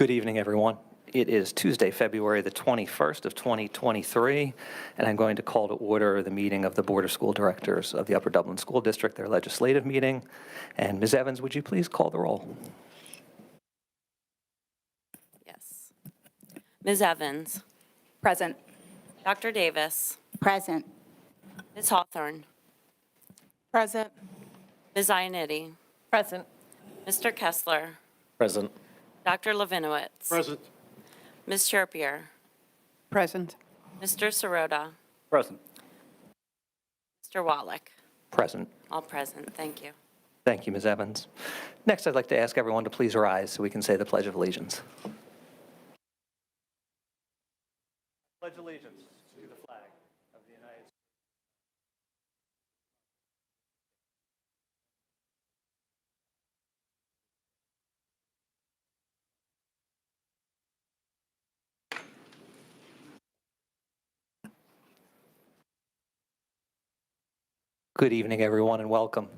Good evening, everyone. It is Tuesday, February the 21st of 2023, and I'm going to call to order the meeting of the Board of School Directors of the Upper Dublin School District, their legislative meeting. And Ms. Evans, would you please call the roll? Yes. Ms. Evans. Present. Dr. Davis. Present. Ms. Hawthorne. Present. Ms. Ioannidis. Present. Mr. Kessler. Present. Dr. Levinowitz. Present. Ms. Sherpier. Present. Mr. Sirota. Present. Mr. Wallach. Present. All present. Thank you. Thank you, Ms. Evans. Next, I'd like to ask everyone to please rise so we can say the Pledge of Allegiance. Pledge allegiance to the flag of the United States. Good evening, everyone, and welcome.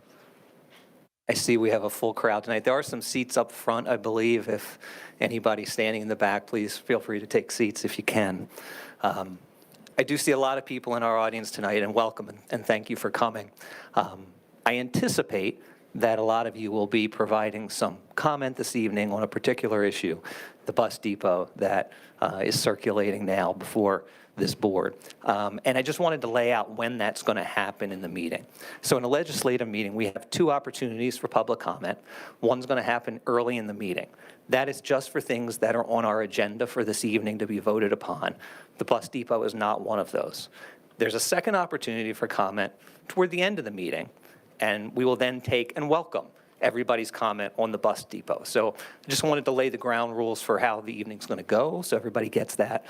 I see we have a full crowd tonight. There are some seats up front, I believe. If anybody's standing in the back, please feel free to take seats if you can. I do see a lot of people in our audience tonight, and welcome, and thank you for coming. I anticipate that a lot of you will be providing some comment this evening on a particular issue, the bus depot that is circulating now before this board. And I just wanted to lay out when that's going to happen in the meeting. So in a legislative meeting, we have two opportunities for public comment. One's going to happen early in the meeting. That is just for things that are on our agenda for this evening to be voted upon. The bus depot is not one of those. There's a second opportunity for comment toward the end of the meeting, and we will then take and welcome everybody's comment on the bus depot. So I just wanted to lay the ground rules for how the evening's going to go so everybody gets that,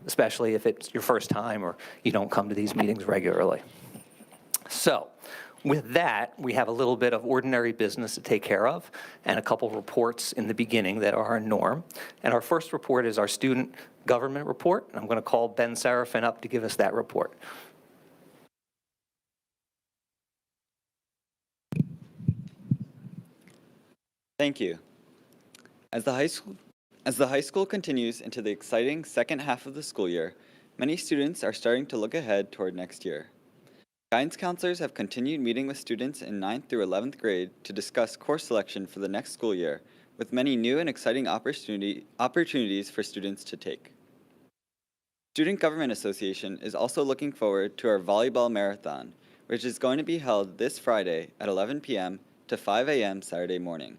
especially if it's your first time or you don't come to these meetings regularly. So with that, we have a little bit of ordinary business to take care of and a couple reports in the beginning that are our norm. And our first report is our student government report. And I'm going to call Ben Serafin up to give us that report. Thank you. As the high school continues into the exciting second half of the school year, many students are starting to look ahead toward next year. Guidance counselors have continued meeting with students in 9th through 11th grade to discuss course selection for the next school year, with many new and exciting opportunities for students to take. Student Government Association is also looking forward to our volleyball marathon, which is going to be held this Friday at 11 p.m. to 5 a.m. Saturday morning.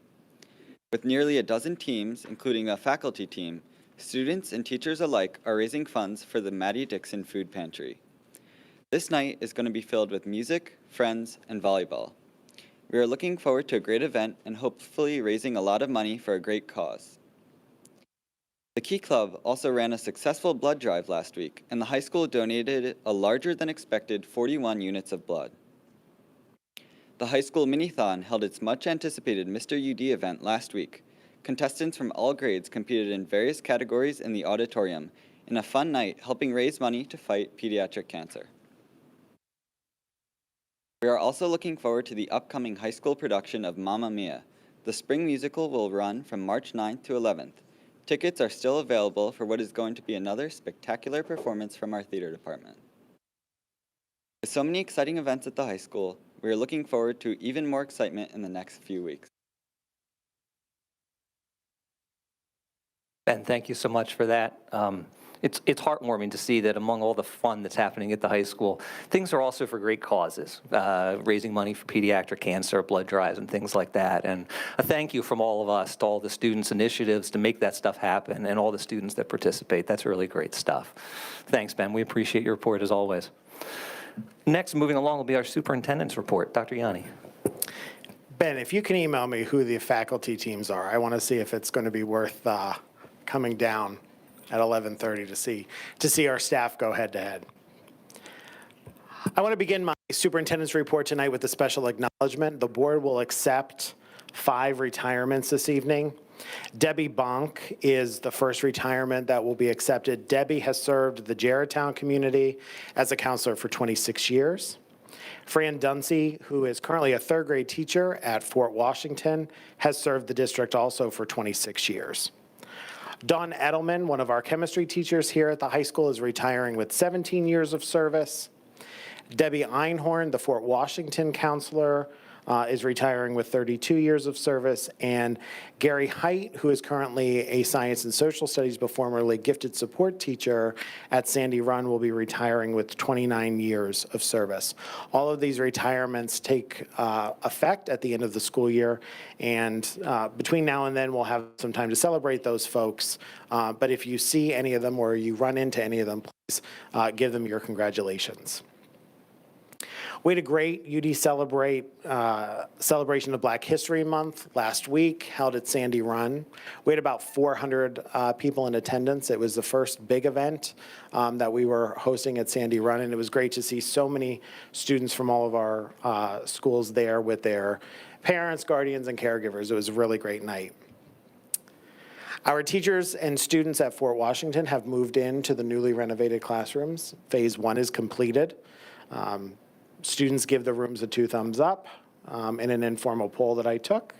With nearly a dozen teams, including a faculty team, students and teachers alike are raising funds for the Maddie Dixon Food Pantry. This night is going to be filled with music, friends, and volleyball. We are looking forward to a great event and hopefully raising a lot of money for a great cause. The Key Club also ran a successful blood drive last week, and the high school donated a larger than expected 41 units of blood. The high school mini-thon held its much-anticipated Mr. UD event last week. Contestants from all grades competed in various categories in the auditorium in a fun night helping raise money to fight pediatric cancer. We are also looking forward to the upcoming high school production of Mamma Mia. The spring musical will run from March 9th to 11th. Tickets are still available for what is going to be another spectacular performance from our theater department. With so many exciting events at the high school, we are looking forward to even more excitement in the next few weeks. Ben, thank you so much for that. It's heartwarming to see that among all the fun that's happening at the high school, things are also for great causes, raising money for pediatric cancer, blood drives, and things like that. And a thank you from all of us to all the students' initiatives to make that stuff happen and all the students that participate. That's really great stuff. Thanks, Ben. We appreciate your report as always. Next, moving along, will be our superintendent's report. Dr. Yanni. Ben, if you can email me who the faculty teams are, I want to see if it's going to be worth coming down at 11:30 to see our staff go head-to-head. I want to begin my superintendent's report tonight with a special acknowledgement. The board will accept 5 retirements this evening. Debbie Bonk is the first retirement that will be accepted. Debbie has served the Jarretttown community as a counselor for 26 years. Fran Dunsey, who is currently a 3rd grade teacher at Fort Washington, has served the district also for 26 years. Dawn Edelman, one of our chemistry teachers here at the high school, is retiring with 17 years of service. Debbie Einhorn, the Fort Washington counselor, is retiring with 32 years of service. And Gary Height, who is currently a science and social studies but formerly gifted support teacher at Sandy Run, will be retiring with 29 years of service. All of these retirements take effect at the end of the school year. And between now and then, we'll have some time to celebrate those folks. But if you see any of them or you run into any of them, please give them your congratulations. We had a great UD celebration of Black History Month last week, held at Sandy Run. We had about 400 people in attendance. It was the first big event that we were hosting at Sandy Run, and it was great to see so many students from all of our schools there with their parents, guardians, and caregivers. It was a really great night. Our teachers and students at Fort Washington have moved into the newly renovated classrooms. Phase 1 is completed. Students give the rooms a 2 thumbs up in an informal poll that I took.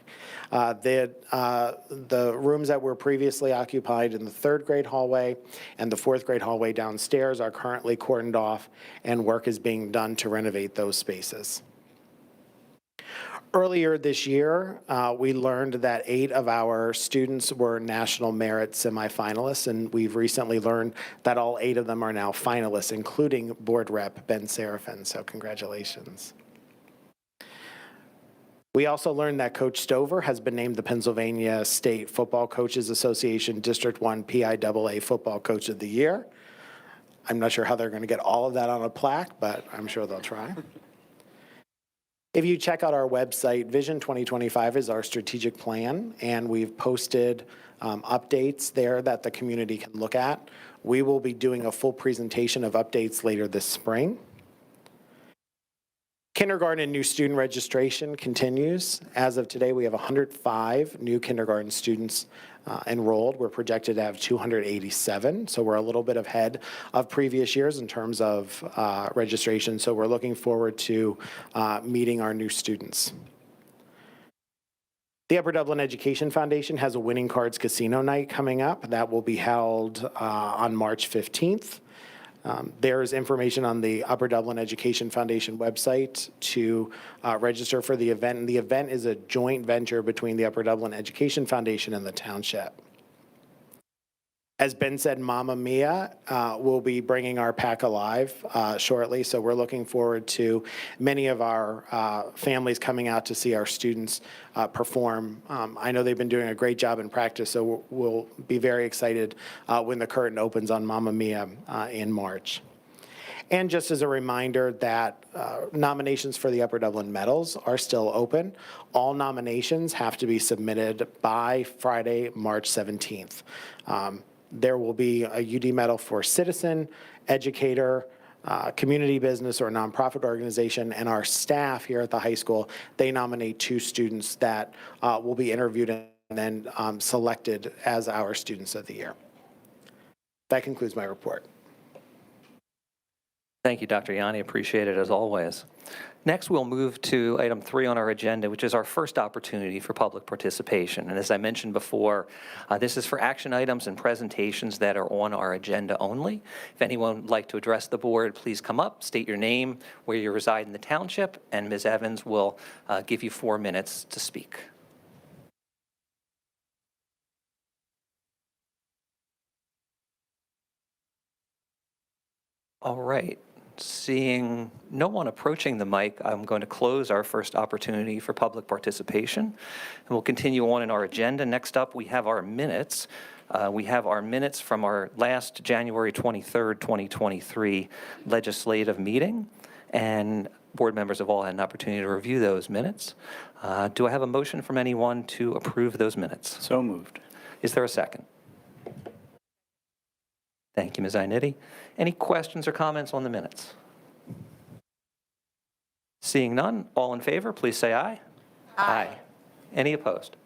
The rooms that were previously occupied in the 3rd grade hallway and the 4th grade hallway downstairs are currently cordoned off, and work is being done to renovate those spaces. Earlier this year, we learned that 8 of our students were National Merit semifinalists, and we've recently learned that all 8 of them are now finalists, including Board Rep Ben Seraphin, so congratulations. We also learned that Coach Stover has been named the Pennsylvania State Football Coaches Association District 1 PIAA Football Coach of the Year. I'm not sure how they're going to get all of that on a plaque, but I'm sure they'll try. If you check out our website, Vision 2025 is our strategic plan, and we've posted updates there that the community can look at. We will be doing a full presentation of updates later this spring. Kindergarten and new student registration continues. As of today, we have 105 new kindergarten students enrolled. We're projected to have 287, so we're a little bit ahead of previous years in terms of registration, so we're looking forward to meeting our new students. The Upper Dublin Education Foundation has a Winning Cards Casino Night coming up. That will be held on March 15th. There's information on the Upper Dublin Education Foundation website to register for the event. And the event is a joint venture between the Upper Dublin Education Foundation and the township. As Ben said, Mamma Mia will be bringing our pack alive shortly, so we're looking forward to many of our families coming out to see our students perform. I know they've been doing a great job in practice, so we'll be very excited when the curtain opens on Mamma Mia in March. And just as a reminder that nominations for the Upper Dublin Medals are still open. All nominations have to be submitted by Friday, March 17th. There will be a UD medal for citizen, educator, community business, or nonprofit organization, and our staff here at the high school, they nominate 2 students that will be interviewed and then selected as our students of the year. That concludes my report. Thank you, Dr. Yanni. Appreciate it as always. Next, we'll move to item 3 on our agenda, which is our first opportunity for public participation. And as I mentioned before, this is for action items and presentations that are on our agenda only. If anyone would like to address the board, please come up, state your name, where you reside in the township, and Ms. Evans will give you 4 minutes to speak. All right. Seeing no one approaching the mic, I'm going to close our first opportunity for public participation. And we'll continue on in our agenda. Next up, we have our minutes. We have our minutes from our last January 23rd, 2023 legislative meeting. And board members have all had an opportunity to review those minutes. Do I have a motion from anyone to approve those minutes? So moved. Is there a second? Thank you, Ms. Ioniti. Any questions or comments on the minutes? Seeing none, all in favor, please say aye. Aye. Any opposed?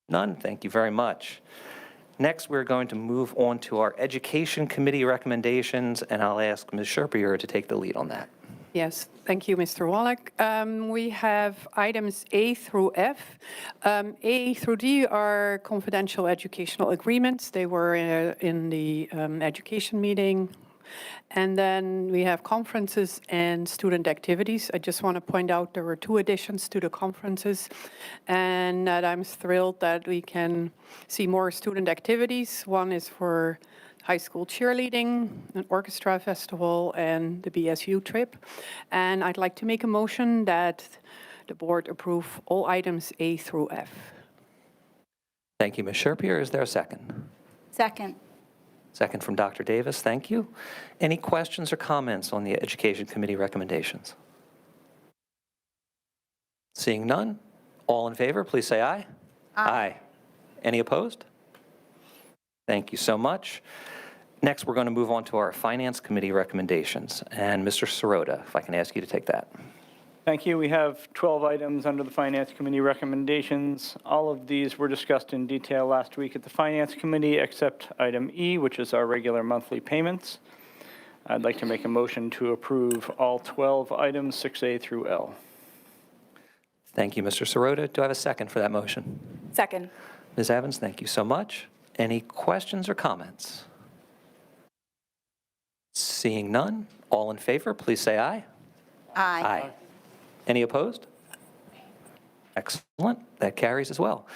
None, thank you very much. Next, we're going to move on to our Education Committee recommendations, and I'll ask Ms. Sherpier to take the lead on that. Yes, thank you, Mr. Wallach. We have items A through F. A through D are confidential educational agreements. They were in the education meeting. And then we have conferences and student activities. I just want to point out there were 2 additions to the conferences, and that I'm thrilled that we can see more student activities. One is for high school cheerleading, an orchestra festival, and the BSU trip. And I'd like to make a motion that the board approve all items A through F. Thank you, Ms. Sherpier. Is there a second? Second. Second from Dr. Davis. Thank you. Any questions or comments on the Education Committee recommendations? Seeing none, all in favor, please say aye. Aye. Any opposed? Thank you so much. Next, we're going to move on to our Finance Committee recommendations. And Mr. Sirota, if I can ask you to take that. Thank you. We have 12 items under the Finance Committee recommendations. All of these were discussed in detail last week at the Finance Committee, except item E, which is our regular monthly payments. I'd like to make a motion to approve all 12 items, 6A through L. Thank you, Mr. Sirota. Do I have a second for that motion? Second. Ms. Evans, thank you so much. Any questions or comments? Seeing none, all in favor, please say aye. Aye. Any opposed? Excellent. That carries as well.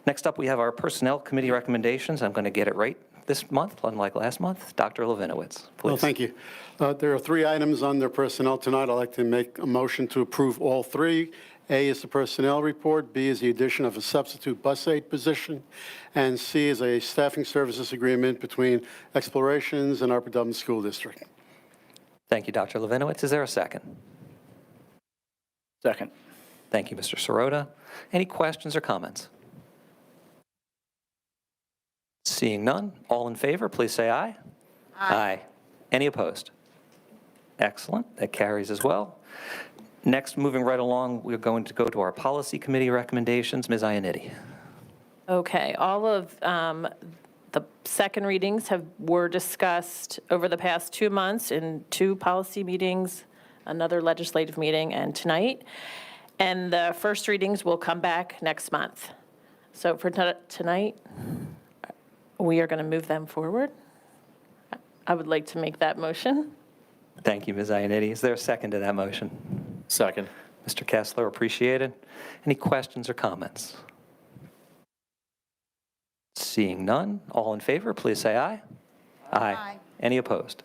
Next up, we have our Personnel Committee recommendations. I'm going to get it right this month, unlike last month. Dr. Levinowitz, please. Well, thank you. There are 3 items under personnel tonight. I'd like to make a motion to approve all 3. A is the personnel report, B is the addition of a substitute bus aide position, and C is a staffing services agreement between Explorations and Upper Dublin School District. Thank you, Dr. Levinowitz. Is there a second? Second. Thank you, Mr. Sirota. Any questions or comments? Seeing none, all in favor, please say aye. Aye. Any opposed? Excellent. That carries as well. Next, moving right along, we're going to go to our Policy Committee recommendations. Ms. Ioannidis. Okay, all of the second readings were discussed over the past 2 months in 2 policy meetings, another legislative meeting, and tonight. And the first readings will come back next month. So for tonight, we are going to move them forward. I would like to make that motion. Thank you, Ms. Ioannidis. Is there a second to that motion? Second. Mr. Kessler, appreciated. Any questions or comments? Seeing none, all in favor, please say aye. Aye. Any opposed?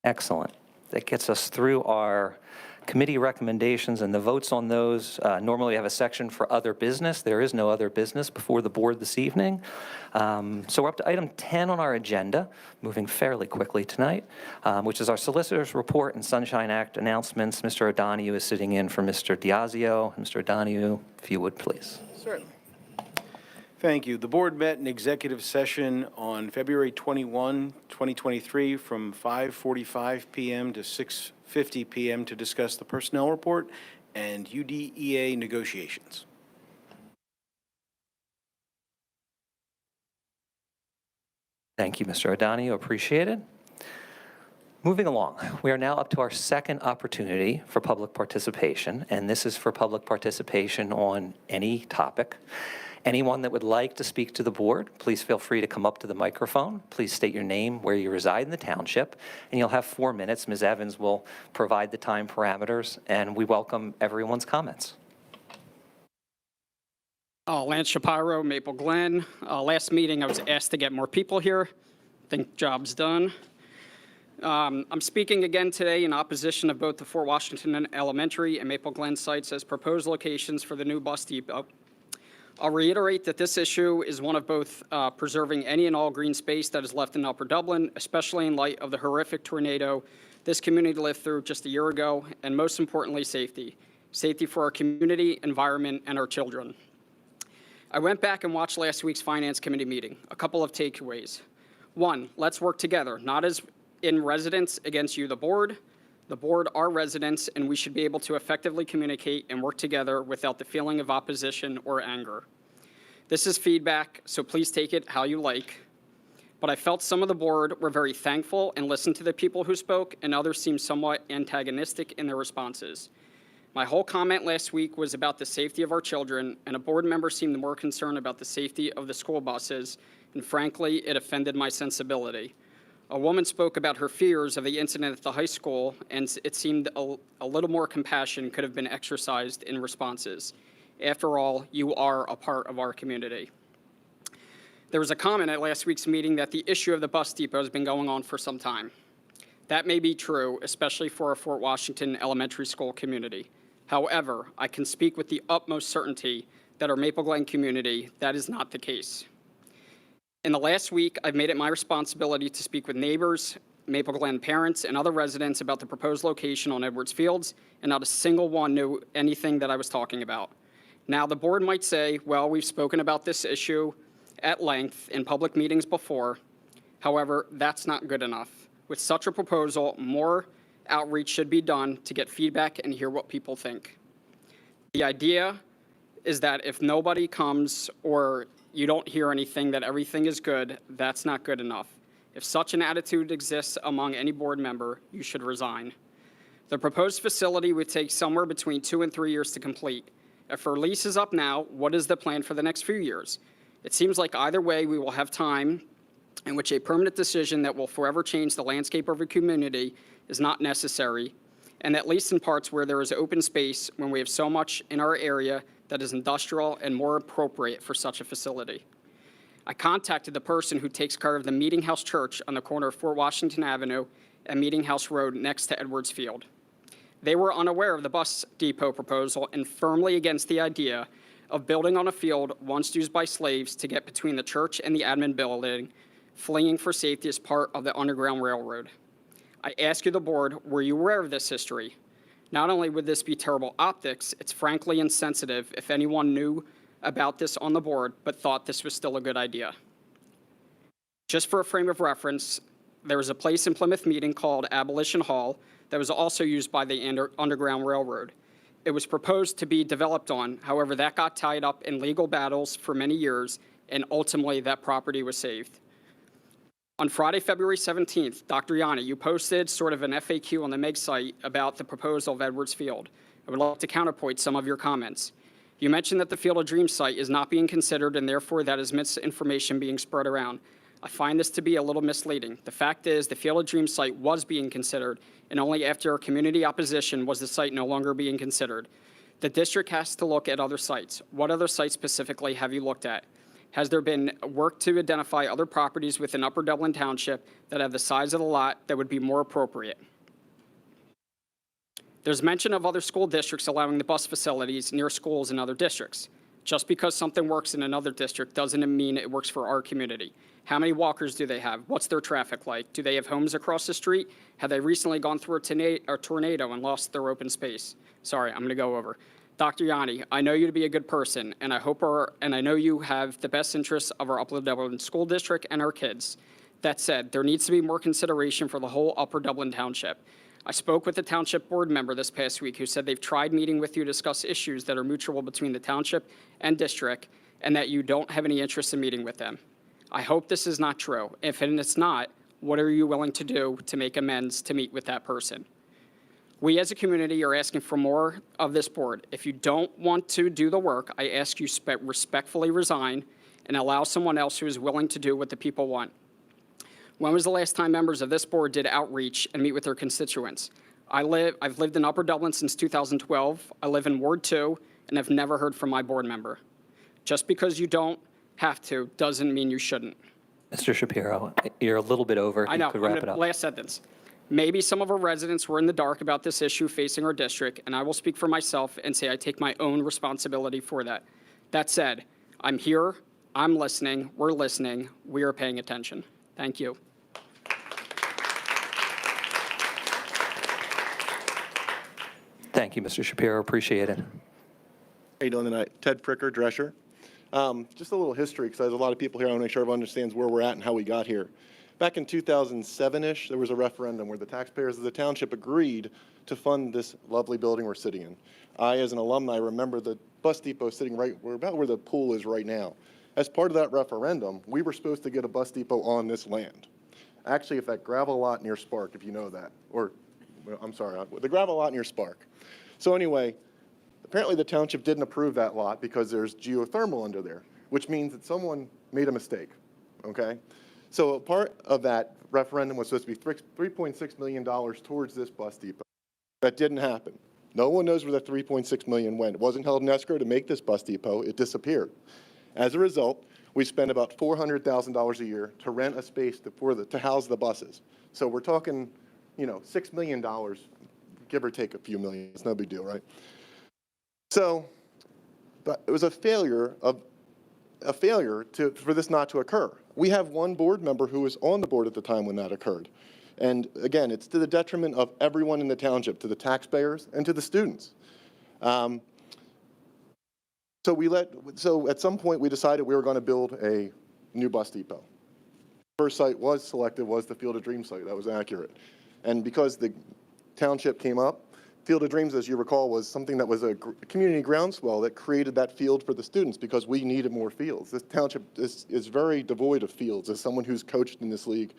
Excellent. That gets us through our committee recommendations and the votes on those. Normally we have a section for other business. There is no other business before the board this evening. So we're up to item 10 on our agenda, moving fairly quickly tonight, which is our solicitor's report and Sunshine Act announcements. Mr. O'Donoghue is sitting in for Mr. Diazio. Mr. O'Donoghue, if you would, please. Certainly. Thank you. The board met in executive session on February 21, 2023, from 5:45 p.m. to 6:50 p.m. to discuss the personnel report and UDEA negotiations. Thank you, Mr. O'Donoghue. Appreciate it. Moving along, we are now up to our second opportunity for public participation, and this is for public participation on any topic. Anyone that would like to speak to the board, please feel free to come up to the microphone. Please state your name, where you reside in the township, and you'll have 4 minutes. Ms. Evans will provide the time parameters, and we welcome everyone's comments. Lance Shapiro, Maple Glen. Last meeting, I was asked to get more people here. Think job's done. I'm speaking again today in opposition of both the Fort Washington Elementary and Maple Glen sites as proposed locations for the new bus depot. I'll reiterate that this issue is one of both preserving any and all green space that is left in Upper Dublin, especially in light of the horrific tornado this community lived through just a year ago, and most importantly, safety. Safety for our community, environment, and our children. I went back and watched last week's Finance Committee meeting. A couple of takeaways. 1, let's work together, not as in residents against you, the board. The board are residents, and we should be able to effectively communicate and work together without the feeling of opposition or anger. This is feedback, so please take it how you like. but I felt some of the board were very thankful and listened to the people who spoke, and others seemed somewhat antagonistic in their responses. My whole comment last week was about the safety of our children, and a board member seemed more concerned about the safety of the school buses, and frankly, it offended my sensibility. A woman spoke about her fears of the incident at the high school, and it seemed a little more compassion could have been exercised in responses. After all, you are a part of our community. There was a comment at last week's meeting that the issue of the bus depot has been going on for some time. That may be true, especially for our Fort Washington elementary school community. However, I can speak with the utmost certainty that our Maple Glen community, that is not the case. In the last week, I've made it my responsibility to speak with neighbors, Maple Glen parents, and other residents about the proposed location on Edwards Fields, and not a single one knew anything that I was talking about. Now, the board might say, well, we've spoken about this issue at length in public meetings before. However, that's not good enough. With such a proposal, more outreach should be done to get feedback and hear what people think. The idea is that if nobody comes or you don't hear anything that everything is good, that's not good enough. If such an attitude exists among any board member, you should resign. The proposed facility would take somewhere between 2 and 3 years to complete. If our lease is up now, what is the plan for the next few years? It seems like either way we will have time in which a permanent decision that will forever change the landscape of a community is not necessary, and at least in parts where there is open space when we have so much in our area that is industrial and more appropriate for such a facility. I contacted the person who takes care of the Meeting House Church on the corner of Fort Washington Avenue and Meeting House Road next to Edwards Field. They were unaware of the bus depot proposal and firmly against the idea of building on a field once used by slaves to get between the church and the admin building, fleeing for safety as part of the Underground Railroad. I ask you, the board, were you aware of this history? Not only would this be terrible optics, it's frankly insensitive if anyone knew about this on the board but thought this was still a good idea. Just for a frame of reference, there was a place in Plymouth Meeting called Abolition Hall that was also used by the Underground Railroad. It was proposed to be developed on, however, that got tied up in legal battles for many years, and ultimately that property was saved. On Friday, February 17th, Dr. Yanni, you posted sort of an FAQ on the MEG site about the proposal of Edwards Field. I would like to counterpoint some of your comments. You mentioned that the Field of Dreams site is not being considered, and therefore that is misinformation being spread around. I find this to be a little misleading. The fact is the Field of Dreams site was being considered, and only after community opposition was the site no longer being considered. The district has to look at other sites. What other sites specifically have you looked at? Has there been work to identify other properties within Upper Dublin Township that have the size of the lot that would be more appropriate? There's mention of other school districts allowing the bus facilities near schools in other districts. Just because something works in another district doesn't mean it works for our community. How many walkers do they have? What's their traffic like? Do they have homes across the street? Have they recently gone through a tornado and lost their open space? Sorry, I'm going to go over. Dr. Yanni, I know you to be a good person, and I know you have the best interests of our Upper Dublin School District and our kids. That said, there needs to be more consideration for the whole Upper Dublin Township. I spoke with a township board member this past week who said they've tried meeting with you to discuss issues that are mutual between the township and district, and that you don't have any interest in meeting with them. I hope this is not true. If it's not, what are you willing to do to make amends to meet with that person? We as a community are asking for more of this board. If you don't want to do the work, I ask you respectfully resign and allow someone else who is willing to do what the people want. When was the last time members of this board did outreach and meet with their constituents? I've lived in Upper Dublin since 2012. I live in Ward 2 and have never heard from my board member. Just because you don't have to doesn't mean you shouldn't. Mr. Shapiro, you're a little bit over. I know. You could wrap it up. Last sentence. Maybe some of our residents were in the dark about this issue facing our district, and I will speak for myself and say I take my own responsibility for that. That said, I'm here, I'm listening, we're listening, we are paying attention. Thank you. Thank you, Mr. Shapiro. Appreciate it. How you doing tonight? Ted Pricker, Drescher. Just a little history, because there's a lot of people here. I want to make sure everyone understands where we're at and how we got here. Back in 2007-ish, there was a referendum where the taxpayers of the township agreed to fund this lovely building we're sitting in. I, as an alumni, remember the bus depot sitting right about where the pool is right now. As part of that referendum, we were supposed to get a bus depot on this land. Actually, if that gravel lot near Spark, if you know that, or, well, I'm sorry, the gravel lot near Spark. So anyway, apparently the township didn't approve that lot because there's geothermal under there, which means that someone made a mistake, okay? So a part of that referendum was supposed to be $3.6 million towards this bus depot. That didn't happen. No one knows where that $3.6 million went. It wasn't held in escrow to make this bus depot. It disappeared. As a result, we spend about $400,000 a year to rent a space to house the buses. So we're talking, $6 million, give or take a few million. It's no big deal, right? So, but it was a failure for this not to occur. We have one board member who was on the board at the time when that occurred. And again, it's to the detriment of everyone in the township, to the taxpayers and to the students. So at some point we decided we were going to build a new bus depot. First site was selected was the Field of Dreams site. That was accurate. And because the township came up, Field of Dreams, as you recall, was something that was a community groundswell that created that field for the students because we needed more fields. This township is very devoid of fields. As someone who's coached in this league,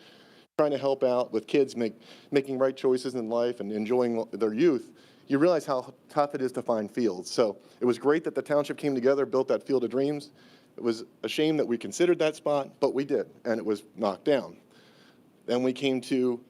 trying to help out with kids making right choices in life and enjoying their youth, you realize how tough it is to find fields. So it was great that the township came together, built that Field of Dreams. It was a shame that we considered that spot, but we did, and it was knocked down. Then we came to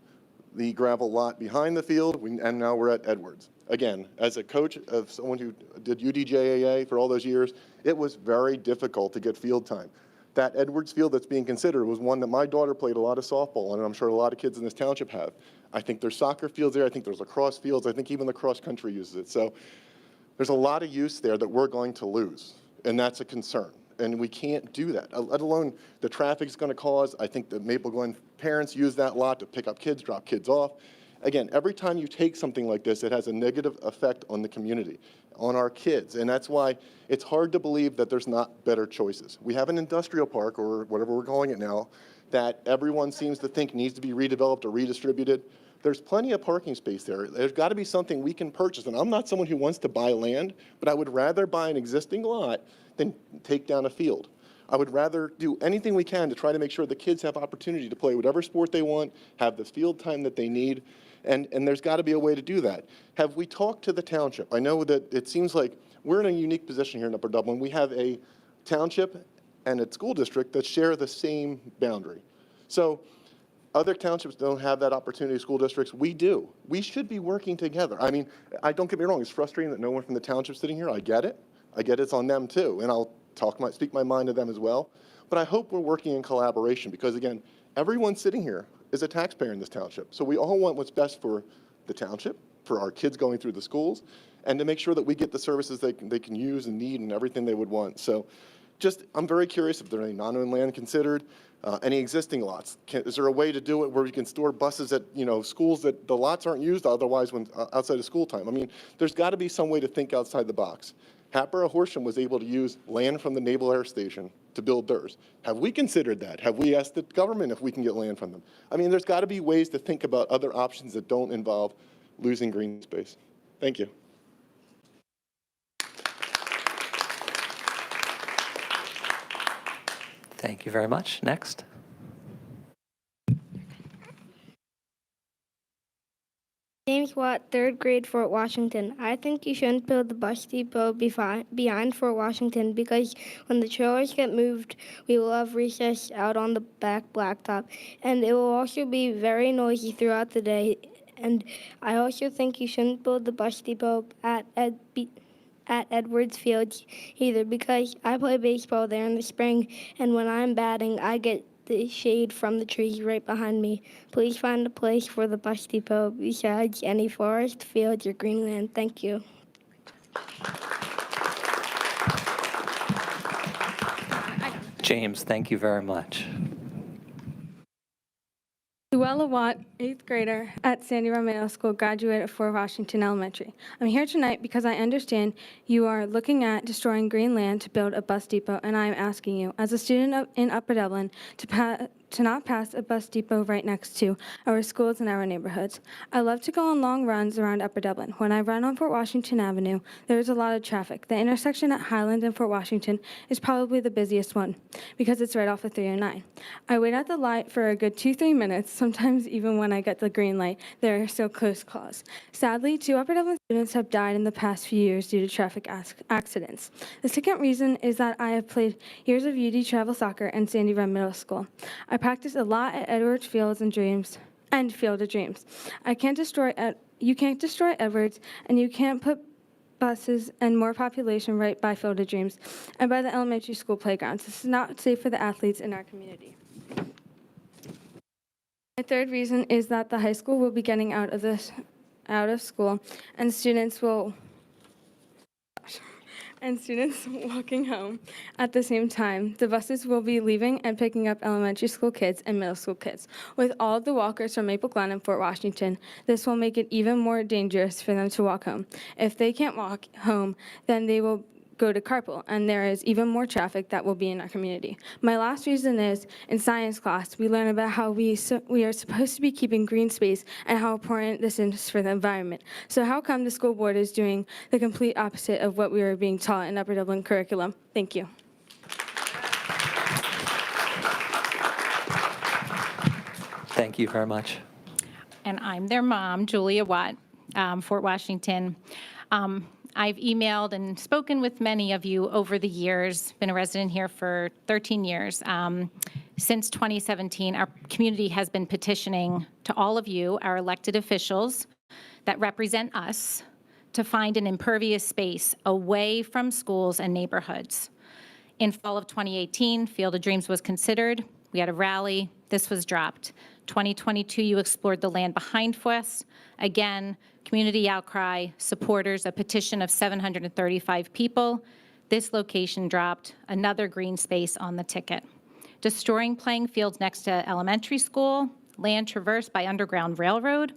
the gravel lot behind the field, and now we're at Edwards. Again, as a coach of someone who did UDJAA for all those years, it was very difficult to get field time. That Edwards field that's being considered was one that my daughter played a lot of softball on, and I'm sure a lot of kids in this township have. I think there's soccer fields there. I think there's lacrosse fields. I think even the cross country uses it. So there's a lot of use there that we're going to lose, and that's a concern. And we can't do that, let alone the traffic it's going to cause. I think the Maple Glen parents use that lot to pick up kids, drop kids off. Again, every time you take something like this, it has a negative effect on the community, on our kids. And that's why it's hard to believe that there's not better choices. We have an industrial park, or whatever we're calling it now, that everyone seems to think needs to be redeveloped or redistributed. There's plenty of parking space there. There's got to be something we can purchase. And I'm not someone who wants to buy land, but I would rather buy an existing lot than take down a field. I would rather do anything we can to try to make sure the kids have opportunity to play whatever sport they want, have the field time that they need, and there's got to be a way to do that. Have we talked to the township? I know that it seems like we're in a unique position here in Upper Dublin. We have a township and a school district that share the same boundary. So other townships don't have that opportunity, school districts. We do. We should be working together. I mean, don't get me wrong, it's frustrating that no one from the township sitting here. I get it. I get it's on them too, and I'll speak my mind to them as well. But I hope we're working in collaboration because, again, everyone sitting here is a taxpayer in this township. So we all want what's best for the township, for our kids going through the schools, and to make sure that we get the services they can use and need and everything they would want. So I'm very curious if there are any non-owned land considered, any existing lots. Is there a way to do it where we can store buses at, schools that the lots aren't used otherwise when outside of school time? I mean, there's got to be some way to think outside the box. Hatboro Horsham was able to use land from the Naval Air Station to build theirs. Have we considered that? Have we asked the government if we can get land from them? I mean, there's got to be ways to think about other options that don't involve losing green space. Thank you. Thank you very much. Next. James Watt, third grade, Fort Washington. I think you shouldn't build the bus depot behind Fort Washington because when the trailers get moved, we will have recess out on the back blacktop, and it will also be very noisy throughout the day. And I also think you shouldn't build the bus depot at Edwards Field either because I play baseball there in the spring, and when I'm batting, I get the shade from the trees right behind me. Please find a place for the bus depot besides any forest, fields, or greenland. Thank you. James, thank you very much. Luella Watt, 8th grader at Sandy Run Middle School, graduate of Fort Washington Elementary. I'm here tonight because I understand you are looking at destroying green land to build a bus depot, and I am asking you, as a student in Upper Dublin, to not pass a bus depot right next to our schools and our neighborhoods. I love to go on long runs around Upper Dublin. When I run on Fort Washington Avenue, there is a lot of traffic. The intersection at Highland and Fort Washington is probably the busiest one because it's right off of 309. I wait at the light for a good 2-3 minutes, sometimes even when I get the green light. There are still close calls. Sadly, 2 Upper Dublin students have died in the past few years due to traffic accidents. The second reason is that I have played years of UD travel soccer and Sandy Run Middle School. I practice a lot at Edwards Field of Dreams. You can't destroy Edwards, and you can't put buses and more population right by Field of Dreams and by the elementary school playgrounds. This is not safe for the athletes in our community. My third reason is that the high school will be getting out of school, and students walking home at the same time. The buses will be leaving and picking up elementary school kids and middle school kids. With all of the walkers from Maple Glen and Fort Washington, this will make it even more dangerous for them to walk home. If they can't walk home, then they will go to carpool, and there is even more traffic that will be in our community. My last reason is, in science class, we learn about how we are supposed to be keeping green space and how important this is for the environment. So how come the school board is doing the complete opposite of what we are being taught in Upper Dublin curriculum? Thank you. Thank you very much. And I'm their mom, Julia Watt, Fort Washington. I've emailed and spoken with many of you over the years, been a resident here for 13 years. Since 2017, our community has been petitioning to all of you, our elected officials that represent us, to find an impervious space away from schools and neighborhoods. In fall of 2018, Field of Dreams was considered. We had a rally. This was dropped. 2022, you explored the land behind FWES. Again, community outcry, supporters, a petition of 735 people. This location dropped, another green space on the ticket. Destroying playing fields next to elementary school, land traversed by Underground Railroad,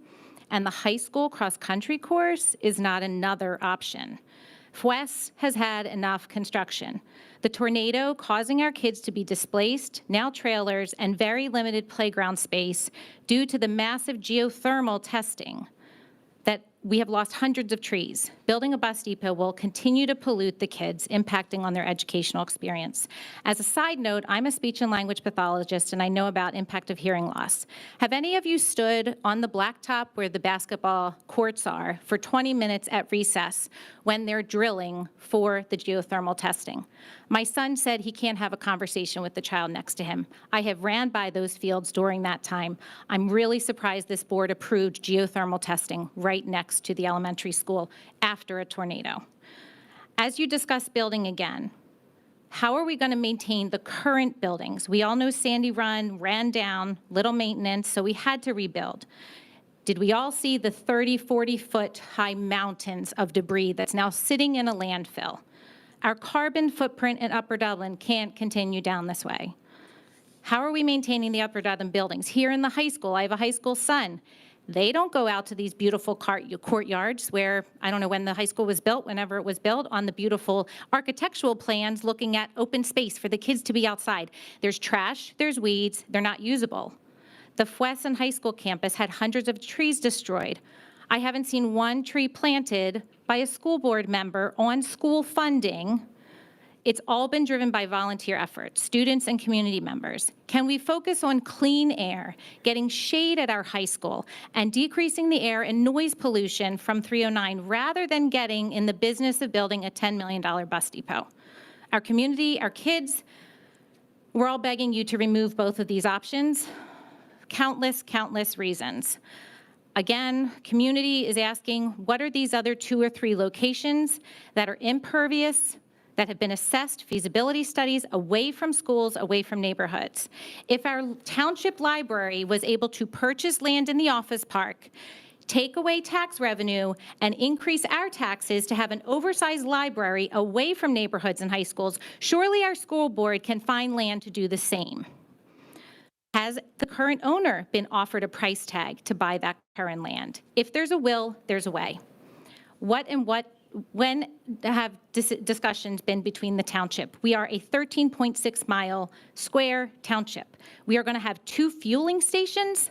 and the high school cross-country course is not another option. FWES has had enough construction. The tornado causing our kids to be displaced, now trailers, and very limited playground space due to the massive geothermal testing that we have lost hundreds of trees. Building a bus depot will continue to pollute the kids, impacting on their educational experience. As a side note, I'm a speech and language pathologist, and I know about impact of hearing loss. Have any of you stood on the blacktop where the basketball courts are for 20 minutes at recess when they're drilling for the geothermal testing? My son said he can't have a conversation with the child next to him. I have ran by those fields during that time. I'm really surprised this board approved geothermal testing right next to the elementary school after a tornado. As you discuss building again, how are we going to maintain the current buildings? We all know Sandy Run ran down, little maintenance, so we had to rebuild. Did we all see the 30, 40-foot high mountains of debris that's now sitting in a landfill? Our carbon footprint in Upper Dublin can't continue down this way. How are we maintaining the Upper Dublin buildings? Here in the high school, I have a high school son. They don't go out to these beautiful courtyards where, I don't know when the high school was built, whenever it was built, on the beautiful architectural plans looking at open space for the kids to be outside. There's trash, there's weeds, they're not usable. The FWES and high school campus had hundreds of trees destroyed. I haven't seen one tree planted by a school board member on school funding. It's all been driven by volunteer efforts, students and community members. Can we focus on clean air, getting shade at our high school, and decreasing the air and noise pollution from 309 rather than getting in the business of building a $10 million bus depot? Our community, our kids, we're all begging you to remove both of these options. Countless reasons. Again, community is asking, what are these other 2 or 3 locations that are impervious, that have been assessed, feasibility studies, away from schools, away from neighborhoods? If our township library was able to purchase land in the office park, take away tax revenue, and increase our taxes to have an oversized library away from neighborhoods and high schools, surely our school board can find land to do the same. Has the current owner been offered a price tag to buy that current land? If there's a will, there's a way. When have discussions been between the township? We are a 13.6 mile square township. We are going to have 2 fueling stations.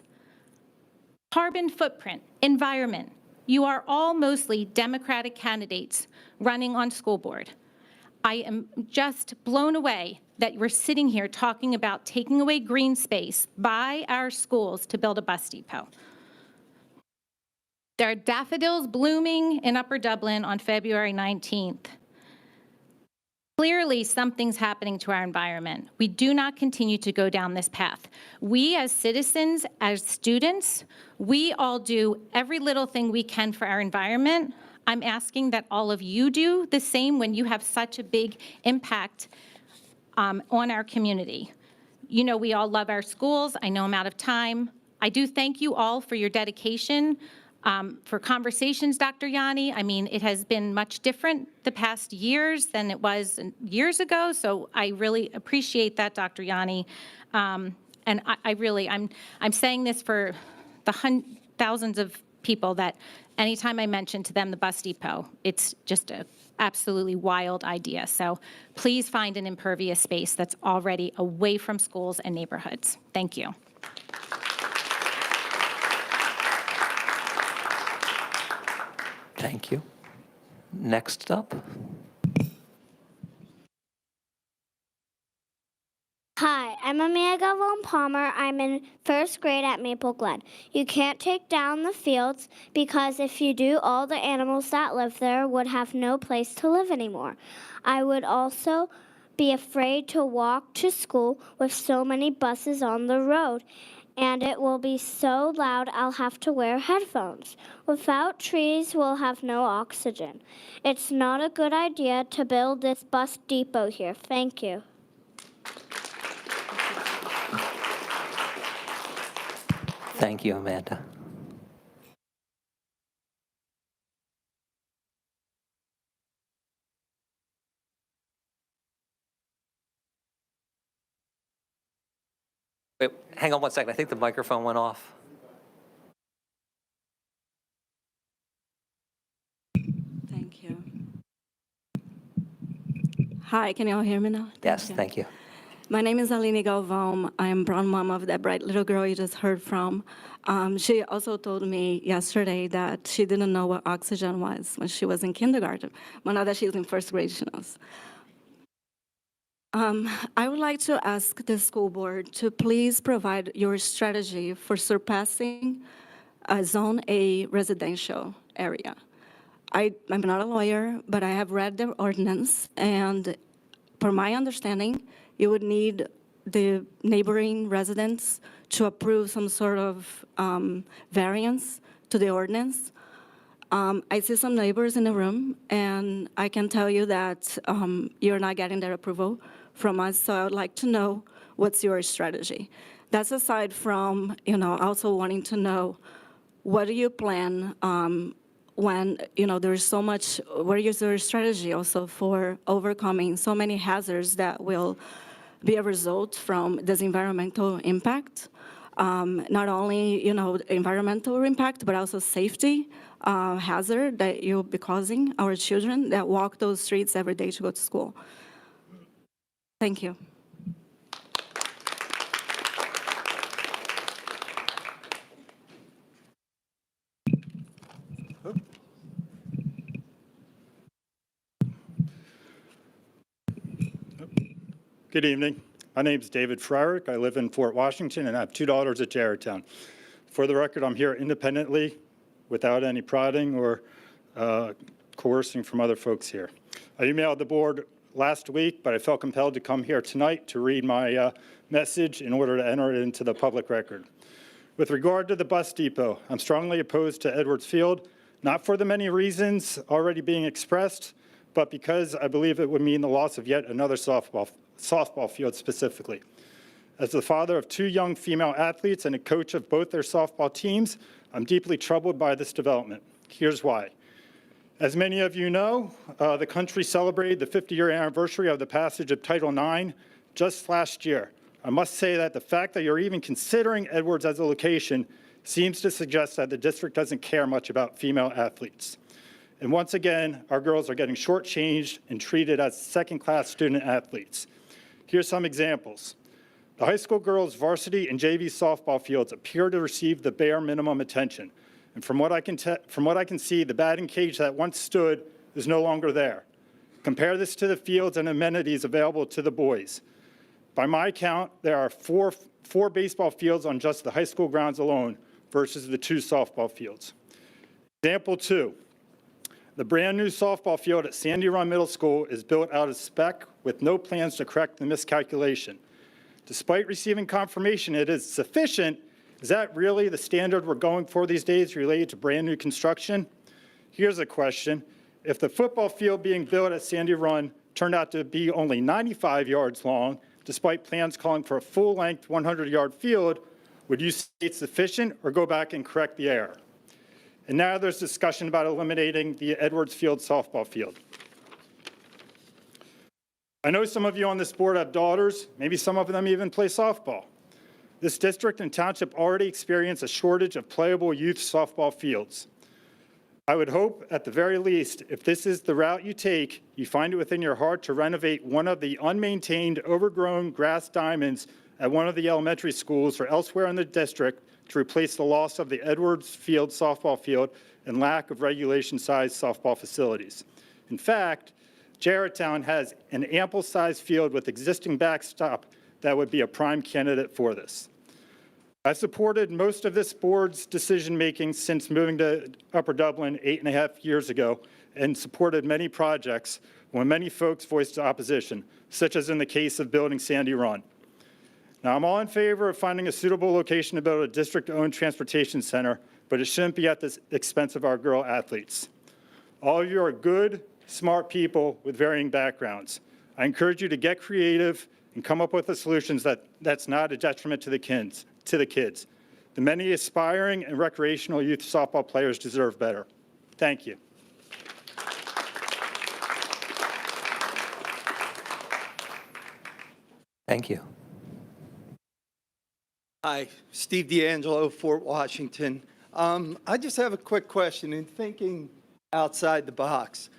Carbon footprint, environment. You are all mostly Democratic candidates running on school board. I am just blown away that we're sitting here talking about taking away green space by our schools to build a bus depot. There are daffodils blooming in Upper Dublin on February 19th. Clearly, something's happening to our environment. We do not continue to go down this path. We as citizens, as students, we all do every little thing we can for our environment. I'm asking that all of you do the same when you have such a big impact on our community. You know, we all love our schools. I know I'm out of time. I do thank you all for your dedication. For conversations, Dr. Yanni, I mean, it has been much different the past years than it was years ago, so I really appreciate that, Dr. Yanni. And I'm saying this for the thousands of people that anytime I mention to them the bus depot, it's just an absolutely wild idea. So please find an impervious space that's already away from schools and neighborhoods. Thank you. Thank you. Next up. Hi, I'm Amelia Von Palmer. I'm in first grade at Maple Glen. You can't take down the fields because if you do, all the animals that live there would have no place to live anymore. I would also be afraid to walk to school with so many buses on the road. And it will be so loud I'll have to wear headphones. Without trees, we'll have no oxygen. It's not a good idea to build this bus depot here. Thank you. Thank you, Amanda. Wait, hang on one second. I think the microphone went off. Thank you. Hi, can you all hear me now? Yes, thank you. My name is Aline Galvão. I am brown mom of that bright little girl you just heard from. She also told me yesterday that she didn't know what oxygen was when she was in kindergarten, but now that she's in first grade, she knows. I would like to ask the school board to please provide your strategy for surpassing a Zone A residential area. I'm not a lawyer, but I have read the ordinance, and per my understanding, you would need the neighboring residents to approve some sort of variance to the ordinance. I see some neighbors in the room, and I can tell you that you're not getting their approval from us, so I would like to know what's your strategy. That's aside from, also wanting to know what do you plan when, there's so much, what is your strategy also for overcoming so many hazards that will be a result from this environmental impact? Not only, environmental impact, but also safety hazard that you'll be causing our children that walk those streets every day to go to school. Thank you. Good evening. My name is David Frerick. I live in Fort Washington, and I have 2 daughters at Jarretttown. For the record, I'm here independently without any prodding or coercing from other folks here. I emailed the board last week, but I felt compelled to come here tonight to read my message in order to enter it into the public record. With regard to the bus depot, I'm strongly opposed to Edwards Field, not for the many reasons already being expressed, but because I believe it would mean the loss of yet another softball field specifically. As the father of 2 young female athletes and a coach of both their softball teams, I'm deeply troubled by this development. Here's why. As many of you know, the country celebrated the 50-year anniversary of the passage of Title IX just last year, I must say that the fact that you're even considering Edwards as a location seems to suggest that the district doesn't care much about female athletes. And once again, our girls are getting shortchanged and treated as second-class student athletes. Here's some examples. The high school girls' varsity and JV softball fields appear to receive the bare minimum attention. And from what I can see, the batting cage that once stood is no longer there. Compare this to the fields and amenities available to the boys. By my count, there are four baseball fields on just the high school grounds alone versus the 2 softball fields. Example 2, the brand new softball field at Sandy Run Middle School is built out of spec with no plans to correct the miscalculation. Despite receiving confirmation it is sufficient, is that really the standard we're going for these days related to brand new construction? Here's a question. If the football field being built at Sandy Run turned out to be only 95 yards long, despite plans calling for a full-length 100-yard field, would you say it's sufficient or go back and correct the error? And now there's discussion about eliminating the Edwards Field softball field. I know some of you on this board have daughters, maybe some of them even play softball. This district and township already experience a shortage of playable youth softball fields. I would hope, at the very least, if this is the route you take, you find it within your heart to renovate one of the unmaintained, overgrown grass diamonds at one of the elementary schools or elsewhere in the district to replace the loss of the Edwards Field softball field and lack of regulation-sized softball facilities. In fact, Jarretttown has an ample-sized field with existing backstop that would be a prime candidate for this. I've supported most of this board's decision-making since moving to Upper Dublin 8.5 years ago and supported many projects when many folks voiced opposition, such as in the case of building Sandy Run. Now, I'm all in favor of finding a suitable location to build a district-owned transportation center, but it shouldn't be at the expense of our girl athletes. All of you are good, smart people with varying backgrounds. I encourage you to get creative and come up with the solutions that's not a detriment to the kids. The many aspiring and recreational youth softball players deserve better. Thank you. Thank you. Hi, Steve D'Angelo, Fort Washington. I just have a quick question. In thinking outside the box,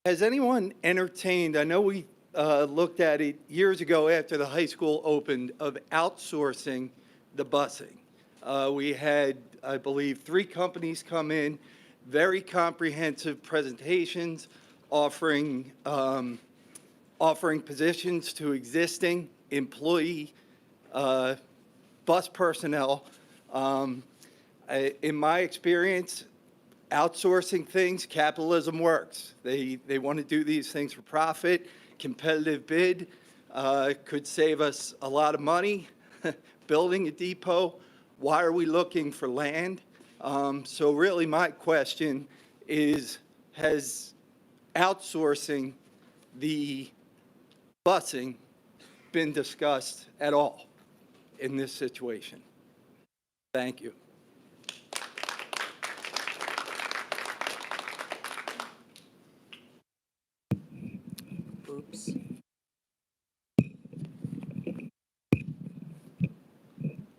has anyone entertained, I know we looked at it years ago after the high school opened, of outsourcing the busing. We had, I believe, 3 companies come in, very comprehensive presentations, offering positions to existing employee bus personnel. In my experience, outsourcing things, capitalism works. They want to do these things for profit. Competitive bid could save us a lot of money. Building a depot, why are we looking for land? So really my question is, has outsourcing the busing been discussed at all in this situation? Thank you. Oops.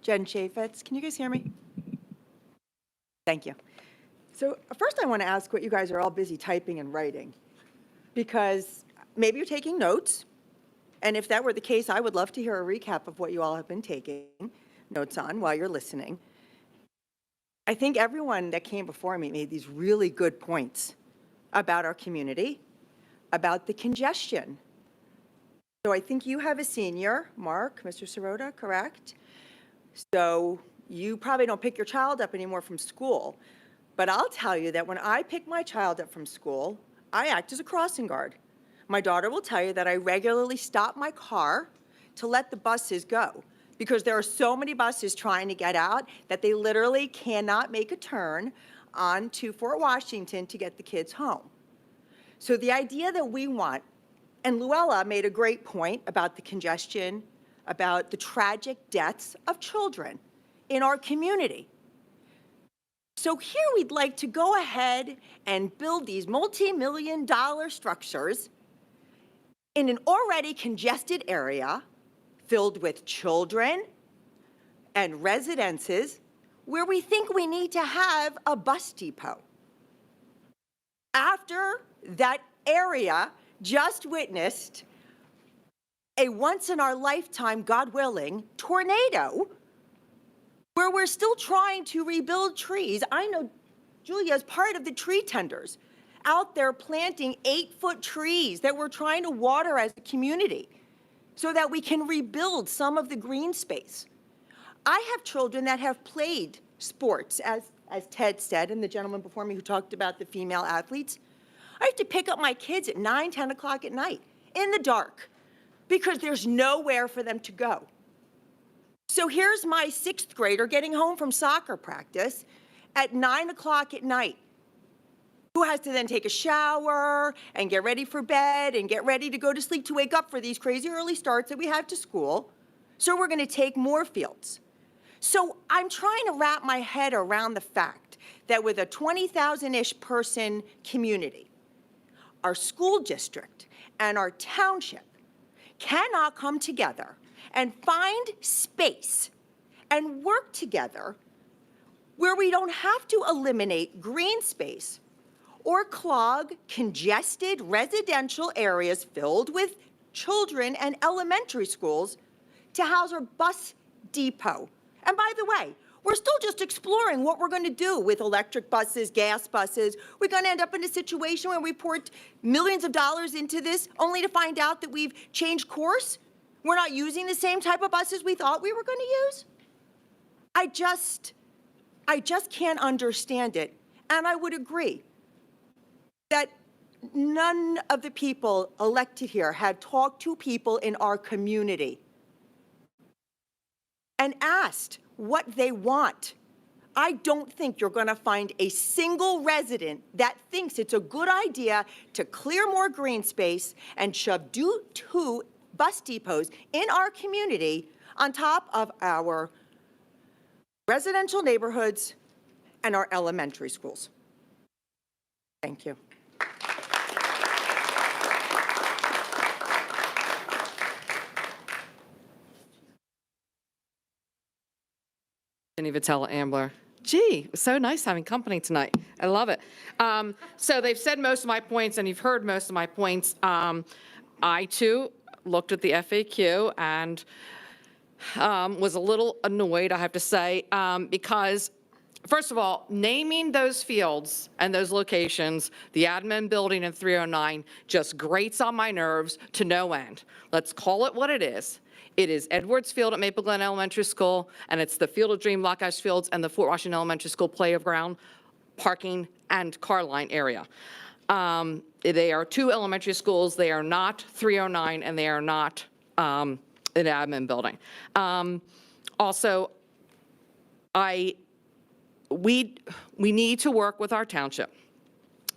Jen Chaffetz, can you guys hear me? Thank you. So first I want to ask what you guys are all busy typing and writing, because maybe you're taking notes, and if that were the case, I would love to hear a recap of what you all have been taking notes on while you're listening. I think everyone that came before me made these really good points about our community, about the congestion. So I think you have a senior, Mark, Mr. Sirota, correct? So you probably don't pick your child up anymore from school, but I'll tell you that when I pick my child up from school, I act as a crossing guard. My daughter will tell you that I regularly stop my car to let the buses go, because there are so many buses trying to get out that they literally cannot make a turn onto Fort Washington to get the kids home. So the idea that we want, and Luella made a great point about the congestion, about the tragic deaths of children in our community. So here we'd like to go ahead and build these multi-million-dollar structures in an already congested area, filled with children and residences where we think we need to have a bus depot. After that area just witnessed a once-in-our-lifetime, God willing, tornado, where we're still trying to rebuild trees. I know Julia is part of the tree tenders out there planting 8-foot trees that we're trying to water as a community so that we can rebuild some of the green space. I have children that have played sports, as Ted said, and the gentleman before me who talked about the female athletes. I have to pick up my kids at 9, 10 o'clock at night in the dark because there's nowhere for them to go. So here's my 6th grader getting home from soccer practice at 9 o'clock at night, who has to then take a shower and get ready for bed and get ready to go to sleep to wake up for these crazy early starts that we have to school. So we're going to take more fields. So I'm trying to wrap my head around the fact that with a 20,000-ish person community, our school district and our township cannot come together and find space and work together where we don't have to eliminate green space or clog congested residential areas filled with children and elementary schools to house our bus depot. And by the way, we're still just exploring what we're going to do with electric buses, gas buses. We're going to end up in a situation where we poured millions of dollars into this only to find out that we've changed course. We're not using the same type of buses we thought we were going to use. I just can't understand it. And I would agree that none of the people elected here had talked to people in our community and asked what they want. I don't think you're going to find a single resident that thinks it's a good idea to clear more green space and shove 2 bus depots in our community on top of our residential neighborhoods and our elementary schools. Thank you. Jenny Vitella Ambler. Gee, so nice having company tonight. I love it. So they've said most of my points, and you've heard most of my points. I, too, looked at the FAQ and was a little annoyed, I have to say, because, first of all, naming those fields and those locations, the admin building and 309, just grates on my nerves to no end. Let's call it what it is. It is Edwards Field at Maple Glen Elementary School, and it's the Field of Dream Lock Ash Fields and the Fort Washington Elementary School playground, parking, and car line area. They are 2 elementary schools. They are not 309, and they are not an admin building. Also, we need to work with our township.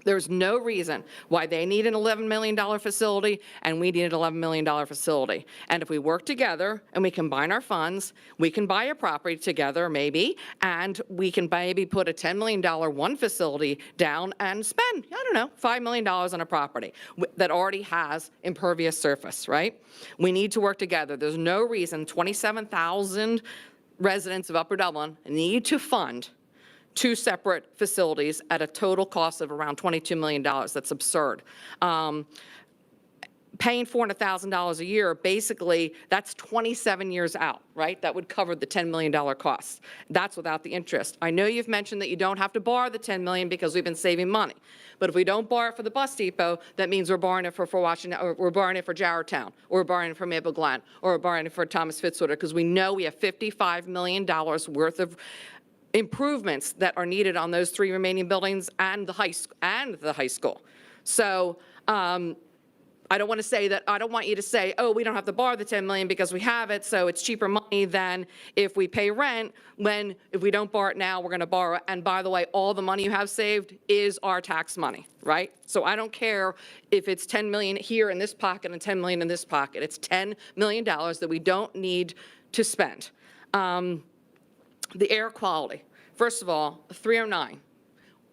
There's no reason why they need an $11 million facility and we need an $11 million facility. And if we work together and we combine our funds, we can buy a property together maybe, and we can maybe put a $10 million one facility down and spend, I don't know, $5 million on a property that already has impervious surface, right? We need to work together. There's no reason 27,000 residents of Upper Dublin need to fund 2 separate facilities at a total cost of around $22 million. That's absurd. Paying $400,000 a year, basically, that's 27 years out, right? That would cover the $10 million cost. That's without the interest. I know you've mentioned that you don't have to borrow the $10 million because we've been saving money. But if we don't borrow it for the bus depot, that means we're borrowing it for Washington, or we're borrowing it for Jarrowtown, or we're borrowing it for Maple Glen, or we're borrowing it for Thomas Fitzwater, because we know we have $55 million worth of improvements that are needed on those 3 remaining buildings and the high school. So I don't want to say that, I don't want you to say, oh, we don't have to borrow the $10 million because we have it, so it's cheaper money than if we pay rent, when if we don't borrow it now, we're going to borrow it. And by the way, all the money you have saved is our tax money, right? So I don't care if it's $10 million here in this pocket and $10 million in this pocket. It's $10 million that we don't need to spend. The air quality. First of all, 309.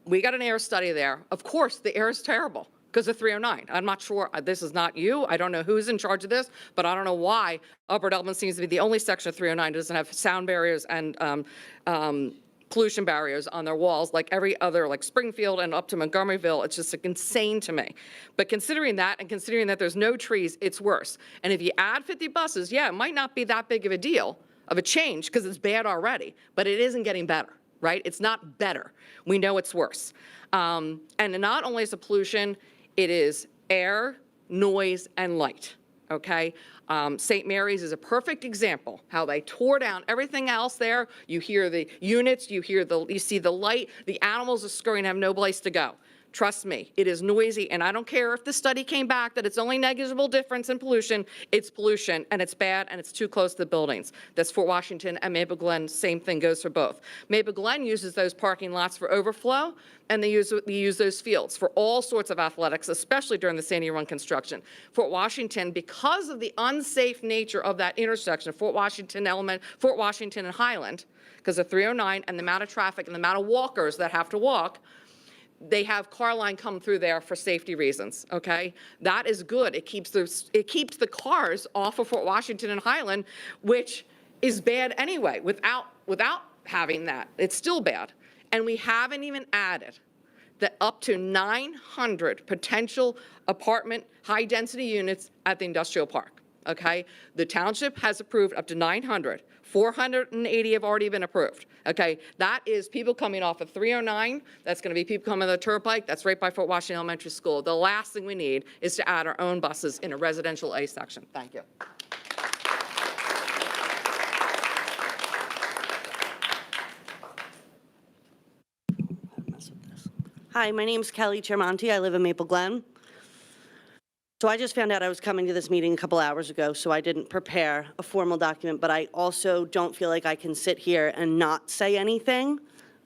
We got an air study there. Of course, the air is terrible. because of 309. I'm not sure, this is not you, I don't know who's in charge of this, but I don't know why Upper Dublin seems to be the only section of 309 that doesn't have sound barriers and pollution barriers on their walls like every other, like Springfield and up to Montgomeryville. It's just insane to me. But considering that and considering that there's no trees, it's worse. And if you add 50 buses, yeah, it might not be that big of a deal, of a change, because it's bad already, but it isn't getting better, right? It's not better. We know it's worse. And not only is it pollution, it is air, noise, and light, okay? St. Mary's is a perfect example, how they tore down everything else there. You hear the units, you see the light, the animals are scurrying, have no place to go. Trust me, it is noisy, and I don't care if the study came back that it's only negligible difference in pollution. It's pollution, and it's bad, and it's too close to the buildings. That's Fort Washington and Maple Glen. Same thing goes for both. Maple Glen uses those parking lots for overflow, and they use those fields for all sorts of athletics, especially during the Sandy Run construction. Fort Washington, because of the unsafe nature of that intersection, Fort Washington and Highland, because of 309 and the amount of traffic and the amount of walkers that have to walk, they have car line come through there for safety reasons, okay? That is good. It keeps the cars off of Fort Washington and Highland, which is bad anyway. Without having that, it's still bad. And we haven't even added that up to 900 potential apartment high-density units at the industrial park, okay? The township has approved up to 900. 480 have already been approved, okay? That is people coming off of 309. That's going to be people coming to the Turnpike. That's right by Fort Washington Elementary School. The last thing we need is to add our own buses in a residential A section. Thank you. Hi, my name's Kelly Chermonti. I live in Maple Glen. So I just found out I was coming to this meeting a couple hours ago, so I didn't prepare a formal document, but I also don't feel like I can sit here and not say anything.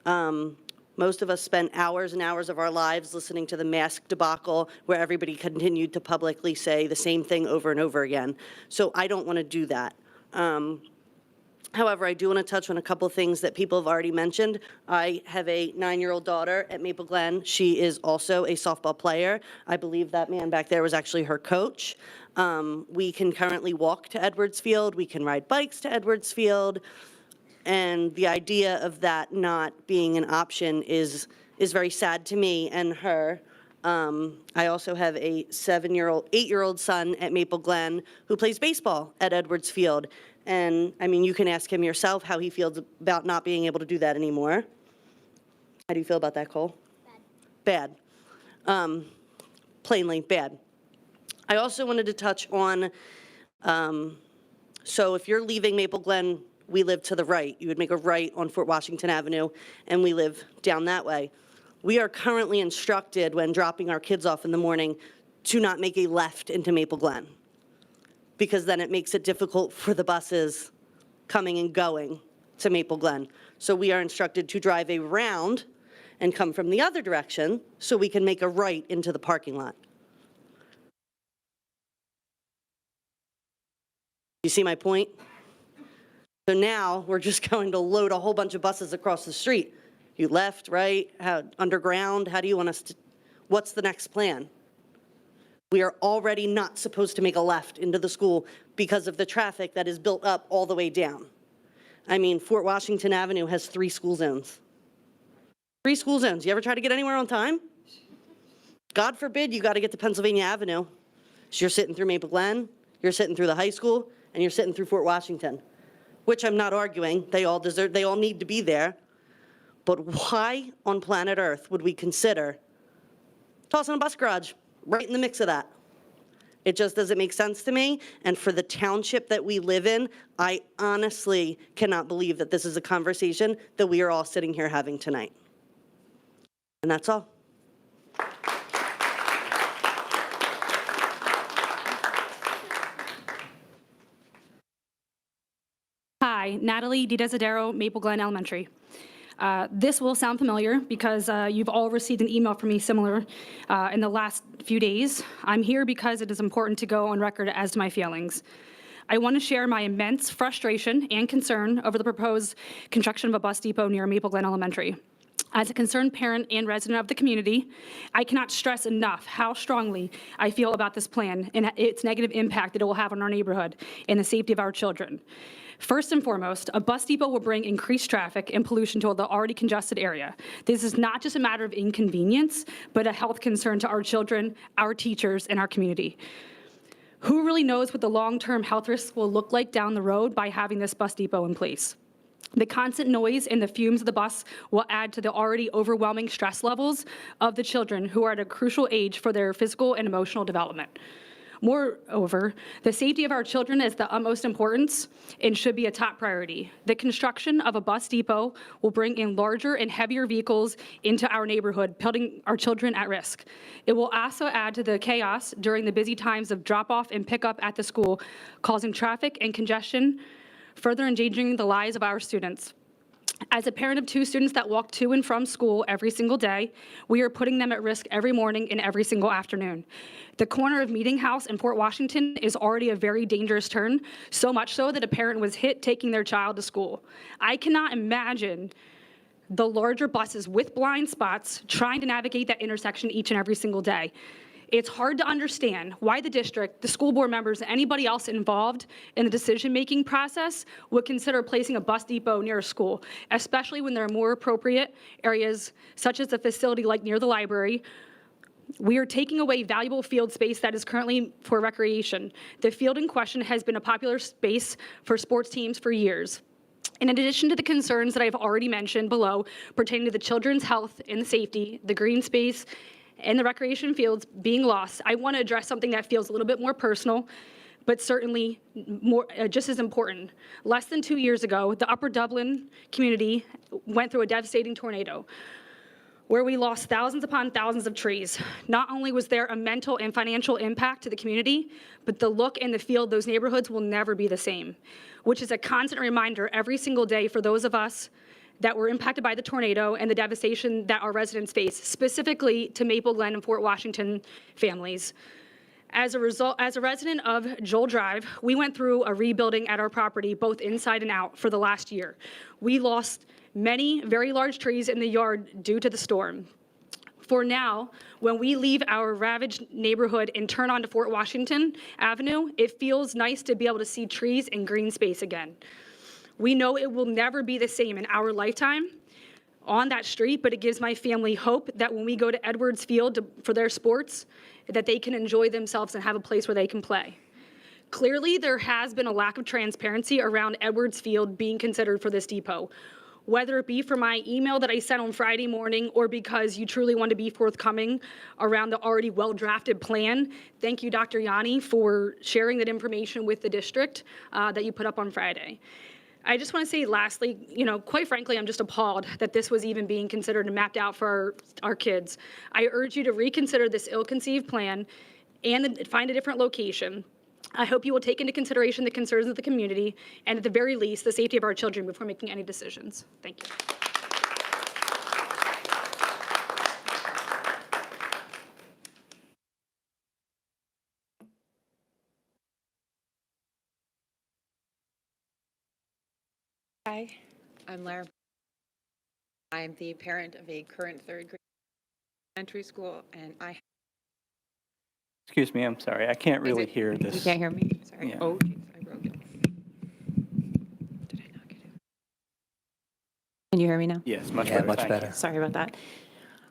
Most of us spent hours and hours of our lives listening to the mask debacle where everybody continued to publicly say the same thing over and over again. So I don't want to do that. However, I do want to touch on a couple of things that people have already mentioned. I have a 9-year-old daughter at Maple Glen. She is also a softball player. I believe that man back there was actually her coach. We can currently walk to Edwards Field. We can ride bikes to Edwards Field. And the idea of that not being an option is very sad to me and her. I also have a 8-year-old son at Maple Glen who plays baseball at Edwards Field. And, I mean, you can ask him yourself how he feels about not being able to do that anymore. How do you feel about that, Cole? Bad. Bad. Plainly bad. I also wanted to touch on, so if you're leaving Maple Glen, we live to the right. You would make a right on Fort Washington Avenue, and we live down that way. We are currently instructed when dropping our kids off in the morning to not make a left into Maple Glen, because then it makes it difficult for the buses coming and going to Maple Glen. So we are instructed to drive around and come from the other direction so we can make a right into the parking lot. You see my point? So now we're just going to load a whole bunch of buses across the street. You left, right, underground, how do you want us to, what's the next plan? We are already not supposed to make a left into the school because of the traffic that is built up all the way down. I mean, Fort Washington Avenue has 3 school zones. 3 school zones. You ever try to get anywhere on time? God forbid you got to get to Pennsylvania Avenue. So you're sitting through Maple Glen, you're sitting through the high school, and you're sitting through Fort Washington, which I'm not arguing. They all need to be there. But why on planet Earth would we consider tossing a bus garage right in the mix of that? It just doesn't make sense to me. And for the township that we live in, I honestly cannot believe that this is a conversation that we are all sitting here having tonight. And that's all. Hi, Natalie DiDesidero, Maple Glen Elementary. This will sound familiar because you've all received an email from me similar in the last few days. I'm here because it is important to go on record as to my feelings. I want to share my immense frustration and concern over the proposed construction of a bus depot near Maple Glen Elementary. As a concerned parent and resident of the community, I cannot stress enough how strongly I feel about this plan and its negative impact that it will have on our neighborhood and the safety of our children. First and foremost, a bus depot will bring increased traffic and pollution to the already congested area. This is not just a matter of inconvenience, but a health concern to our children, our teachers, and our community. Who really knows what the long-term health risks will look like down the road by having this bus depot in place? The constant noise and the fumes of the bus will add to the already overwhelming stress levels of the children who are at a crucial age for their physical and emotional development. Moreover, the safety of our children is the utmost importance and should be a top priority. The construction of a bus depot will bring in larger and heavier vehicles into our neighborhood, putting our children at risk. It will also add to the chaos during the busy times of drop-off and pickup at the school, causing traffic and congestion, further endangering the lives of our students. As a parent of 2 students that walk to and from school every single day, we are putting them at risk every morning and every single afternoon. The corner of Meeting House in Fort Washington is already a very dangerous turn, so much so that a parent was hit taking their child to school. I cannot imagine the larger buses with blind spots trying to navigate that intersection each and every single day. It's hard to understand why the district, the school board members, and anybody else involved in the decision-making process would consider placing a bus depot near a school, especially when there are more appropriate areas, such as a facility like near the library. We are taking away valuable field space that is currently for recreation. The field in question has been a popular space for sports teams for years. In addition to the concerns that I've already mentioned below pertaining to the children's health and safety, the green space, and the recreation fields being lost, I want to address something that feels a little bit more personal, but certainly more, just as important. Less than 2 years ago, the Upper Dublin community went through a devastating tornado where we lost thousands upon thousands of trees. Not only was there a mental and financial impact to the community, but the look and the feel of those neighborhoods will never be the same, which is a constant reminder every single day for those of us that were impacted by the tornado and the devastation that our residents face, specifically to Maple Glen and Fort Washington families. As a resident of Joel Drive, we went through a rebuilding at our property, both inside and out, for the last year. We lost many very large trees in the yard due to the storm. For now, when we leave our ravaged neighborhood and turn onto Fort Washington Avenue, it feels nice to be able to see trees and green space again. We know it will never be the same in our lifetime on that street, but it gives my family hope that when we go to Edwards Field for their sports, that they can enjoy themselves and have a place where they can play. Clearly, there has been a lack of transparency around Edwards Field being considered for this depot, whether it be for my email that I sent on Friday morning or because you truly want to be forthcoming around the already well-drafted plan. Thank you, Dr. Yanni, for sharing that information with the district that you put up on Friday. I just want to say lastly, quite frankly, I'm just appalled that this was even being considered and mapped out for our kids. I urge you to reconsider this ill-conceived plan and find a different location. I hope you will take into consideration the concerns of the community and at the very least, the safety of our children before making any decisions. Thank you. Hi, I'm Lara. I'm the parent of a current 3rd grade elementary school, and Excuse me, I'm sorry. I can't really hear this. You can't hear me? Sorry. Yeah. Oh, geez, I broke it. Did I not get it? Can you hear me now? Yes, much Yeah, better. much Thank better. you. Sorry about that.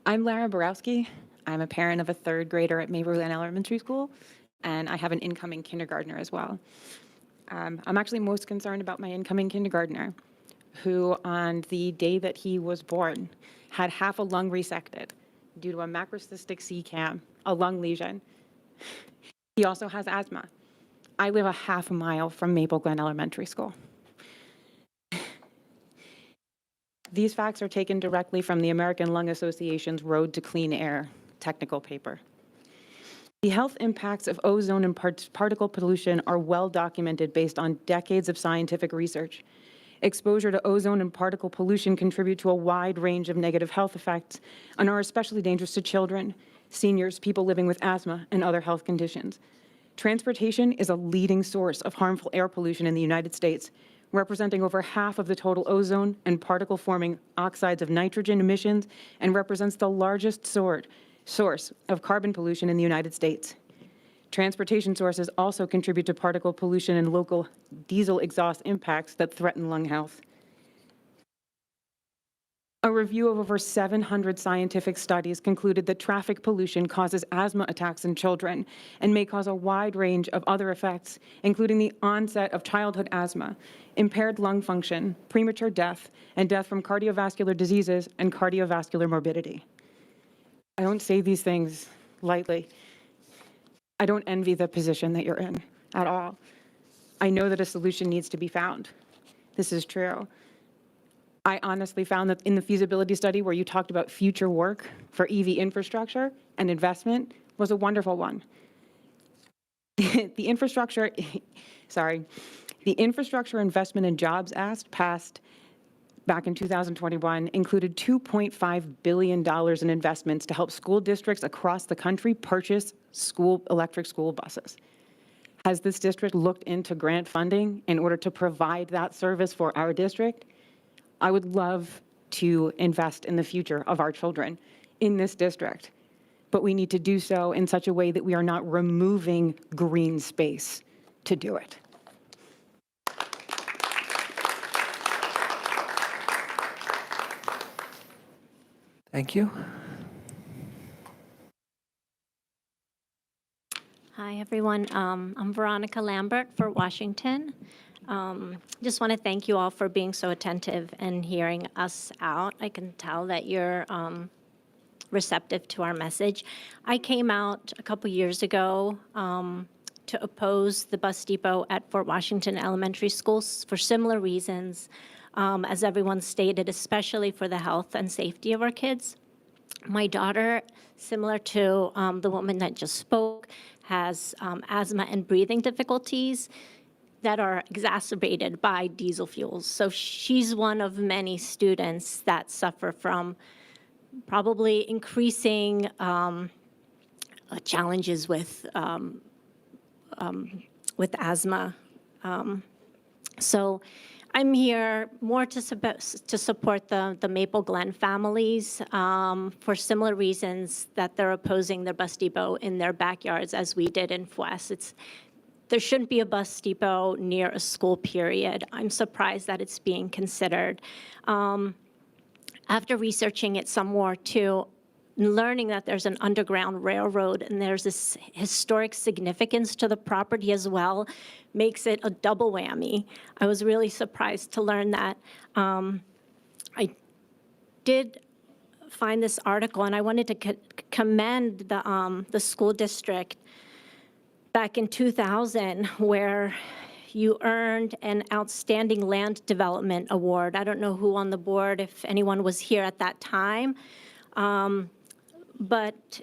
I'm Lara Borowski. I'm a parent of a 3rd grader at Maple Glen Elementary School, and I have an incoming kindergartner as well. I'm actually most concerned about my incoming kindergartner, who on the day that he was born had half a lung resected due to a macrocystic CCAM, a lung lesion. He also has asthma. I live a half a mile from Maple Glen Elementary School. These facts are taken directly from the American Lung Association's Road to Clean Air technical paper. The health impacts of ozone and particle pollution are well documented based on decades of scientific research. Exposure to ozone and particle pollution contribute to a wide range of negative health effects and are especially dangerous to children, seniors, people living with asthma, and other health conditions. Transportation is a leading source of harmful air pollution in the United States, representing over half of the total ozone and particle-forming oxides of nitrogen emissions, and represents the largest source of carbon pollution in the United States. Transportation sources also contribute to particle pollution and local diesel exhaust impacts that threaten lung health. A review of over 700 scientific studies concluded that traffic pollution causes asthma attacks in children and may cause a wide range of other effects, including the onset of childhood asthma, impaired lung function, premature death, and death from cardiovascular diseases and cardiovascular morbidity. I don't say these things lightly. I don't envy the position that you're in at all. I know that a solution needs to be found. This is true. I honestly found that in the feasibility study where you talked about future work for EV infrastructure and investment was a wonderful one. The Infrastructure Investment and Jobs Act passed back in 2021 included $2.5 billion in investments to help school districts across the country purchase electric school buses. Has this district looked into grant funding in order to provide that service for our district? I would love to invest in the future of our children in this district, but we need to do so in such a way that we are not removing green space to do it. Thank you. Hi, everyone. I'm Veronica Lambert for Washington. Just want to thank you all for being so attentive and hearing us out. I can tell that you're receptive to our message. I came out a couple years ago to oppose the bus depot at Fort Washington Elementary School for similar reasons, as everyone stated, especially for the health and safety of our kids. My daughter, similar to the woman that just spoke, has asthma and breathing difficulties that are exacerbated by diesel fuels. So she's one of many students that suffer from probably increasing challenges with asthma. So I'm here more to support the Maple Glen families for similar reasons that they're opposing their bus depot in their backyards as we did in FWES. There shouldn't be a bus depot near a school, period. I'm surprised that it's being considered. After researching it some more too, learning that there's an underground railroad and there's this historic significance to the property as well makes it a double whammy. I was really surprised to learn that. I did find this article, and I wanted to commend the school district back in 2000, where you earned an Outstanding Land Development Award. I don't know who on the board, if anyone was here at that time, but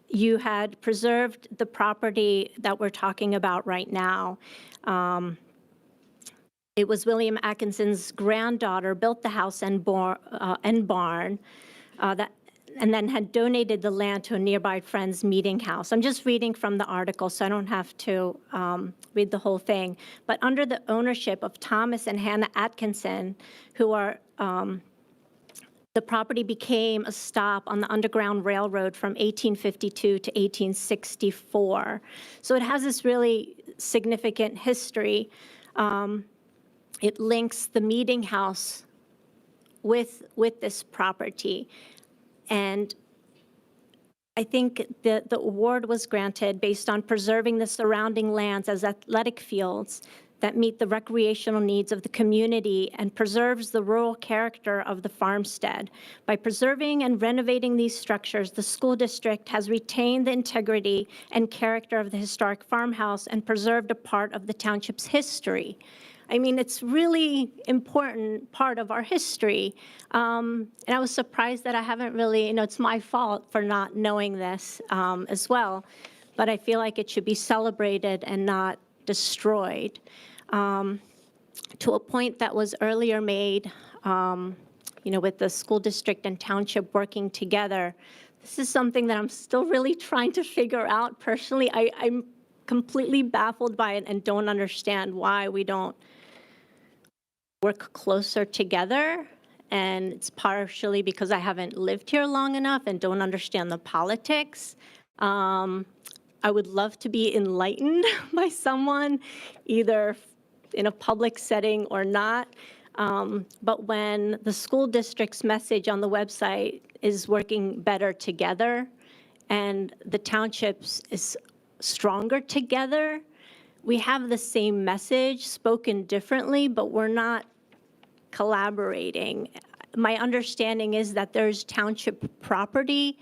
you had preserved the property that we're talking about right now. It was William Atkinson's granddaughter built the house and barn and then had donated the land to a nearby friend's meeting house. I'm just reading from the article, so I don't have to read the whole thing. But under the ownership of Thomas and Hannah Atkinson, who are, the property became a stop on the Underground Railroad from 1852 to 1864. So it has this really significant history. It links the meeting house with this property. And I think the award was granted based on preserving the surrounding lands as athletic fields that meet the recreational needs of the community and preserves the rural character of the farmstead. By preserving and renovating these structures, the school district has retained the integrity and character of the historic farmhouse and preserved a part of the township's history. I mean, it's really important part of our history. And I was surprised that I haven't really, it's my fault for not knowing this as well, but I feel like it should be celebrated and not destroyed. To a point that was earlier made, with the school district and township working together, this is something that I'm still really trying to figure out personally. I'm completely baffled by it and don't understand why we don't work closer together. And it's partially because I haven't lived here long enough and don't understand the politics. I would love to be enlightened by someone, either in a public setting or not. But when the school district's message on the website is working better together and the townships is stronger together, we have the same message spoken differently, but we're not collaborating. My understanding is that there's township property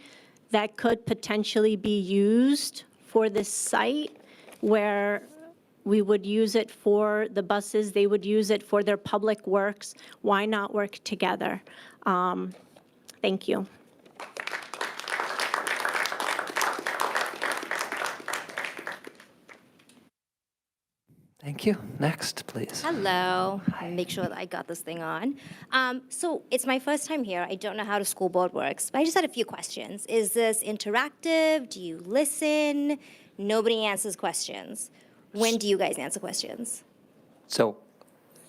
that could potentially be used for this site, where we would use it for the buses, they would use it for their public works. Why not work together? Thank you. Thank you. Next, please. Hello. Make sure that I got this thing on. So it's my first time here. I don't know how the school board works, but I just had a few questions. Is this interactive? Do you listen? Nobody answers questions. When do you guys answer questions? So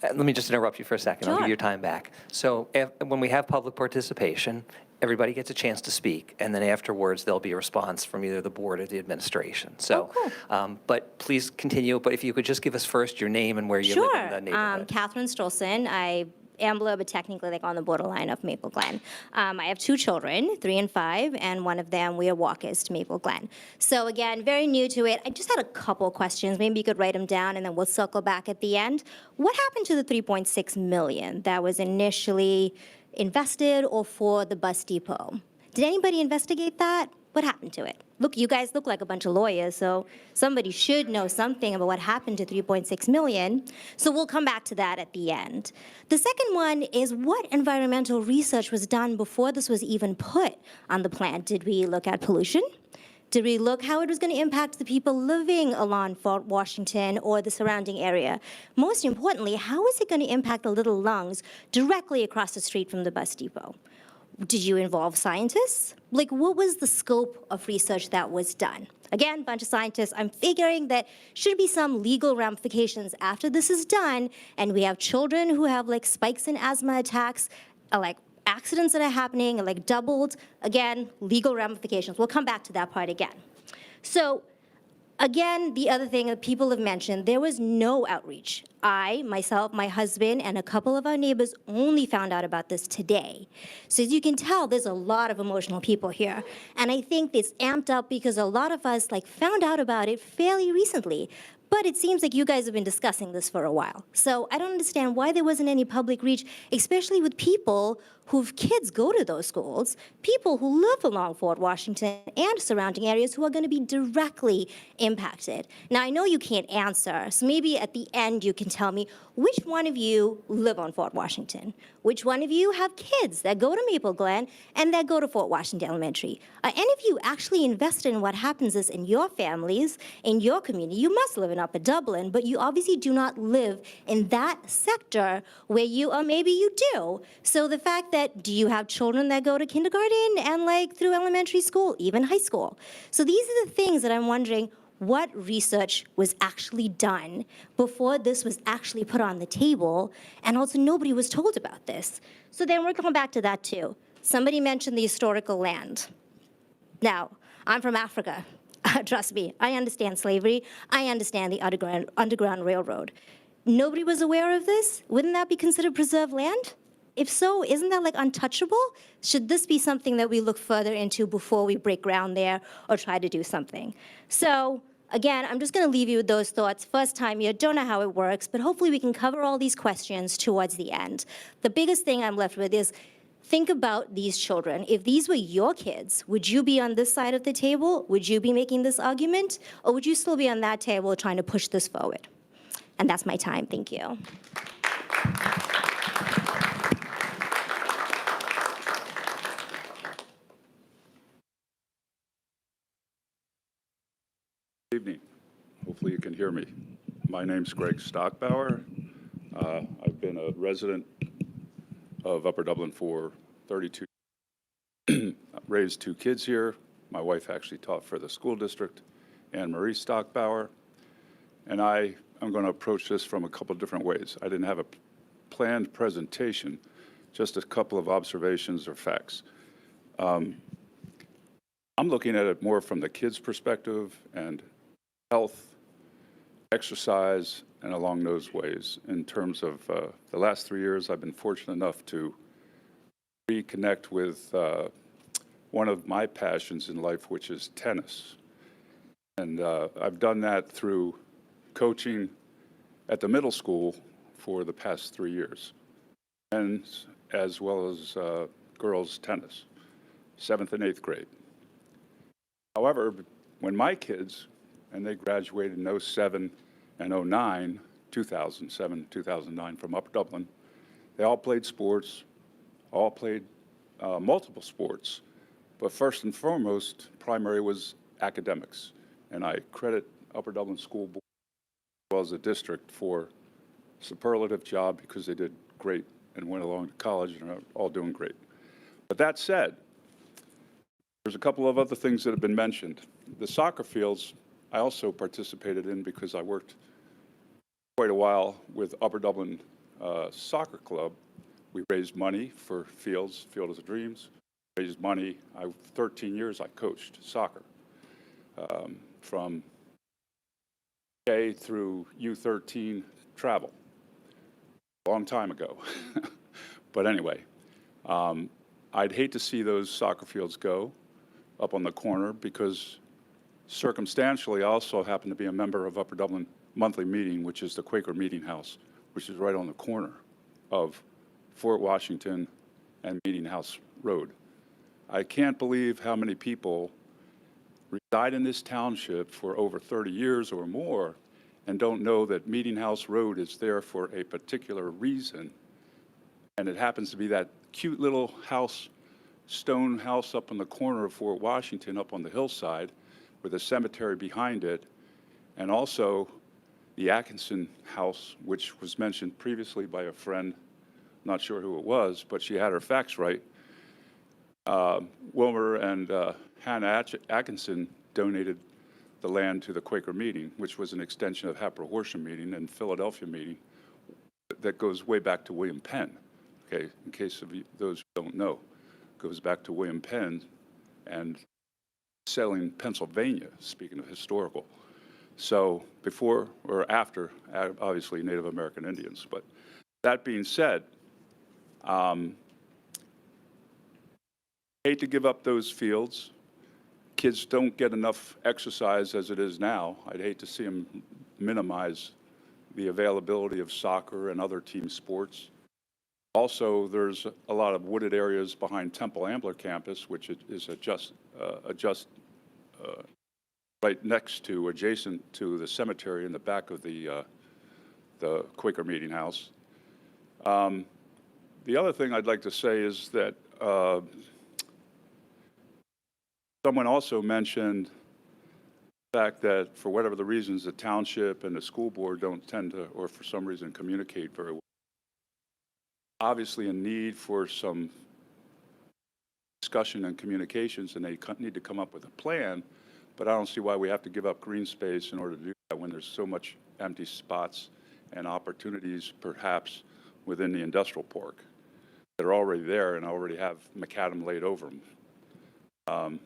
let me just interrupt you for a second. I'll give Sure. you your time back. So when we have public participation, everybody gets a chance to speak, and then afterwards, there'll be a response from either the board or the administration. So, but please continue, but if you could just give us first your name and where you live in the neighborhood. Catherine Stolson. I am but technically like on the borderline of Maple Glen. I have 2 children, 3 and 5, and one of them, we are walkers to Maple Glen. So again, very new to it. I just had a couple questions. Maybe you could write them down and then we'll circle back at the end. What happened to the $3.6 million that was initially invested or for the bus depot? Did anybody investigate that? What happened to it? Look, you guys look like a bunch of lawyers, so somebody should know something about what happened to $3.6 million. So we'll come back to that at the end. The second one is, what environmental research was done before this was even put on the plan? Did we look at pollution? Did we look how it was going to impact the people living along Fort Washington or the surrounding area? Most importantly, how is it going to impact the little lungs directly across the street from the bus depot? Did you involve scientists? Like, what was the scope of research that was done? Again, bunch of scientists. I'm figuring that should be some legal ramifications after this is done, and we have children who have like spikes in asthma attacks, like accidents that are happening, like doubled. Again, legal ramifications. We'll come back to that part again. So again, the other thing that people have mentioned, there was no outreach. I, myself, my husband, and a couple of our neighbors only found out about this today. So as you can tell, there's a lot of emotional people here. And I think it's amped up because a lot of us found out about it fairly recently. But it seems like you guys have been discussing this for a while. So I don't understand why there wasn't any public reach, especially with people whose kids go to those schools, people who live along Fort Washington and surrounding areas who are going to be directly impacted. Now, I know you can't answer, so maybe at the end you can tell me which one of you live on Fort Washington, which one of you have kids that go to Maple Glen and that go to Fort Washington Elementary. Are any of you actually invested in what happens in your families, in your community? You must live in Upper Dublin, but you obviously do not live in that sector where you, or maybe you do. So the fact that, do you have children that go to kindergarten and through elementary school, even high school? So these are the things that I'm wondering, what research was actually done before this was actually put on the table, and also nobody was told about this. So then we're going back to that too. Somebody mentioned the historical land. Now, I'm from Africa. Trust me, I understand slavery. I understand the Underground Railroad. Nobody was aware of this? Wouldn't that be considered preserved land? If so, isn't that untouchable? Should this be something that we look further into before we break ground there or try to do something? So again, I'm just going to leave you with those thoughts. First time here, don't know how it works, but hopefully we can cover all these questions towards the end. The biggest thing I'm left with is, think about these children. If these were your kids, would you be on this side of the table? Would you be making this argument? Or would you still be on that table trying to push this forward? And that's my time. Thank you. Good evening. Hopefully you can hear me. My name's Greg Stockbauer. I've been a resident of Upper Dublin for 32 years. Raised 2 kids here. My wife actually taught for the school district, Anne Marie Stockbauer. And I'm going to approach this from a couple different ways. I didn't have a planned presentation, just a couple of observations or facts. I'm looking at it more from the kids' perspective and health, exercise, and along those ways. In terms of the last 3 years, I've been fortunate enough to reconnect with one of my passions in life, which is tennis. And I've done that through coaching at the middle school for the past 3 years, and as well as girls tennis, 7th and 8th grade. However, when my kids, and they graduated in 07 and 09, 2007, 2009 from Upper Dublin, they all played sports, all played multiple sports, but first and foremost, primary was academics. And I credit Upper Dublin School Board as well as the district for a superlative job because they did great and went along to college and are all doing great. But that said, there's a couple of other things that have been mentioned. The soccer fields, I also participated in because I worked quite a while with Upper Dublin Soccer Club. We raised money for fields, Field of the Dreams, raised money. 13 years I coached soccer. From K through U13 travel, a long time ago. But anyway, I'd hate to see those soccer fields go up on the corner because circumstantially I also happen to be a member of Upper Dublin Monthly Meeting, which is the Quaker Meeting House, which is right on the corner of Fort Washington and Meeting House Road. I can't believe how many people reside in this township for over 30 years or more and don't know that Meeting House Road is there for a particular reason. And it happens to be that cute little house, stone house up on the corner of Fort Washington, up on the hillside, with a cemetery behind it, and also the Atkinson house, which was mentioned previously by a friend, not sure who it was, but she had her facts right. Wilmer and Hannah Atkinson donated the land to the Quaker Meeting, which was an extension of Hatboro Horsham Meeting and Philadelphia Meeting that goes way back to William Penn, okay, in case of those who don't know. Goes back to William Penn and settling Pennsylvania, speaking of historical. So before or after, obviously, Native American Indians. But that being said, hate to give up those fields. Kids don't get enough exercise as it is now. I'd hate to see them minimize the availability of soccer and other team sports. Also, there's a lot of wooded areas behind Temple Ambler campus, which is right next to, adjacent to the cemetery in the back of the Quaker Meeting House. The other thing I'd like to say is that someone also mentioned the fact that for whatever the reasons, the township and the school board don't tend to, or for some reason, communicate very well. Obviously a need for some discussion and communications, and they need to come up with a plan, but I don't see why we have to give up green space in order to do that when there's so much empty spots and opportunities perhaps within the industrial park that are already there and already have macadam laid over them.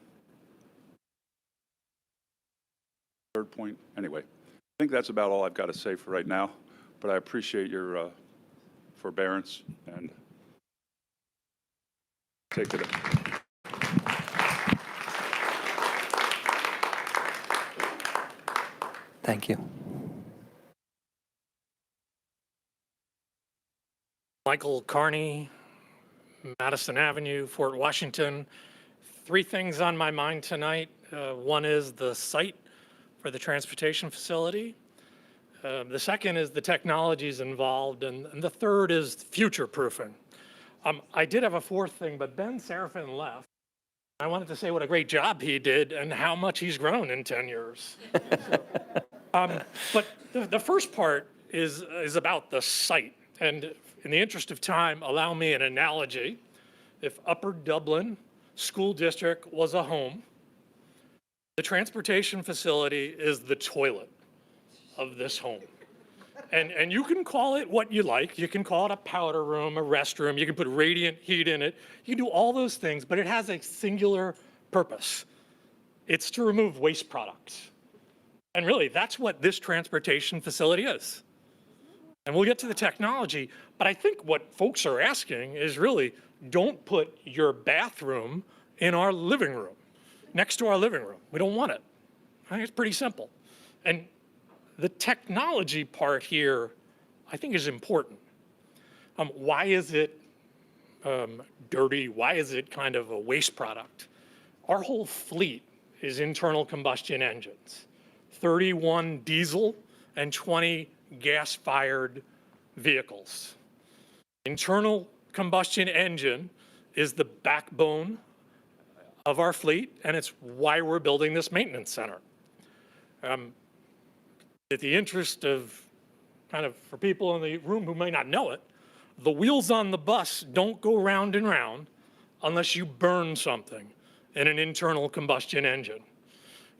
Third point, anyway, I think that's about all I've got to say for right now, but I appreciate your forbearance and take it. Thank you. Michael Carney, Madison Avenue, Fort Washington. 3 things on my mind tonight. One is the site for the transportation facility. The second is the technologies involved, and the third is future-proofing. I did have a 4th thing, but Ben Serafin left. I wanted to say what a great job he did and how much he's grown in 10 years. But the first part is about the site. And in the interest of time, allow me an analogy. If Upper Dublin School District was a home, the transportation facility is the toilet of this home. And you can call it what you like. You can call it a powder room, a restroom. You can put radiant heat in it. You can do all those things, but it has a singular purpose. It's to remove waste products. And really, that's what this transportation facility is. And we'll get to the technology, but I think what folks are asking is really, don't put your bathroom in our living room, next to our living room. We don't want it. I think it's pretty simple. And the technology part here, I think, is important. Why is it dirty? Why is it kind of a waste product? Our whole fleet is internal combustion engines, 31 diesel and 20 gas-fired vehicles. Internal combustion engine is the backbone of our fleet, and it's why we're building this maintenance center. At the interest of kind of, for people in the room who may not know it, the wheels on the bus don't go round and round unless you burn something in an internal combustion engine.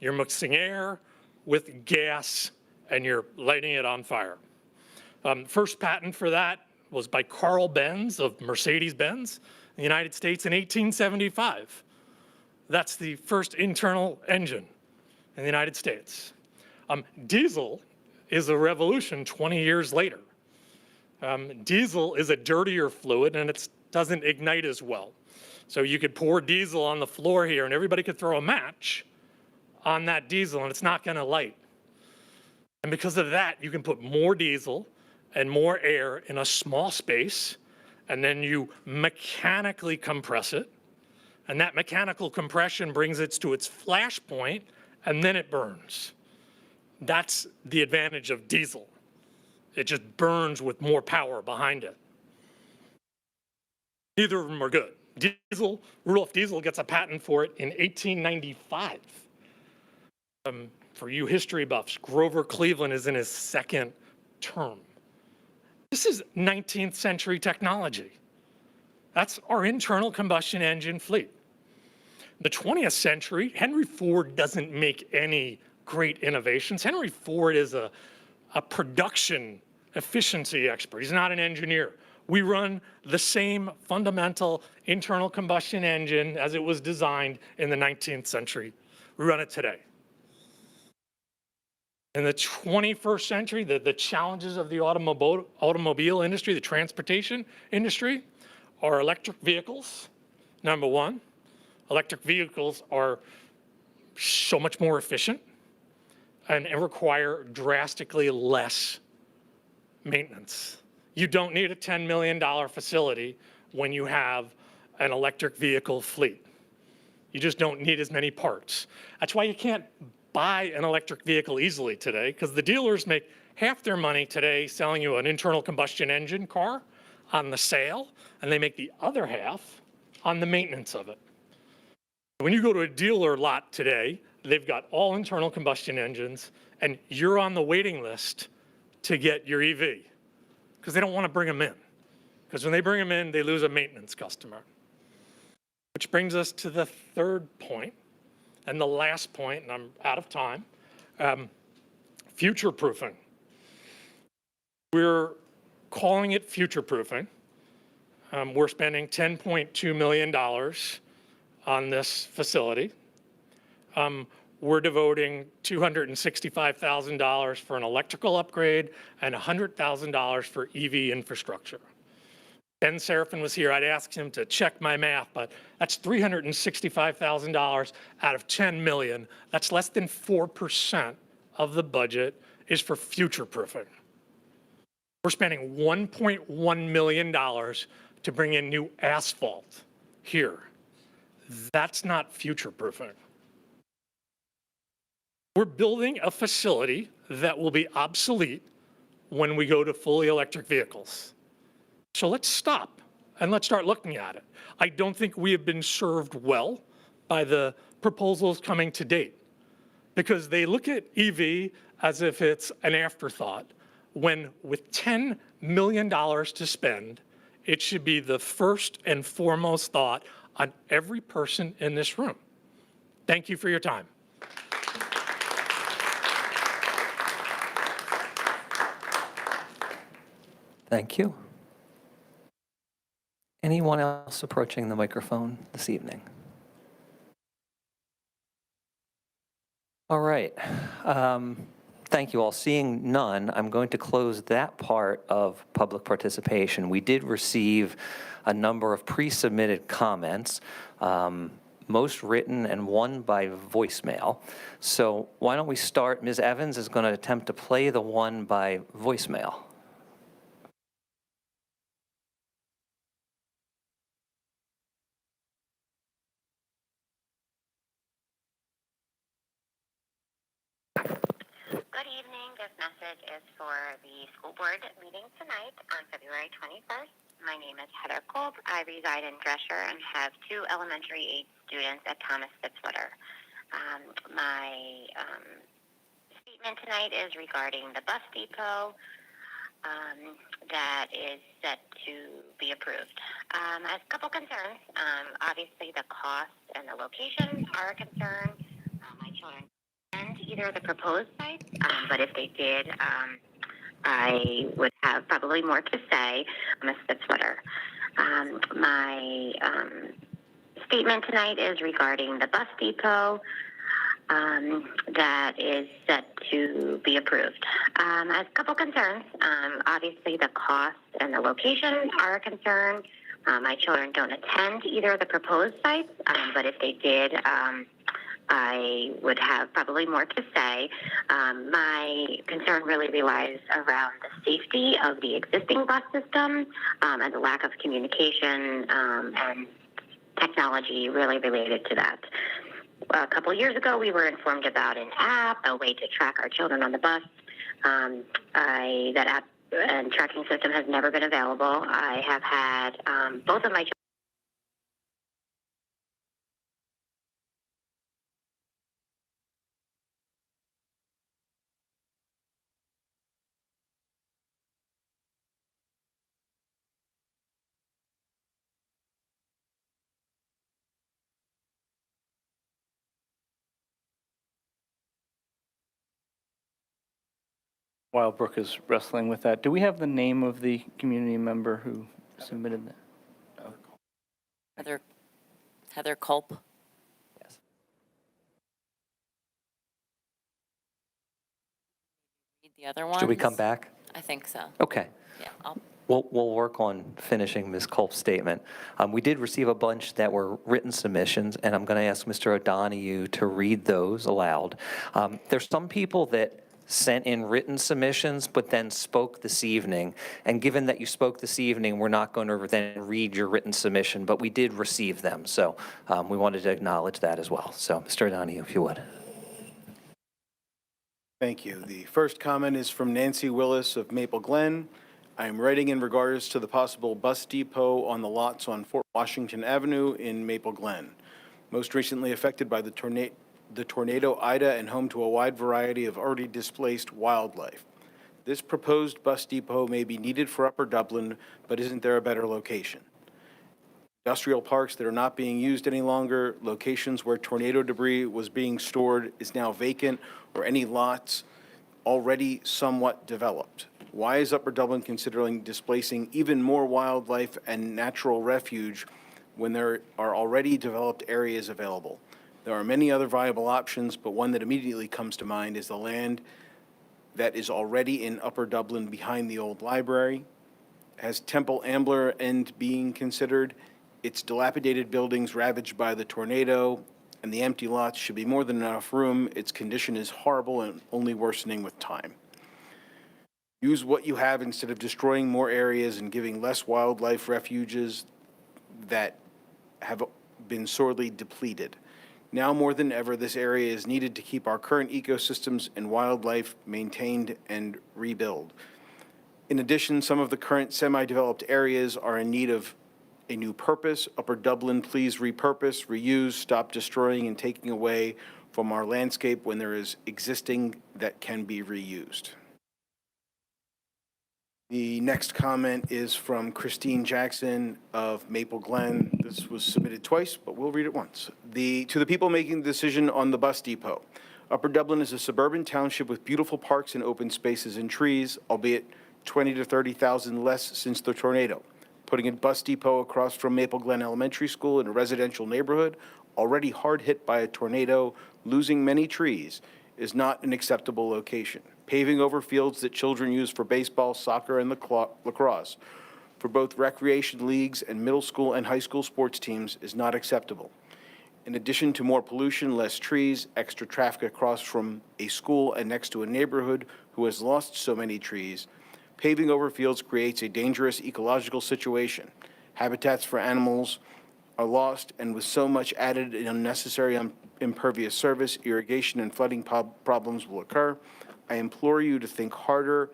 You're mixing air with gas and you're lighting it on fire. First patent for that was by Carl Benz of Mercedes-Benz in the United States in 1875. That's the first internal engine in the United States. Diesel is a revolution 20 years later. Diesel is a dirtier fluid and it doesn't ignite as well. So you could pour diesel on the floor here and everybody could throw a match on that diesel and it's not going to light. And because of that, you can put more diesel and more air in a small space, and then you mechanically compress it. And that mechanical compression brings it to its flash point, and then it burns. That's the advantage of diesel. It just burns with more power behind it. Neither of them are good. Rudolf Diesel gets a patent for it in 1895. For you history buffs, Grover Cleveland is in his second term. This is 19th century technology. That's our internal combustion engine fleet. The 20th century, Henry Ford doesn't make any great innovations. Henry Ford is a production efficiency expert. He's not an engineer. We run the same fundamental internal combustion engine as it was designed in the 19th century. We run it today. In the 21st century, the challenges of the automobile industry, the transportation industry, are electric vehicles, number one. Electric vehicles are so much more efficient and require drastically less maintenance. You don't need a $10 million facility when you have an electric vehicle fleet. You just don't need as many parts. That's why you can't buy an electric vehicle easily today, because the dealers make half their money today selling you an internal combustion engine car on the sale, and they make the other half on the maintenance of it. When you go to a dealer lot today, they've got all internal combustion engines, and you're on the waiting list to get your EV, because they don't want to bring them in. Because when they bring them in, they lose a maintenance customer. Which brings us to the third point, and the last point, and I'm out of time, future-proofing. We're calling it future-proofing. We're spending $10.2 million on this facility. We're devoting $265,000 for an electrical upgrade and $100,000 for EV infrastructure. Ben Seraphin was here. I'd asked him to check my math, but that's $365,000 out of $10 million. That's less than 4% of the budget is for future-proofing. We're spending $1.1 million to bring in new asphalt here. That's not future-proofing. We're building a facility that will be obsolete when we go to fully electric vehicles. So let's stop and let's start looking at it. I don't think we have been served well by the proposals coming to date, because they look at EV as if it's an afterthought, when with $10 million to spend, it should be the first and foremost thought on every person in this room. Thank you for your time. Thank you. Anyone else approaching the microphone this evening? All right. Thank you all. Seeing none, I'm going to close that part of public participation. We did receive a number of pre-submitted comments, most written and one by voicemail. So why don't we start? Ms. Evans is going to attempt to play the one by voicemail. Good evening. This message is for the school board meeting tonight on February 21st. My name is Heather Kolb. I reside in Drescher and have 2 elementary age students at Thomas Fitzwater. My statement tonight is regarding the bus depot that is set to be approved. I have a couple concerns. Obviously, the cost and the location are a concern. My children and either of the proposed sites, but if they did, I would have probably more to say. Ms. Fitzwater. My statement tonight is regarding the bus depot that is set to be approved. I have a couple concerns. Obviously, the cost and the location are a concern. My children don't attend either of the proposed sites, but if they did, I would have probably more to say. My concern really relies around the safety of the existing bus system and the lack of communication and technology really related to that. A couple of years ago, we were informed about an app, a way to track our children on the bus. That app and tracking system has never been available. I have had both of my children. While Brooke is wrestling with that, do we have the name of the community member who submitted that? Heather Culp. Yes. Read the other ones. Should we come back? I think so. Okay. Yeah. We'll work on finishing Ms. Culp's statement. We did receive a bunch that were written submissions, and I'm going to ask Mr. O'Donoghue to read those aloud. There's some people that sent in written submissions, but then spoke this evening. And given that you spoke this evening, we're not going to then read your written submission, but we did receive them. So we wanted to acknowledge that as well. So Mr. O'Donoghue, if you would. Thank you. The first comment is from Nancy Willis of Maple Glen. I am writing in regards to the possible bus depot on the lots on Fort Washington Avenue in Maple Glen, most recently affected by the tornado Ida and home to a wide variety of already displaced wildlife. This proposed bus depot may be needed for Upper Dublin, but isn't there a better location? Industrial parks that are not being used any longer, locations where tornado debris was being stored is now vacant, or any lots already somewhat developed. Why is Upper Dublin considering displacing even more wildlife and natural refuge when there are already developed areas available? There are many other viable options, but one that immediately comes to mind is the land that is already in Upper Dublin behind the old library. Has Temple Ambler End being considered? Its dilapidated buildings ravaged by the tornado and the empty lots should be more than enough room. Its condition is horrible and only worsening with time. Use what you have instead of destroying more areas and giving less wildlife refuges that have been sorely depleted. Now more than ever, this area is needed to keep our current ecosystems and wildlife maintained and rebuild. In addition, some of the current semi-developed areas are in need of a new purpose. Upper Dublin, please repurpose, reuse, stop destroying and taking away from our landscape when there is existing that can be reused. The next comment is from Christine Jackson of Maple Glen. This was submitted twice, but we'll read it once. To the people making the decision on the bus depot. Upper Dublin is a suburban township with beautiful parks and open spaces and trees, albeit 20 to 30,000 less since the tornado. Putting a bus depot across from Maple Glen Elementary School in a residential neighborhood already hard hit by a tornado, losing many trees, is not an acceptable location. Paving over fields that children use for baseball, soccer, and lacrosse for both recreation leagues and middle school and high school sports teams is not acceptable. In addition to more pollution, less trees, extra traffic across from a school and next to a neighborhood who has lost so many trees, paving over fields creates a dangerous ecological situation. Habitats for animals are lost, and with so much added and unnecessary impervious surface, irrigation and flooding problems will occur. I implore you to think harder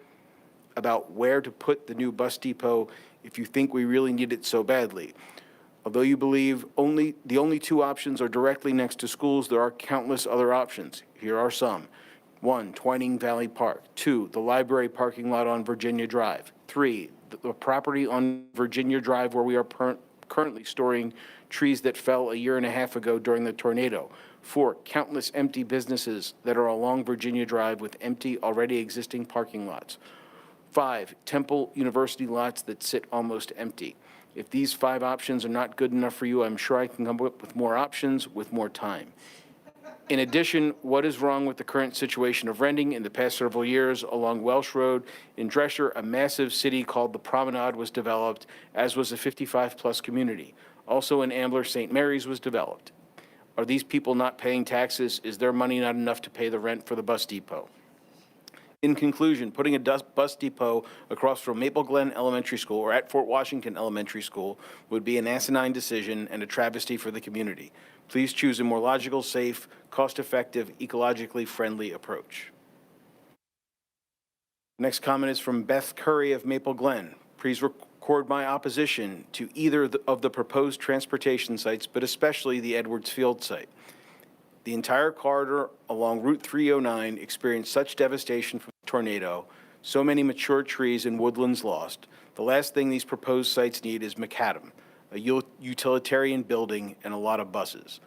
about where to put the new bus depot if you think we really need it so badly. Although you believe the only two options are directly next to schools, there are countless other options. Here are some. 1, Twining Valley Park. 2, the library parking lot on Virginia Drive. 3, the property on Virginia Drive where we are currently storing trees that fell a year and a half ago during the tornado. 4, countless empty businesses that are along Virginia Drive with empty, already existing parking lots. 5, Temple University lots that sit almost empty. If these 5 options are not good enough for you, I'm sure I can come up with more options with more time. In addition, what is wrong with the current situation of renting? In the past several years, along Welsh Road in Dresher, a massive city called the Promenade was developed, as was a 55-plus community. Also in Ambler, St. Mary's was developed. Are these people not paying taxes? Is their money not enough to pay the rent for the bus depot? In conclusion, putting a bus depot across from Maple Glen Elementary School or at Fort Washington Elementary School would be an asinine decision and a travesty for the community. Please choose a more logical, safe, cost-effective, ecologically friendly approach. Next comment is from Beth Curry of Maple Glen. Please record my opposition to either of the proposed transportation sites, but especially the Edwards Field site. The entire corridor along Route 309 experienced such devastation from the tornado, so many mature trees and woodlands lost. The last thing these proposed sites need is macadam, a utilitarian building, and a lot of buses.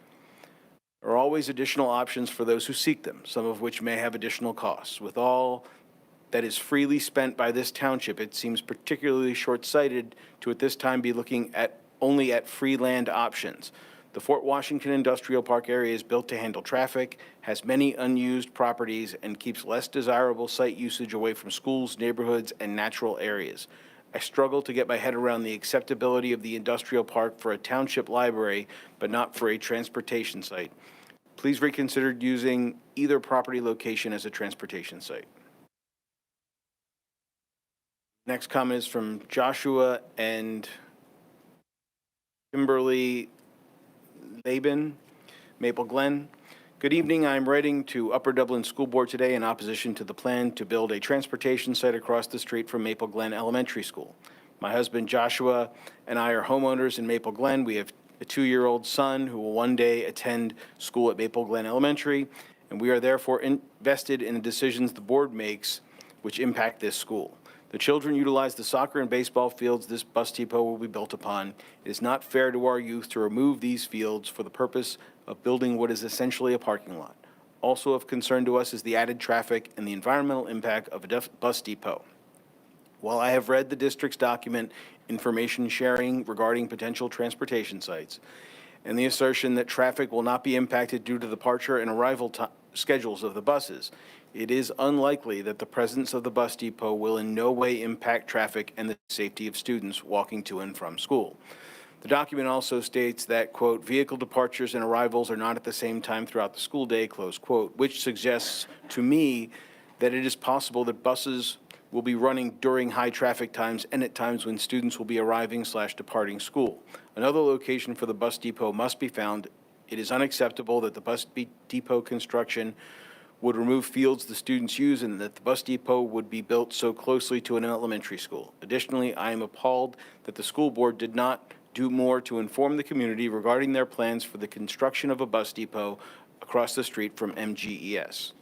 There are always additional options for those who seek them, some of which may have additional costs. With all that is freely spent by this township, it seems particularly short-sighted to at this time be looking only at free land options. The Fort Washington Industrial Park area is built to handle traffic, has many unused properties, and keeps less desirable site usage away from schools, neighborhoods, and natural areas. I struggle to get my head around the acceptability of the industrial park for a township library, but not for a transportation site. Please reconsider using either property location as a transportation site. Next comment is from Joshua and Kimberly Laban, Maple Glen. Good evening. I'm writing to Upper Dublin School Board today in opposition to the plan to build a transportation site across the street from Maple Glen Elementary School. My husband Joshua and I are homeowners in Maple Glen. We have a 2-year-old son who will one day attend school at Maple Glen Elementary, and we are therefore invested in the decisions the board makes which impact this school. The children utilize the soccer and baseball fields this bus depot will be built upon. It is not fair to our youth to remove these fields for the purpose of building what is essentially a parking lot. Also of concern to us is the added traffic and the environmental impact of a bus depot. While I have read the district's document, information sharing regarding potential transportation sites, and the assertion that traffic will not be impacted due to the departure and arrival schedules of the buses, it is unlikely that the presence of the bus depot will in no way impact traffic and the safety of students walking to and from school. The document also states that, quote, vehicle departures and arrivals are not at the same time throughout the school day, close quote, which suggests to me that it is possible that buses will be running during high traffic times and at times when students will be arriving/departing school. Another location for the bus depot must be found. It is unacceptable that the bus depot construction would remove fields the students use and that the bus depot would be built so closely to an elementary school. Additionally, I am appalled that the school board did not do more to inform the community regarding their plans for the construction of a bus depot across the street from MGES.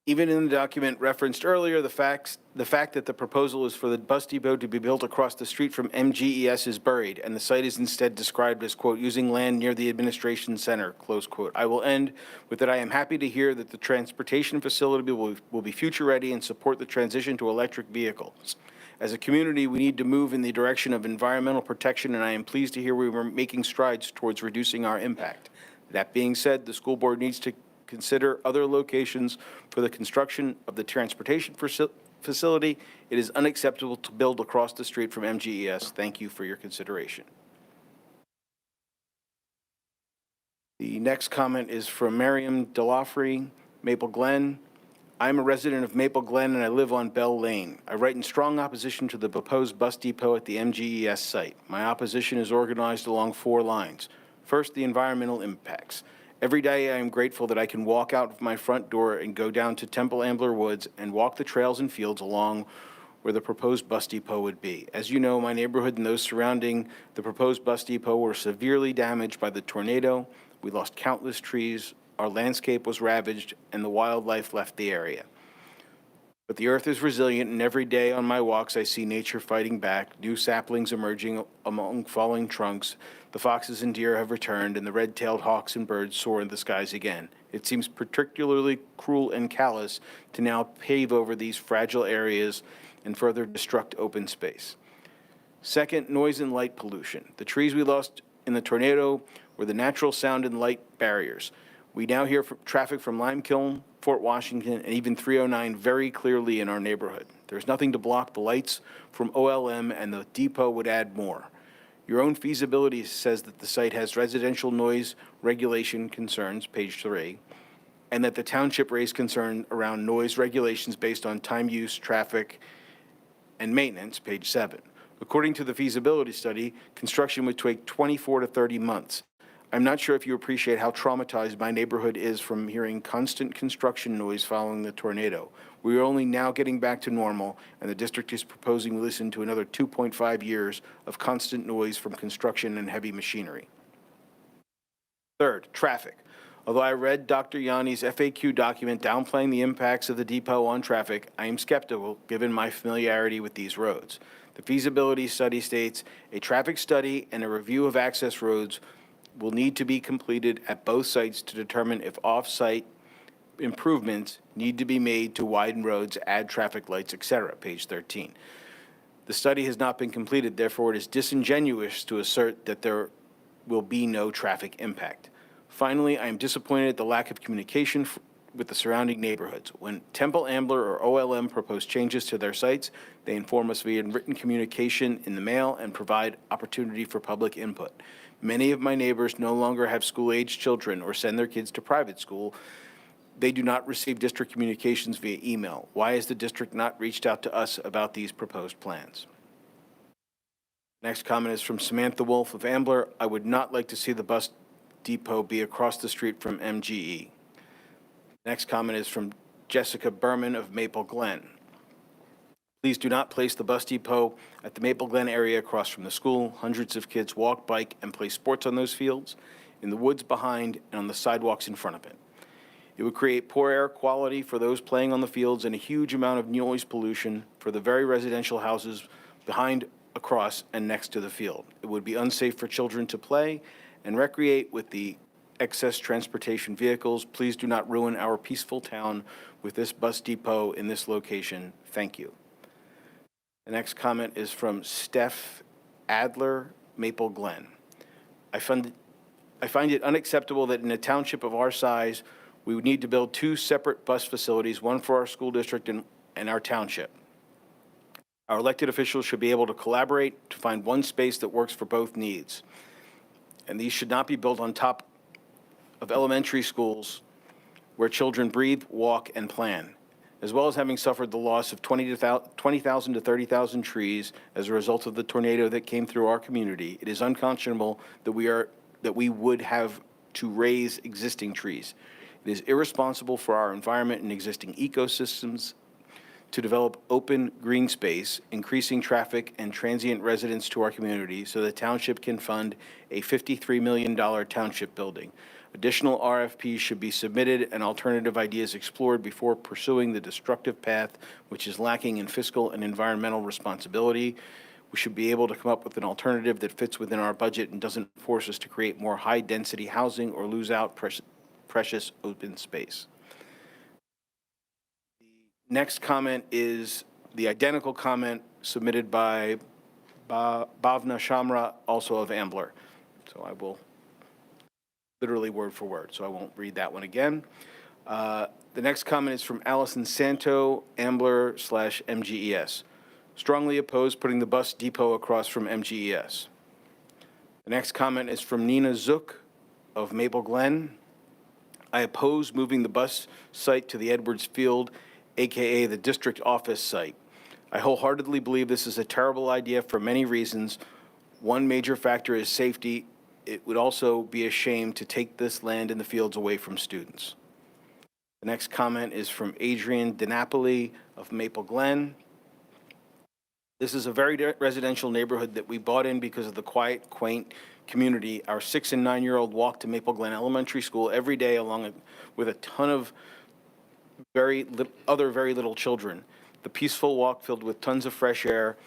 Even in the document referenced earlier, the fact that the proposal is for the bus depot to be built across the street from MGES is buried, and the site is instead described as, quote, using land near the administration center, close quote. I will end with that I am happy to hear that the transportation facility will be future-ready and support the transition to electric vehicles. As a community, we need to move in the direction of environmental protection, and I am pleased to hear we are making strides towards reducing our impact. That being said, the school board needs to consider other locations for the construction of the transportation facility. It is unacceptable to build across the street from MGES. Thank you for your consideration. The next comment is from Miriam Delafrey, Maple Glen. I'm a resident of Maple Glen and I live on Bell Lane. I write in strong opposition to the proposed bus depot at the MGES site. My opposition is organized along 4 lines. First, the environmental impacts. Every day I am grateful that I can walk out of my front door and go down to Temple Ambler Woods and walk the trails and fields along where the proposed bus depot would be. As you know, my neighborhood and those surrounding the proposed bus depot were severely damaged by the tornado. We lost countless trees, our landscape was ravaged, and the wildlife left the area. But the earth is resilient, and every day on my walks I see nature fighting back, new saplings emerging among falling trunks. The foxes and deer have returned, and the red-tailed hawks and birds soar in the skies again. It seems particularly cruel and callous to now pave over these fragile areas and further destruct open space. Second, noise and light pollution. The trees we lost in the tornado were the natural sound and light barriers. We now hear traffic from Limekiln, Fort Washington, and even 309 very clearly in our neighborhood. There's nothing to block the lights from OLM, and the depot would add more. Your own feasibility says that the site has residential noise regulation concerns, page 3, and that the township raised concern around noise regulations based on time use, traffic, and maintenance, page 7. According to the feasibility study, construction would take 24 to 30 months. I'm not sure if you appreciate how traumatized my neighborhood is from hearing constant construction noise following the tornado. We are only now getting back to normal, and the district is proposing to listen to another 2.5 years of constant noise from construction and heavy machinery. Third, traffic. Although I read Dr. Yanni's FAQ document downplaying the impacts of the depot on traffic, I am skeptical given my familiarity with these roads. The feasibility study states a traffic study and a review of access roads will need to be completed at both sites to determine if off-site improvements need to be made to widen roads, add traffic lights, etc., page 13. The study has not been completed, therefore it is disingenuous to assert that there will be no traffic impact. Finally, I am disappointed at the lack of communication with the surrounding neighborhoods. When Temple Ambler or OLM propose changes to their sites, they inform us via written communication in the mail and provide opportunity for public input. Many of my neighbors no longer have school-aged children or send their kids to private school. They do not receive district communications via email. Why has the district not reached out to us about these proposed plans? Next comment is from Samantha Wolf of Ambler. I would not like to see the bus depot be across the street from MGE. Next comment is from Jessica Berman of Maple Glen. Please do not place the bus depot at the Maple Glen area across from the school. Hundreds of kids walk, bike, and play sports on those fields, in the woods behind, and on the sidewalks in front of it. It would create poor air quality for those playing on the fields and a huge amount of noise pollution for the very residential houses behind, across, and next to the field. It would be unsafe for children to play and recreate with the excess transportation vehicles. Please do not ruin our peaceful town with this bus depot in this location. Thank you. The next comment is from Steph Adler, Maple Glen. I find it unacceptable that in a township of our size, we would need to build 2 separate bus facilities, one for our school district and our township. Our elected officials should be able to collaborate to find one space that works for both needs. And these should not be built on top of elementary schools where children breathe, walk, and plan, as well as having suffered the loss of 20,000 to 30,000 trees as a result of the tornado that came through our community. It is unconscionable that we would have to raise existing trees. It is irresponsible for our environment and existing ecosystems to develop open green space, increasing traffic and transient residents to our community so the township can fund a $53 million township building. Additional RFPs should be submitted and alternative ideas explored before pursuing the destructive path which is lacking in fiscal and environmental responsibility. We should be able to come up with an alternative that fits within our budget and doesn't force us to create more high-density housing or lose out precious open space. The next comment is the identical comment submitted by Bhavna Shamra, also of Ambler. So I will literally word for word, so I won't read that one again. The next comment is from Allison Santo, Ambler/MGES. Strongly oppose putting the bus depot across from MGES. The next comment is from Nina Zook of Maple Glen. I oppose moving the bus site to the Edwards Field, AKA the district office site. I wholeheartedly believe this is a terrible idea for many reasons. One major factor is safety. It would also be a shame to take this land in the fields away from students. The next comment is from Adrian DiNapoli of Maple Glen. This is a very residential neighborhood that we bought in because of the quiet, quaint community. Our 6- and 9-year-old walk to Maple Glen Elementary School every day along with a ton of very little children. The peaceful walk filled with tons of fresh air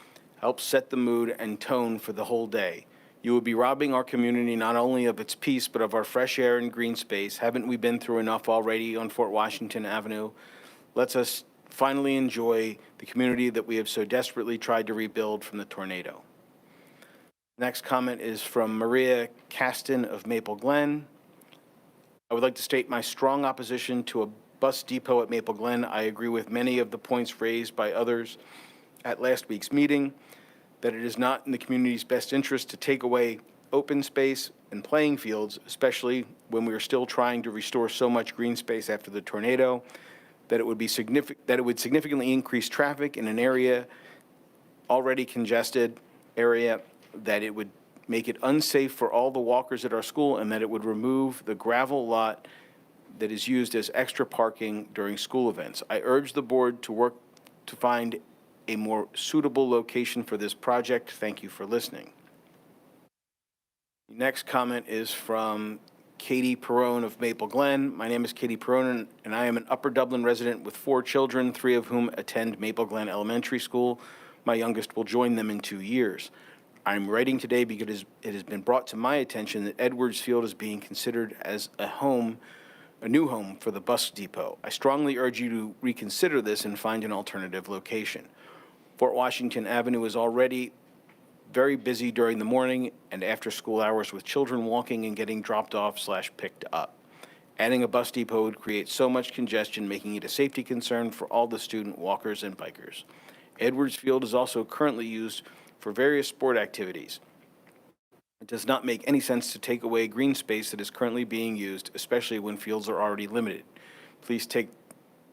helps set the mood and tone for the whole day. You would be robbing our community not only of its peace, but of our fresh air and green space. Haven't we been through enough already on Fort Washington Avenue? Let's us finally enjoy the community that we have so desperately tried to rebuild from the tornado. Next comment is from Maria Caston of Maple Glen. I would like to state my strong opposition to a bus depot at Maple Glen. I agree with many of the points raised by others at last week's meeting, that it is not in the community's best interest to take away open space and playing fields, especially when we are still trying to restore so much green space after the tornado, that it would significantly increase traffic in an area already congested area, that it would make it unsafe for all the walkers at our school, and that it would remove the gravel lot that is used as extra parking during school events. I urge the board to work to find a more suitable location for this project. Thank you for listening. The next comment is from Katie Perrone of Maple Glen. My name is Katie Perrone, and I am an Upper Dublin resident with 4 children, 3 of whom attend Maple Glen Elementary School. My youngest will join them in 2 years. I'm writing today because it has been brought to my attention that Edwards Field is being considered as a new home for the bus depot. I strongly urge you to reconsider this and find an alternative location. Fort Washington Avenue is already very busy during the morning and after school hours with children walking and getting dropped off/picked up. Adding a bus depot would create so much congestion, making it a safety concern for all the student walkers and bikers. Edwards Field is also currently used for various sport activities. It does not make any sense to take away green space that is currently being used, especially when fields are already limited. Please take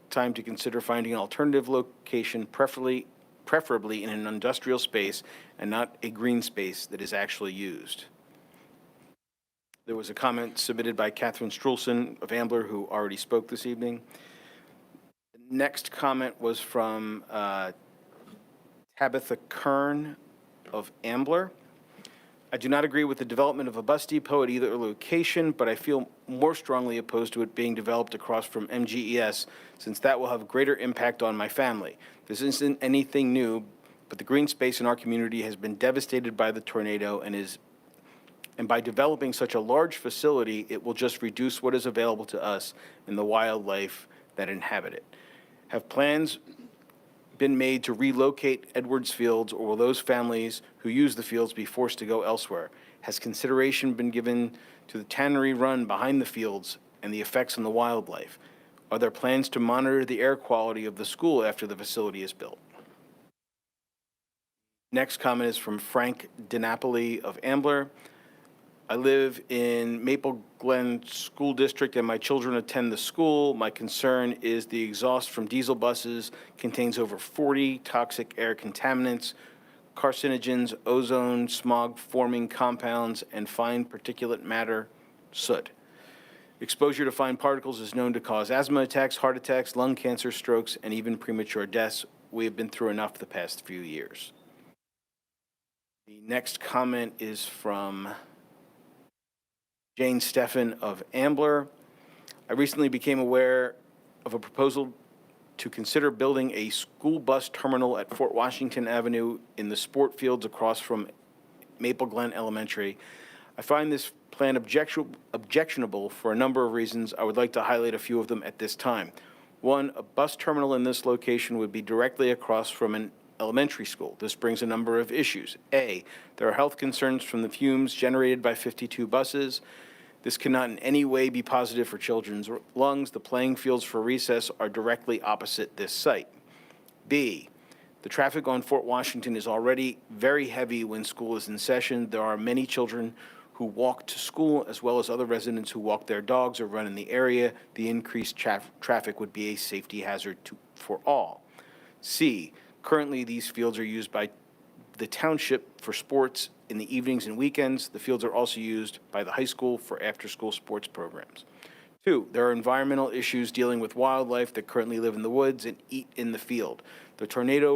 time to consider finding an alternative location, preferably in an industrial space and not a green space that is actually used. There was a comment submitted by Catherine Strulson of Ambler, who already spoke this evening. The next comment was from Tabitha Kern of Ambler. I do not agree with the development of a bus depot at either location, but I feel more strongly opposed to it being developed across from MGES, since that will have greater impact on my family. This isn't anything new, but the green space in our community has been devastated by the tornado, and by developing such a large facility, it will just reduce what is available to us and the wildlife that inhabit it. Have plans been made to relocate Edwards Fields, or will those families who use the fields be forced to go elsewhere? Has consideration been given to the tannery run behind the fields and the effects on the wildlife? Are there plans to monitor the air quality of the school after the facility is built? Next comment is from Frank DiNapoli of Ambler. I live in Maple Glen School District and my children attend the school. My concern is the exhaust from diesel buses contains over 40 toxic air contaminants, carcinogens, ozone, smog-forming compounds, and fine particulate matter, soot. Exposure to fine particles is known to cause asthma attacks, heart attacks, lung cancer, strokes, and even premature deaths we have been through enough the past few years. The next comment is from Jane Steffen of Ambler. I recently became aware of a proposal to consider building a school bus terminal at Fort Washington Avenue in the sport fields across from Maple Glen Elementary. I find this plan objectionable for a number of reasons. I would like to highlight a few of them at this time. One, a bus terminal in this location would be directly across from an elementary school. This brings a number of issues. A, there are health concerns from the fumes generated by 52 buses. This cannot in any way be positive for children's lungs. The playing fields for recess are directly opposite this site. B, the traffic on Fort Washington is already very heavy when school is in session. There are many children who walk to school, as well as other residents who walk their dogs or run in the area. The increased traffic would be a safety hazard for all. C, currently these fields are used by the township for sports in the evenings and weekends. The fields are also used by the high school for after-school sports programs. 2, there are environmental issues dealing with wildlife that currently live in the woods and eat in the field. The tornado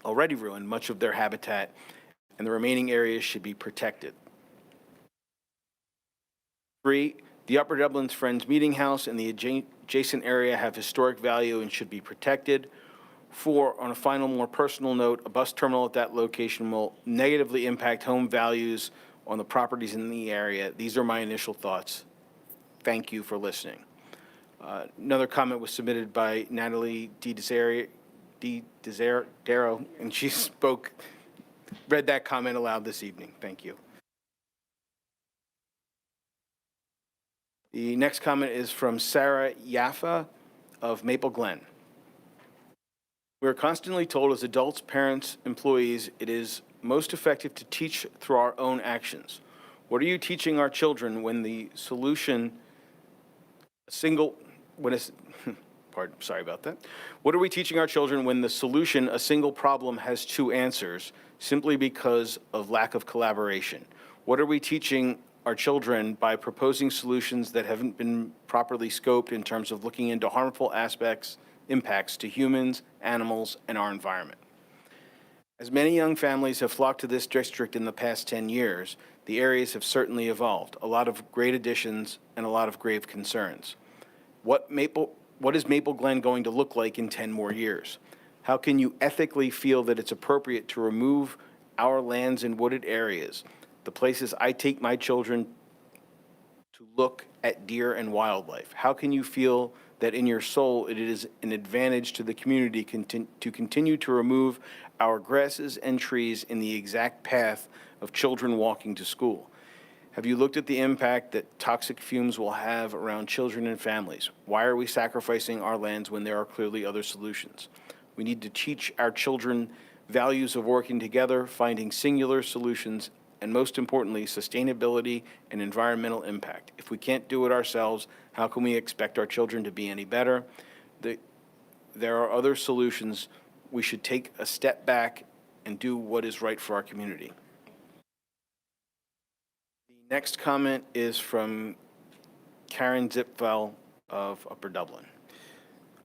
already ruined much of their habitat, and the remaining areas should be protected. 3, the Upper Dublin's Friends Meeting House and the adjacent area have historic value and should be protected. 4, on a final, more personal note, a bus terminal at that location will negatively impact home values on the properties in the area. These are my initial thoughts. Thank you for listening. Another comment was submitted by Natalie DeDesero, and she read that comment aloud this evening. Thank you. The next comment is from Sarah Yaffa of Maple Glen. We are constantly told as adults, parents, employees, it is most effective to teach through our own actions. What are you teaching our children when the solution, sorry about that. What are we teaching our children when the solution, a single problem, has 2 answers, simply because of lack of collaboration? What are we teaching our children by proposing solutions that haven't been properly scoped in terms of looking into harmful impacts to humans, animals, and our environment? As many young families have flocked to this district in the past 10 years, the areas have certainly evolved. A lot of great additions and a lot of grave concerns. What is Maple Glen going to look like in 10 more years? How can you ethically feel that it's appropriate to remove our lands and wooded areas, the places I take my children to look at deer and wildlife? How can you feel that in your soul it is an advantage to the community to continue to remove our grasses and trees in the exact path of children walking to school? Have you looked at the impact that toxic fumes will have around children and families? Why are we sacrificing our lands when there are clearly other solutions? We need to teach our children values of working together, finding singular solutions, and most importantly, sustainability and environmental impact. If we can't do it ourselves, how can we expect our children to be any better? There are other solutions. We should take a step back and do what is right for our community. The next comment is from Karen Zipfel of Upper Dublin.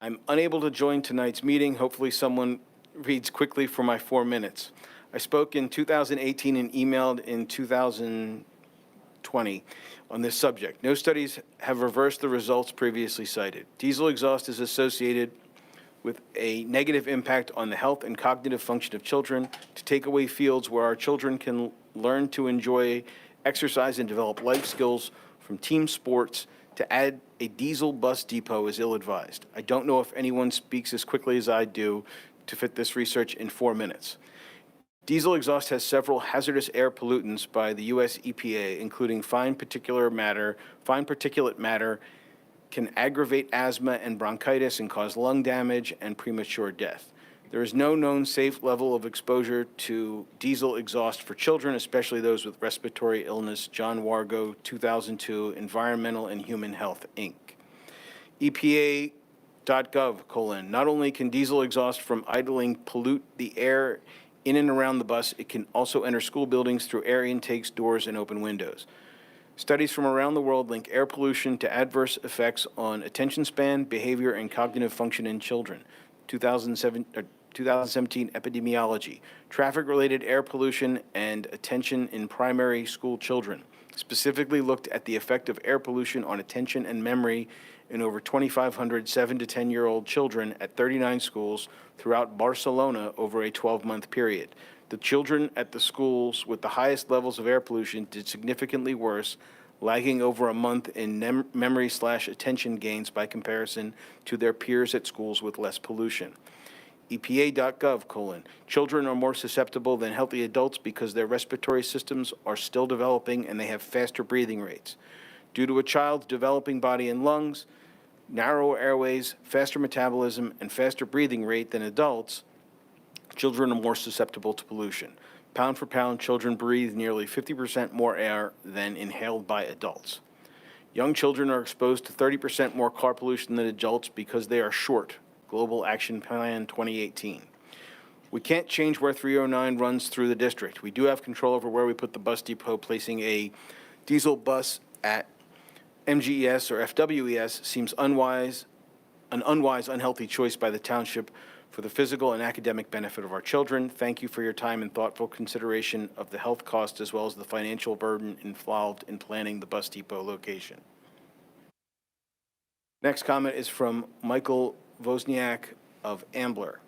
I'm unable to join tonight's meeting. Hopefully someone reads quickly for my 4 minutes. I spoke in 2018 and emailed in 2020 on this subject. No studies have reversed the results previously cited. Diesel exhaust is associated with a negative impact on the health and cognitive function of children. To take away fields where our children can learn to enjoy exercise and develop life skills from team sports, to add a diesel bus depot is ill-advised. I don't know if anyone speaks as quickly as I do to fit this research in 4 minutes. Diesel exhaust has several hazardous air pollutants by the U.S. EPA, including fine particulate matter. Fine particulate matter can aggravate asthma and bronchitis and cause lung damage and premature death. There is no known safe level of exposure to diesel exhaust for children, especially those with respiratory illness. John Wargo, 2002, Environmental and Human Health, Inc. EPA.gov, not only can diesel exhaust from idling pollute the air in and around the bus, it can also enter school buildings through air intakes, doors, and open windows. Studies from around the world link air pollution to adverse effects on attention span, behavior, and cognitive function in children. 2017 epidemiology, traffic-related air pollution, and attention in primary school children. Specifically looked at the effect of air pollution on attention and memory in over 2,500 7 to 10-year-old children at 39 schools throughout Barcelona over a 12-month period. The children at the schools with the highest levels of air pollution did significantly worse, lagging over a month in memory/attention gains by comparison to their peers at schools with less pollution. EPA.gov: children are more susceptible than healthy adults because their respiratory systems are still developing and they have faster breathing rates. Due to a child's developing body and lungs, narrower airways, faster metabolism, and faster breathing rate than adults, children are more susceptible to pollution. Pound for pound, children breathe nearly 50% more air than inhaled by adults. Young children are exposed to 30% more car pollution than adults because they are short. Global Action Plan 2018. We can't change where 309 runs through the district. We do have control over where we put the bus depot. Placing a diesel bus at MGES or FWES seems an unwise, unhealthy choice by the township for the physical and academic benefit of our children. Thank you for your time and thoughtful consideration of the health cost as well as the financial burden involved in planning the bus depot location. Next comment is from Michael Wozniak of Ambler.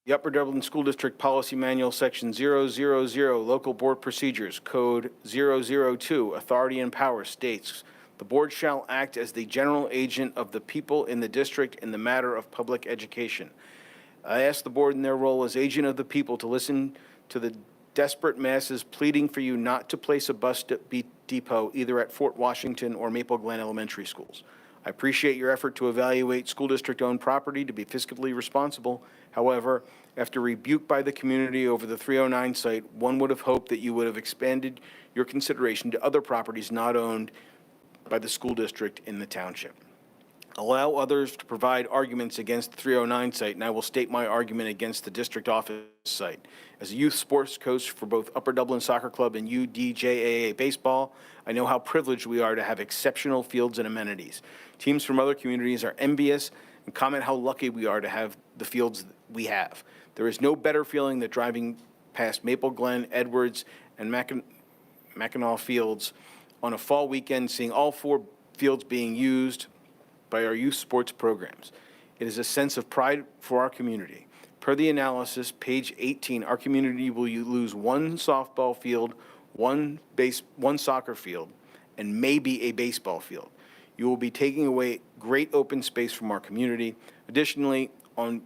The Upper Dublin School District Policy Manual, Section 000, Local Board Procedures, Code 002, Authority and Power states, the board shall act as the general agent of the people in the district in the matter of public education. I ask the board in their role as agent of the people to listen to the desperate masses pleading for you not to place a bus depot either at Fort Washington or Maple Glen Elementary Schools. I appreciate your effort to evaluate school district-owned property to be fiscally responsible. However, after rebuke by the community over the 309 site, one would have hoped that you would have expanded your consideration to other properties not owned by the school district in the township. Allow others to provide arguments against the 309 site, and I will state my argument against the district office site. As a youth sports coach for both Upper Dublin Soccer Club and UDJAA Baseball, I know how privileged we are to have exceptional fields and amenities. Teams from other communities are envious and comment how lucky we are to have the fields we have. There is no better feeling than driving past Maple Glen, Edwards, and Mackinac Fields on a fall weekend, seeing all four fields being used by our youth sports programs. It is a sense of pride for our community. Per the analysis, page 18, our community will lose one softball field, one soccer field, and maybe a baseball field. You will be taking away great open space from our community. Additionally, on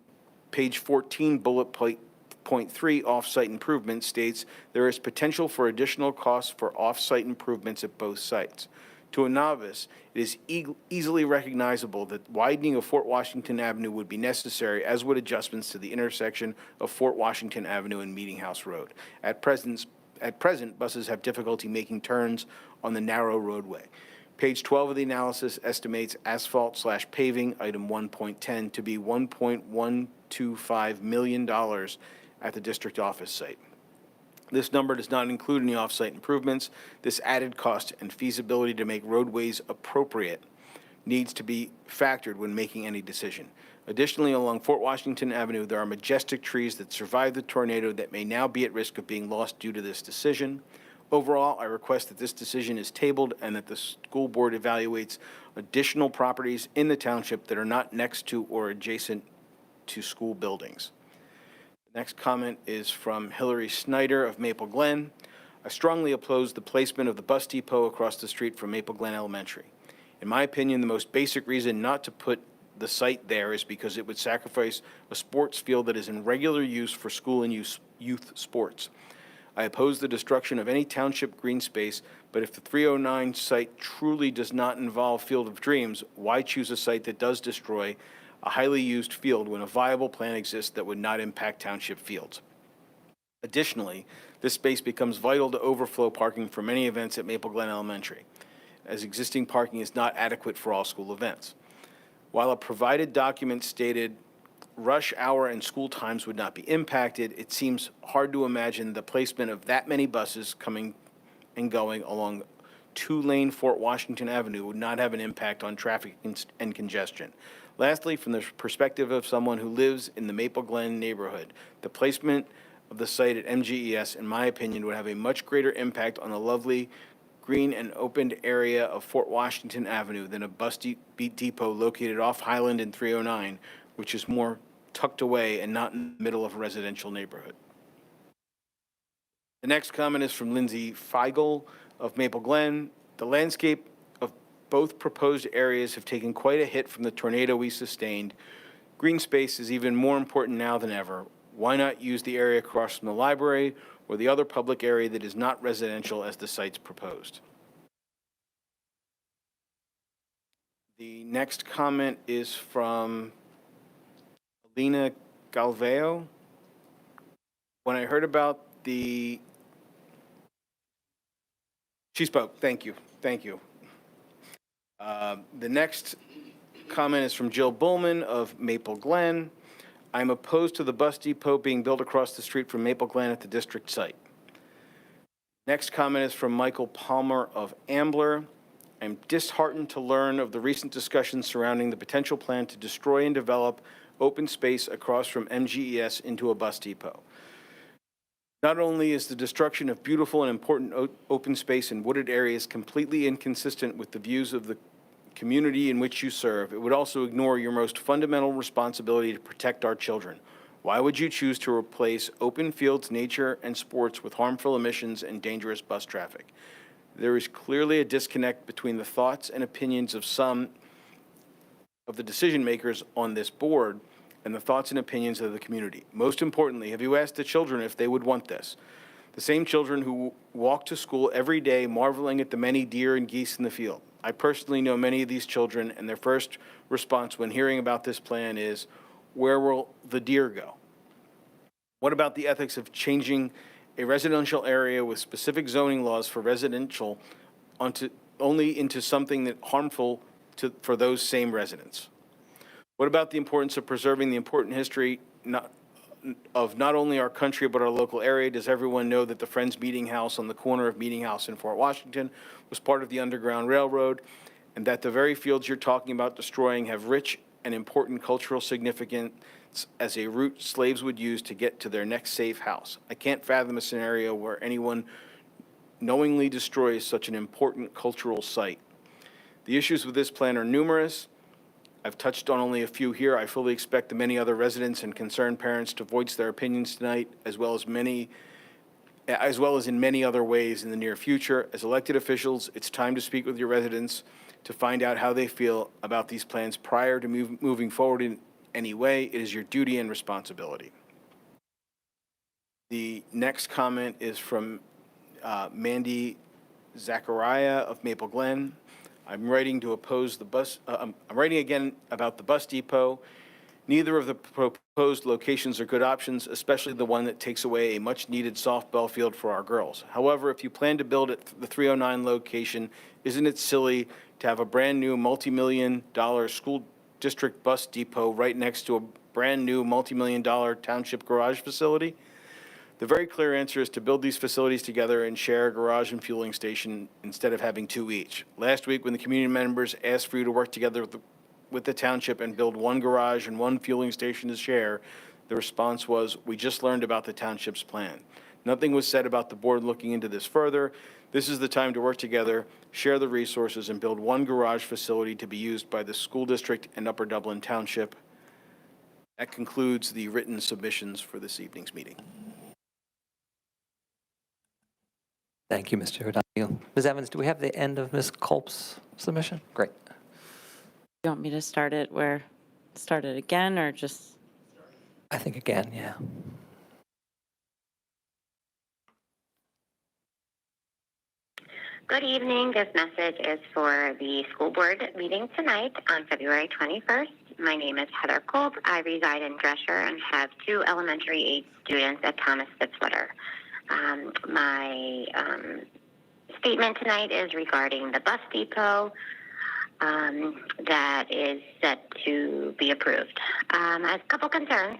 page 14, bullet point 3, off-site improvements states there is potential for additional costs for off-site improvements at both sites. To a novice, it is easily recognizable that widening of Fort Washington Avenue would be necessary, as would adjustments to the intersection of Fort Washington Avenue and Meeting House Road. At present, buses have difficulty making turns on the narrow roadway. Page 12 of the analysis estimates asphalt/paving, item 1.10, to be $1.125 million at the district office site. This number does not include any off-site improvements. This added cost and feasibility to make roadways appropriate needs to be factored when making any decision. Additionally, along Fort Washington Avenue, there are majestic trees that survived the tornado that may now be at risk of being lost due to this decision. Overall, I request that this decision is tabled and that the school board evaluates additional properties in the township that are not next to or adjacent to school buildings. The next comment is from Hillary Snyder of Maple Glen. I strongly oppose the placement of the bus depot across the street from Maple Glen Elementary. In my opinion, the most basic reason not to put the site there is because it would sacrifice a sports field that is in regular use for school and youth sports. I oppose the destruction of any township green space, but if the 309 site truly does not involve Field of Dreams, why choose a site that does destroy a highly used field when a viable plan exists that would not impact township fields? Additionally, this space becomes vital to overflow parking for many events at Maple Glen Elementary, as existing parking is not adequate for all school events. While a provided document stated rush hour and school times would not be impacted, it seems hard to imagine the placement of that many buses coming and going along two-lane Fort Washington Avenue would not have an impact on traffic and congestion. Lastly, from the perspective of someone who lives in the Maple Glen neighborhood, the placement of the site at MGES, in my opinion, would have a much greater impact on the lovely green and opened area of Fort Washington Avenue than a bus depot located off Highland and 309, which is more tucked away and not in the middle of a residential neighborhood. The next comment is from Lindsay Feigl of Maple Glen. The landscape of both proposed areas have taken quite a hit from the tornado we sustained. Green space is even more important now than ever. Why not use the area across from the library or the other public area that is not residential as the sites proposed? The next comment is from Alina Galveo. When I heard about she spoke. Thank you. Thank you. The next comment is from Jill Bullman of Maple Glen. I'm opposed to the bus depot being built across the street from Maple Glen at the district site. Next comment is from Michael Palmer of Ambler. I'm disheartened to learn of the recent discussions surrounding the potential plan to destroy and develop open space across from MGES into a bus depot. Not only is the destruction of beautiful and important open space in wooded areas completely inconsistent with the views of the community in which you serve, it would also ignore your most fundamental responsibility to protect our children. Why would you choose to replace open fields, nature, and sports with harmful emissions and dangerous bus traffic? There is clearly a disconnect between the thoughts and opinions of some of the decision makers on this board and the thoughts and opinions of the community. Most importantly, have you asked the children if they would want this? The same children who walk to school every day marveling at the many deer and geese in the field. I personally know many of these children, and their first response when hearing about this plan is, where will the deer go? What about the ethics of changing a residential area with specific zoning laws for residential only into something that harmful for those same residents? What about the importance of preserving the important history of not only our country but our local area? Does everyone know that the Friends Meeting House on the corner of Meeting House and Fort Washington was part of the Underground Railroad, and that the very fields you're talking about destroying have rich and important cultural significance as a route slaves would use to get to their next safe house? I can't fathom a scenario where anyone knowingly destroys such an important cultural site. The issues with this plan are numerous. I've touched on only a few here. I fully expect the many other residents and concerned parents to voice their opinions tonight, as well as in many other ways in the near future. As elected officials, it's time to speak with your residents to find out how they feel about these plans prior to moving forward in any way. It is your duty and responsibility. The next comment is from Mandy Zachariah of Maple Glen. I'm writing to oppose the bus. I'm writing again about the bus depot. Neither of the proposed locations are good options, especially the one that takes away a much-needed softball field for our girls. However, if you plan to build at the 309 location, isn't it silly to have a brand-new multi-million-dollar school district bus depot right next to a brand-new multi-million-dollar township garage facility? The very clear answer is to build these facilities together and share a garage and fueling station instead of having two each. Last week, when the community members asked for you to work together with the township and build one garage and one fueling station to share, the response was, we just learned about the township's plan. Nothing was said about the board looking into this further. This is the time to work together, share the resources, and build one garage facility to be used by the school district and Upper Dublin Township. That concludes the written submissions for this evening's meeting. Thank you, Mr. O'Donoghue. Ms. Evans, do we have the end of Ms. Culp's submission? Great. You want me to start it again, or just? I think again, yeah. Good evening. This message is for the school board meeting tonight on February 21st. My name is Heather Kolb. I reside in Drescher and have two elementary age students at Thomas Fitzwater. My statement tonight is regarding the bus depot that is set to be approved. I have a couple concerns.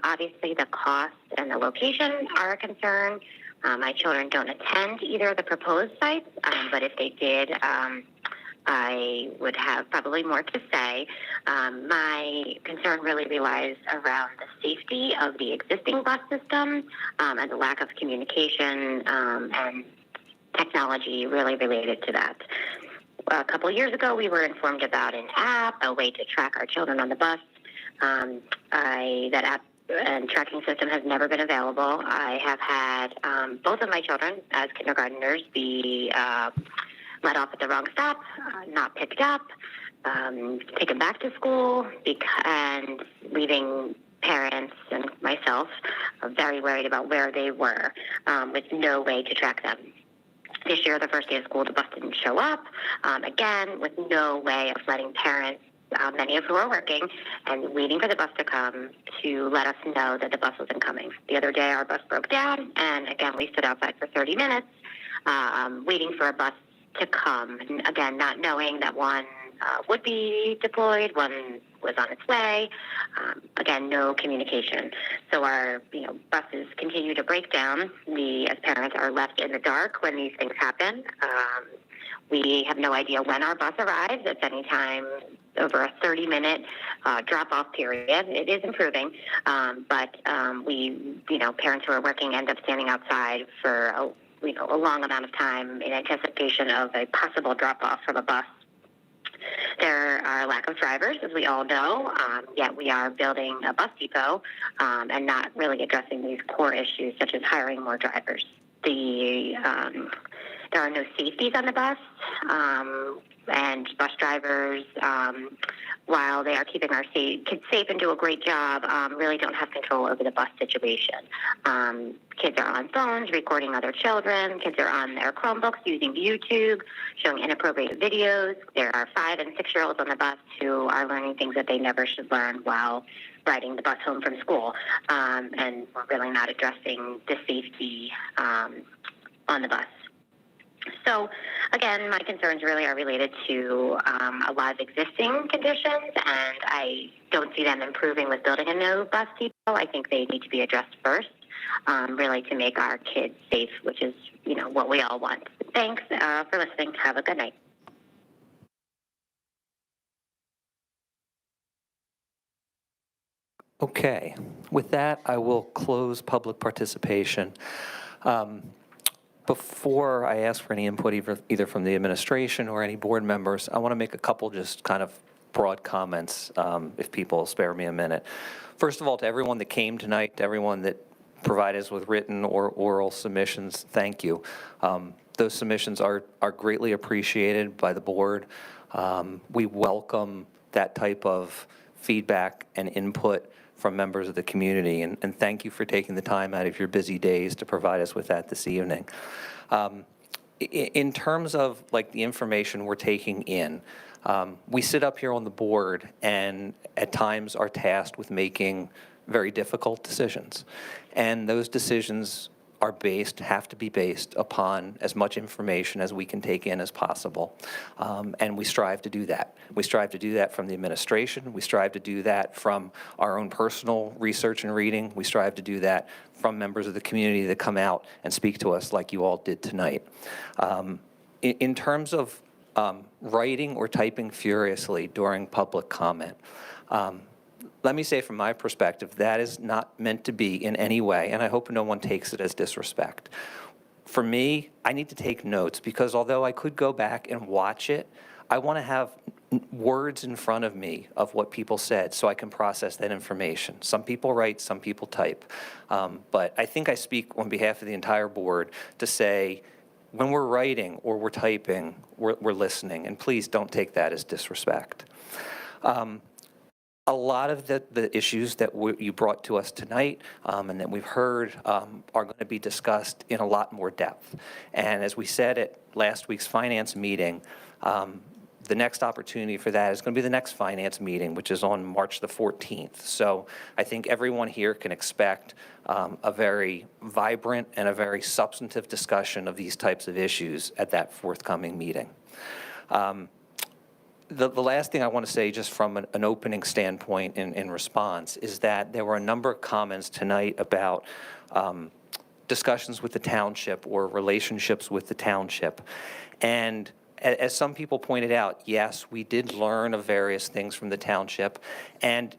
Obviously, the cost and the location are a concern. My children don't attend either of the proposed sites, but if they did, I would have probably more to say. My concern really relies around the safety of the existing bus system and the lack of communication and technology really related to that. A couple of years ago, we were informed about an app, a way to track our children on the bus. That app and tracking system has never been available. I have had both of my children as kindergartners be let off at the wrong stop, not picked up, taken back to school, and leaving parents and myself very worried about where they were with no way to track them. This year, the first day of school, the bus didn't show up, again, with no way of letting parents, many of whom are working, and waiting for the bus to come to let us know that the bus wasn't coming. The other day, our bus broke down, and again, we stood outside for 30 minutes waiting for a bus to come. And again, not knowing that one would be deployed, one was on its way. Again, no communication. So our buses continue to break down. We, as parents, are left in the dark when these things happen. We have no idea when our bus arrives. It's any time over a 30-minute drop-off period. It is improving, but we, parents who are working end up standing outside for a long amount of time in anticipation of a possible drop-off from a bus. There are a lack of drivers, as we all know, yet we are building a bus depot and not really addressing these core issues, such as hiring more drivers. There are no safeties on the bus, and bus drivers, while they are keeping our kids safe and do a great job, really don't have control over the bus situation. Kids are on phones recording other children. Kids are on their Chromebooks using YouTube, showing inappropriate videos. There are 5- and 6-year-olds on the bus who are learning things that they never should learn while riding the bus home from school. And we're really not addressing the safety on the bus. So, again, my concerns really are related to a lot of existing conditions, and I don't see them improving with building a new bus depot. I think they need to be addressed first, really to make our kids safe, which is, what we all want. Thanks for listening. Have a good night. Okay. With that, I will close public participation. Before I ask for any input, either from the administration or any board members, I want to make a couple just kind of broad comments, if people spare me a minute. First of all, to everyone that came tonight, to everyone that provided us with written or oral submissions, thank you. Those submissions are greatly appreciated by the board. We welcome that type of feedback and input from members of the community, and thank you for taking the time out of your busy days to provide us with that this evening. In terms of the information we're taking in, we sit up here on the board and at times are tasked with making very difficult decisions, and those decisions have to be based upon as much information as we can take in as possible. And we strive to do that. We strive to do that from the administration. We strive to do that from our own personal research and reading. We strive to do that from members of the community that come out and speak to us like you all did tonight. In terms of writing or typing furiously during public comment, let me say from my perspective, that is not meant to be in any way, and I hope no one takes it as disrespect. For me, I need to take notes because although I could go back and watch it, I want to have words in front of me of what people said so I can process that information. Some people write, some people type. But I think I speak on behalf of the entire board to say, when we're writing or we're typing, we're listening, and please don't take that as disrespect. A lot of the issues that you brought to us tonight and that we've heard are going to be discussed in a lot more depth. And as we said at last week's finance meeting, the next opportunity for that is going to be the next finance meeting, which is on March the 14th. So I think everyone here can expect a very vibrant and a very substantive discussion of these types of issues at that forthcoming meeting. The last thing I want to say, just from an opening standpoint in response, is that there were a number of comments tonight about discussions with the township or relationships with the township. And as some people pointed out, yes, we did learn of various things from the township, and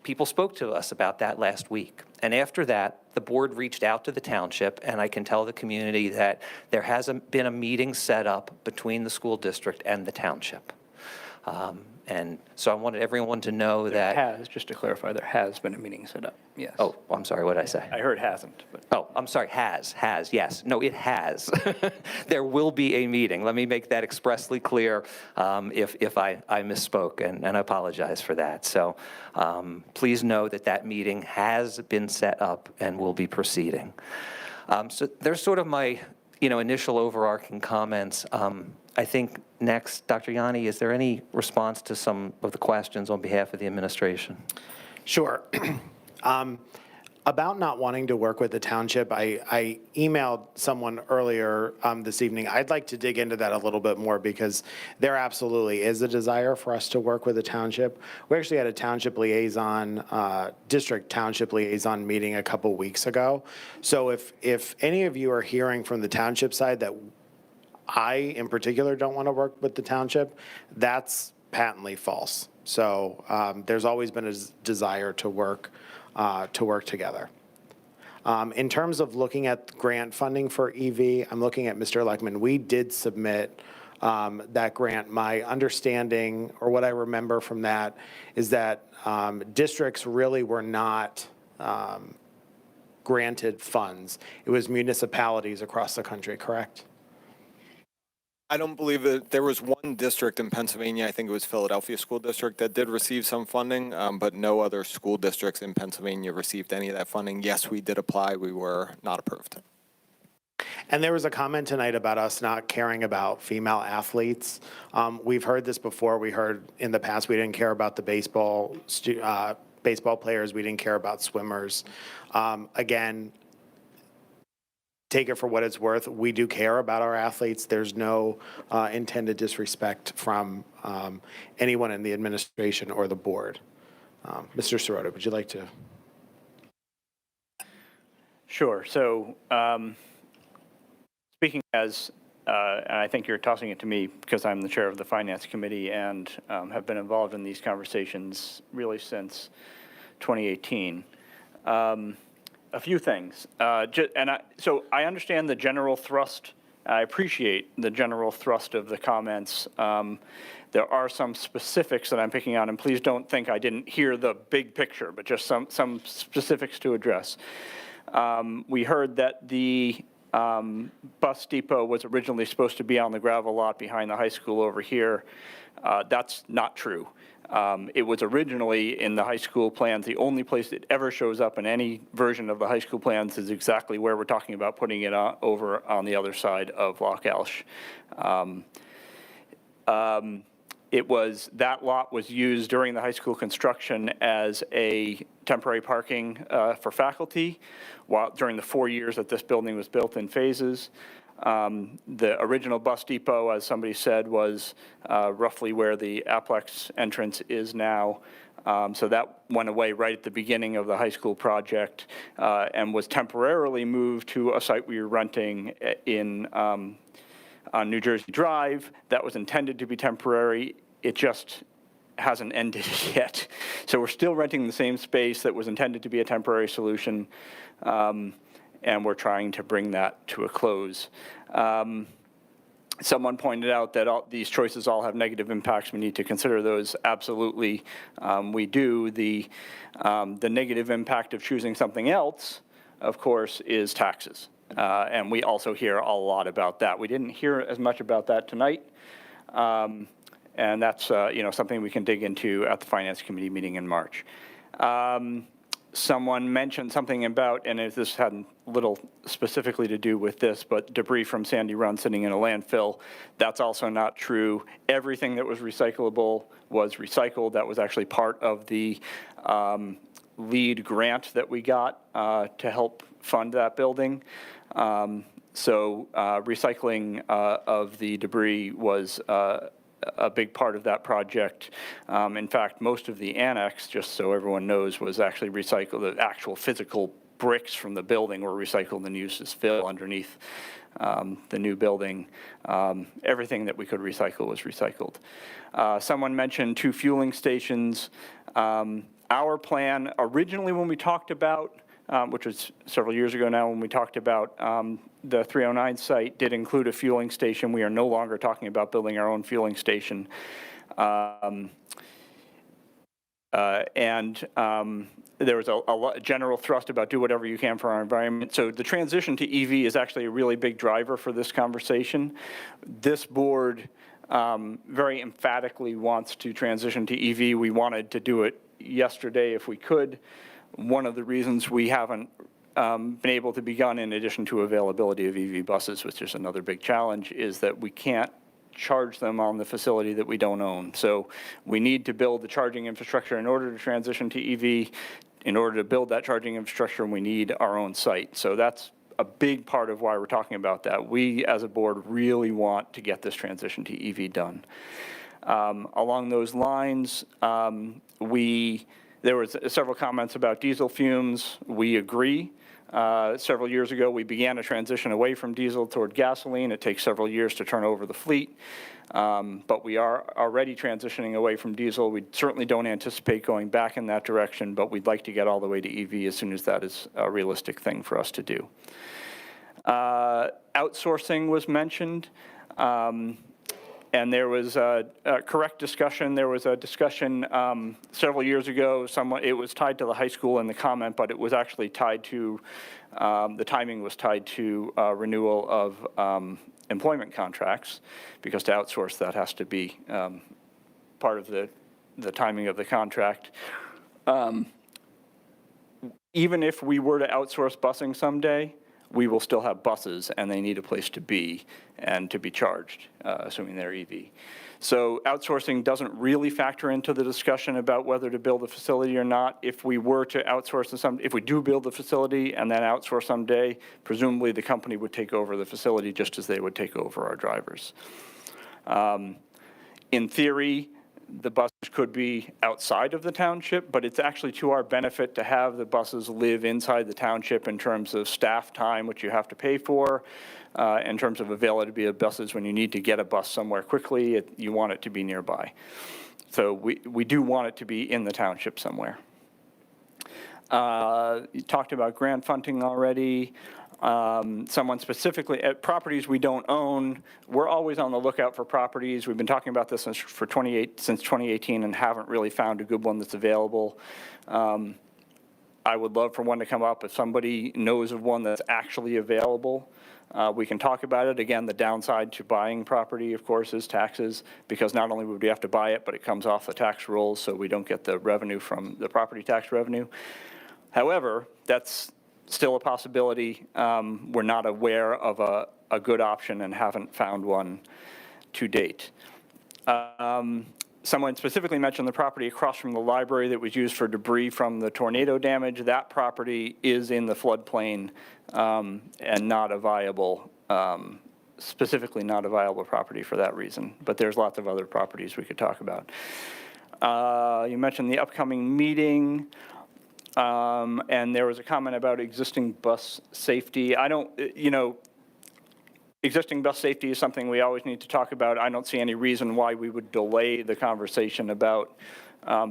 people spoke to us about that last week. And after that, the board reached out to the township, and I can tell the community that there hasn't been a meeting set up between the school district and the township. And so I wanted everyone to know that. Has, just to clarify, there has been a meeting set up, yes. Oh, I'm sorry, what did I say? I heard hasn't, but. Oh, I'm sorry, has, yes. No, it has. There will be a meeting. Let me make that expressly clear if I misspoke, and I apologize for that. So please know that that meeting has been set up and will be proceeding. So there's sort of my initial overarching comments. I think next, Dr. Yanni, is there any response to some of the questions on behalf of the administration? Sure. About not wanting to work with the township, I emailed someone earlier this evening. I'd like to dig into that a little bit more because there absolutely is a desire for us to work with the township. We actually had a township liaison, district township liaison meeting a couple weeks ago. So if any of you are hearing from the township side that I, in particular, don't want to work with the township, that's patently false. So there's always been a desire to work together. In terms of looking at grant funding for EV, I'm looking at Mr. Leckman. We did submit that grant. My understanding, or what I remember from that, is that districts really were not granted funds. It was municipalities across the country, correct? I don't believe that there was one district in Pennsylvania, I think it was Philadelphia School District, that did receive some funding, but no other school districts in Pennsylvania received any of that funding. Yes, we did apply. We were not approved. And there was a comment tonight about us not caring about female athletes. We've heard this before. We heard in the past we didn't care about the baseball players. We didn't care about swimmers. Again, take it for what it's worth. We do care about our athletes. There's no intended disrespect from anyone in the administration or the board. Mr. Sirota, would you like to? Sure. So speaking as, and I think you're tossing it to me because I'm the chair of the Finance Committee and have been involved in these conversations really since 2018. A few things. So I understand the general thrust. I appreciate the general thrust of the comments. There are some specifics that I'm picking on, and please don't think I didn't hear the big picture, but just some specifics to address. We heard that the bus depot was originally supposed to be on the gravel lot behind the high school over here. That's not true. It was originally in the high school plans. The only place it ever shows up in any version of the high school plans is exactly where we're talking about putting it over on the other side of Loch Elsh. That lot was used during the high school construction as a temporary parking for faculty during the 4 years that this building was built in phases. The original bus depot, as somebody said, was roughly where the Aplex entrance is now. So that went away right at the beginning of the high school project and was temporarily moved to a site we were renting on New Jersey Drive. That was intended to be temporary. It just hasn't ended yet. So we're still renting the same space that was intended to be a temporary solution. And we're trying to bring that to a close. Someone pointed out that these choices all have negative impacts. We need to consider those. Absolutely, we do. The negative impact of choosing something else, of course, is taxes. And we also hear a lot about that. We didn't hear as much about that tonight. And that's something we can dig into at the Finance Committee meeting in March. Someone mentioned something about, and this had little specifically to do with this, but debris from Sandy Run sitting in a landfill. That's also not true. Everything that was recyclable was recycled. That was actually part of the LEED grant that we got to help fund that building. So recycling of the debris was a big part of that project. In fact, most of the annex, just so everyone knows, was actually recycled. The actual physical bricks from the building were recycled and used as fill underneath the new building. Everything that we could recycle was recycled. Someone mentioned 2 fueling stations. Our plan originally when we talked about, which was several years ago now when we talked about the 309 site, did include a fueling station. We are no longer talking about building our own fueling station. There was a general thrust about do whatever you can for our environment. So the transition to EV is actually a really big driver for this conversation. This board very emphatically wants to transition to EV. We wanted to do it yesterday if we could. One of the reasons we haven't been able to begin, in addition to availability of EV buses, which is another big challenge, is that we can't charge them on the facility that we don't own. So we need to build the charging infrastructure in order to transition to EV. In order to build that charging infrastructure, we need our own site. So that's a big part of why we're talking about that. We, as a board, really want to get this transition to EV done. Along those lines, there was several comments about diesel fumes. We agree. Several years ago, we began a transition away from diesel toward gasoline. It takes several years to turn over the fleet, but we are already transitioning away from diesel. We certainly don't anticipate going back in that direction, but we'd like to get all the way to EV as soon as that is a realistic thing for us to do. Outsourcing was mentioned. And there was a correct discussion. There was a discussion several years ago. It was tied to the high school in the comment, but it was actually tied to, the timing was tied to renewal of employment contracts, because to outsource that has to be part of the timing of the contract. Even if we were to outsource busing someday, we will still have buses, and they need a place to be and to be charged, assuming they're EV. So outsourcing doesn't really factor into the discussion about whether to build a facility or not. If we were to outsource if we do build the facility and then outsource someday, presumably the company would take over the facility just as they would take over our drivers. In theory, the buses could be outside of the township, but it's actually to our benefit to have the buses live inside the township in terms of staff time, which you have to pay for, in terms of availability of buses. When you need to get a bus somewhere quickly, you want it to be nearby. So we do want it to be in the township somewhere. You talked about grant funding already. Someone specifically at properties we don't own. We're always on the lookout for properties. We've been talking about this since 2018 and haven't really found a good one that's available. I would love for one to come up. If somebody knows of one that's actually available, we can talk about it. Again, the downside to buying property, of course, is taxes, because not only would we have to buy it, but it comes off the tax rolls, so we don't get the revenue from the property tax revenue. However, that's still a possibility. We're not aware of a good option and haven't found one to date. Someone specifically mentioned the property across from the library that was used for debris from the tornado damage. That property is in the floodplain and not a viable, specifically not a viable property for that reason. But there's lots of other properties we could talk about. You mentioned the upcoming meeting. And there was a comment about existing bus safety. Existing bus safety is something we always need to talk about. I don't see any reason why we would delay the conversation about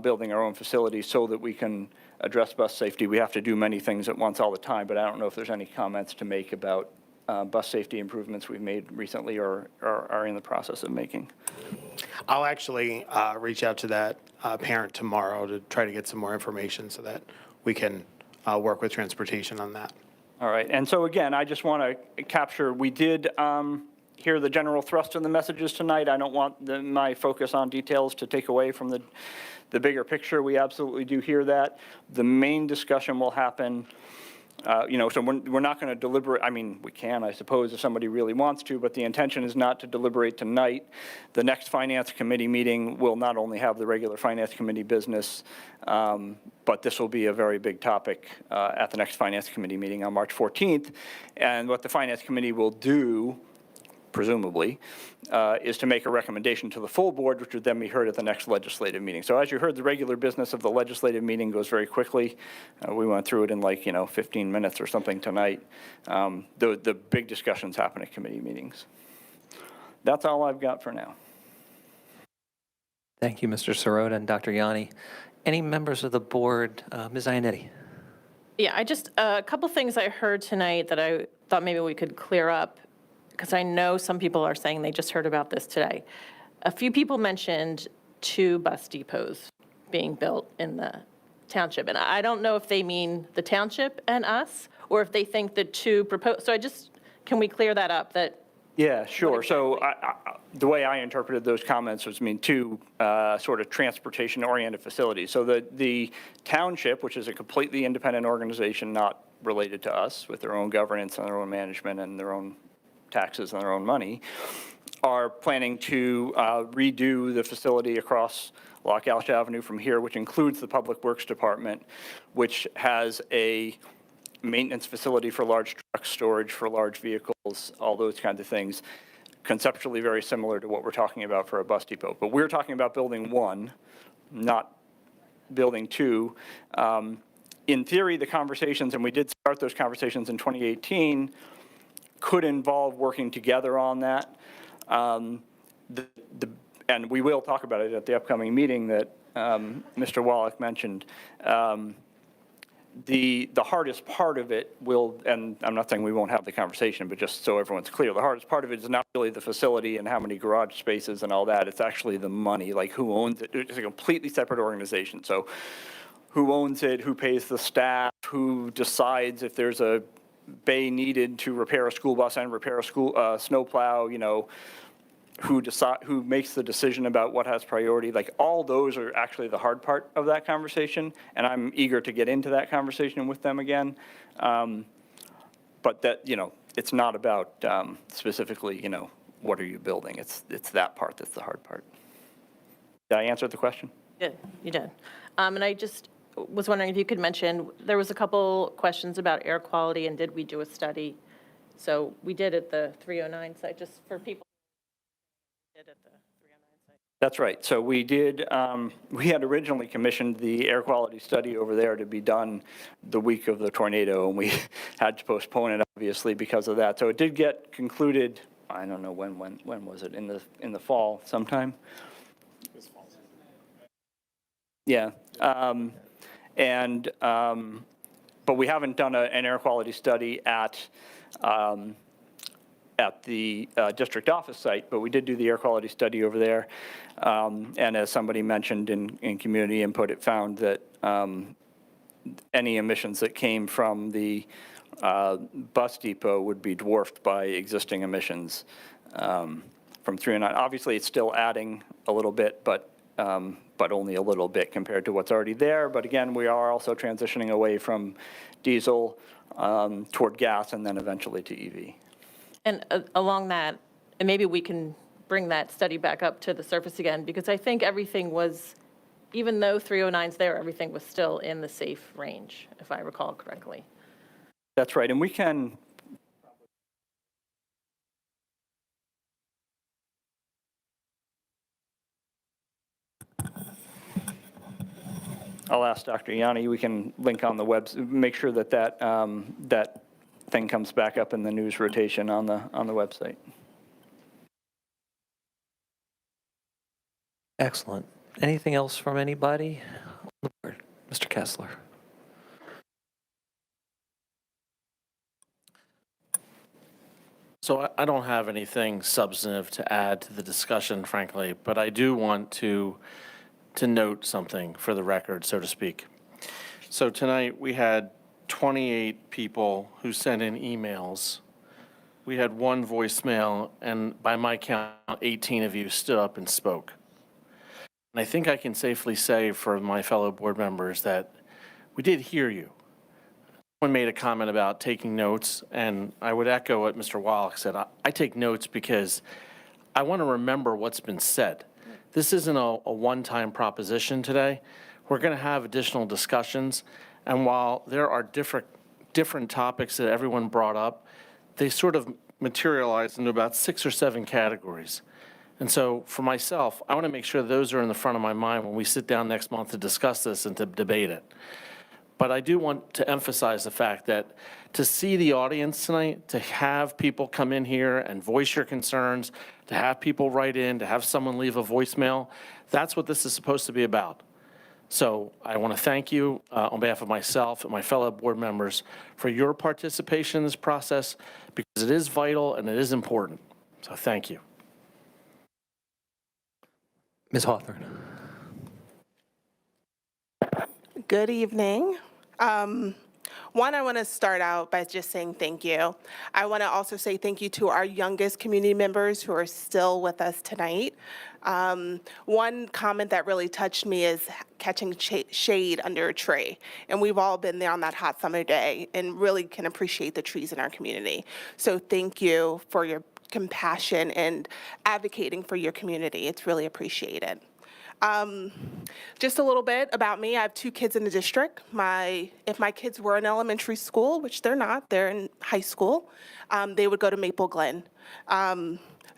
building our own facility so that we can address bus safety. We have to do many things at once all the time, but I don't know if there's any comments to make about bus safety improvements we've made recently or are in the process of making. I'll actually reach out to that parent tomorrow to try to get some more information so that we can work with transportation on that. All right, and so again, I just want to capture, we did hear the general thrust of the messages tonight. I don't want my focus on details to take away from the bigger picture. We absolutely do hear that. The main discussion will happen, so we're not going to deliberate. I mean, we can, I suppose, if somebody really wants to, but the intention is not to deliberate tonight. The next Finance Committee meeting will not only have the regular Finance Committee business, but this will be a very big topic at the next Finance Committee meeting on March 14th. And what the Finance Committee will do presumably, is to make a recommendation to the full board, which would then be heard at the next legislative meeting. So as you heard, the regular business of the legislative meeting goes very quickly. We went through it in 15 minutes or something tonight. The big discussions happen at committee meetings. That's all I've got for now. Thank you, Mr. Sirota and Dr. Yanni. Any members of the board? Ms. Ionetti? Yeah, a couple things I heard tonight that I thought maybe we could clear up, because I know some people are saying they just heard about this today. A few people mentioned 2 bus depots being built in the township, and I don't know if they mean the township and us, or if they think the 2 proposed, so can we clear that up, that? Yeah, sure. So the way I interpreted those comments was 2 sort of transportation-oriented facilities. So the township, which is a completely independent organization, not related to us, with their own governance and their own management and their own taxes and their own money, are planning to redo the facility across Lock Alsh Avenue from here, which includes the Public Works Department, which has a maintenance facility for large truck storage for large vehicles, all those kinds of things, conceptually very similar to what we're talking about for a bus depot. But we're talking about building 1, not building 2. In theory, the conversations, and we did start those conversations in 2018, could involve working together on that. And we will talk about it at the upcoming meeting that Mr. Wallach mentioned. The hardest part of it will, and I'm not saying we won't have the conversation, but just so everyone's clear, the hardest part of it is not really the facility and how many garage spaces and all that. It's actually the money, like who owns it. It's a completely separate organization. So who owns it, who pays the staff, who decides if there's a bay needed to repair a school bus and repair a snowplow, who makes the decision about what has priority. Like, all those are actually the hard part of that conversation, and I'm eager to get into that conversation with them again. But that, it's not about specifically, what are you building? It's that part that's the hard part. Did I answer the question? You did. And I just was wondering if you could mention, there was a couple questions about air quality, and did we do a study? So we did at the 309 site, just for people. At the 309 site. That's right. So we did, we had originally commissioned the air quality study over there to be done the week of the tornado, and we had to postpone it, obviously, because of that. So it did get concluded, I don't know, when was it? In the fall sometime? This fall. Yeah. But we haven't done an air quality study at the district office site, but we did do the air quality study over there. And as somebody mentioned in community input, it found that any emissions that came from the bus depot would be dwarfed by existing emissions from 309. Obviously, it's still adding a little bit, but only a little bit compared to what's already there. But again, we are also transitioning away from diesel toward gas and then eventually to EV. And along that, and maybe we can bring that study back up to the surface again, because I think everything was, even though 309's there, everything was still in the safe range, if I recall correctly. That's right. And we can, I'll ask Dr. Yanni, we can link on the web, make sure that that thing comes back up in the news rotation on the website. Excellent. Anything else from anybody on the board? Mr. Kessler. So I don't have anything substantive to add to the discussion, frankly, but I do want to note something for the record, so to speak. So tonight we had 28 people who sent in emails. We had 1 voicemail, and by my count, 18 of you stood up and spoke. And I think I can safely say for my fellow board members that we did hear you. Someone made a comment about taking notes, and I would echo what Mr. Wallach said. I take notes because I want to remember what's been said. This isn't a one-time proposition today. We're going to have additional discussions, and while there are different topics that everyone brought up, they sort of materialized into about 6 or 7 categories. And so for myself, I want to make sure those are in the front of my mind when we sit down next month to discuss this and to debate it. But I do want to emphasize the fact that to see the audience tonight, to have people come in here and voice your concerns, to have people write in, to have someone leave a voicemail, that's what this is supposed to be about. So I want to thank you on behalf of myself and my fellow board members for your participation in this process, because it is vital and it is important. So thank you. Ms. Hawthorne. Good evening. One, I want to start out by just saying thank you. I want to also say thank you to our youngest community members who are still with us tonight. One comment that really touched me is catching shade under a tree. And we've all been there on that hot summer day and really can appreciate the trees in our community. So thank you for your compassion and advocating for your community. It's really appreciated. Just a little bit about me. I have 2 kids in the district. If my kids were in elementary school, which they're not, they're in high school, they would go to Maple Glen.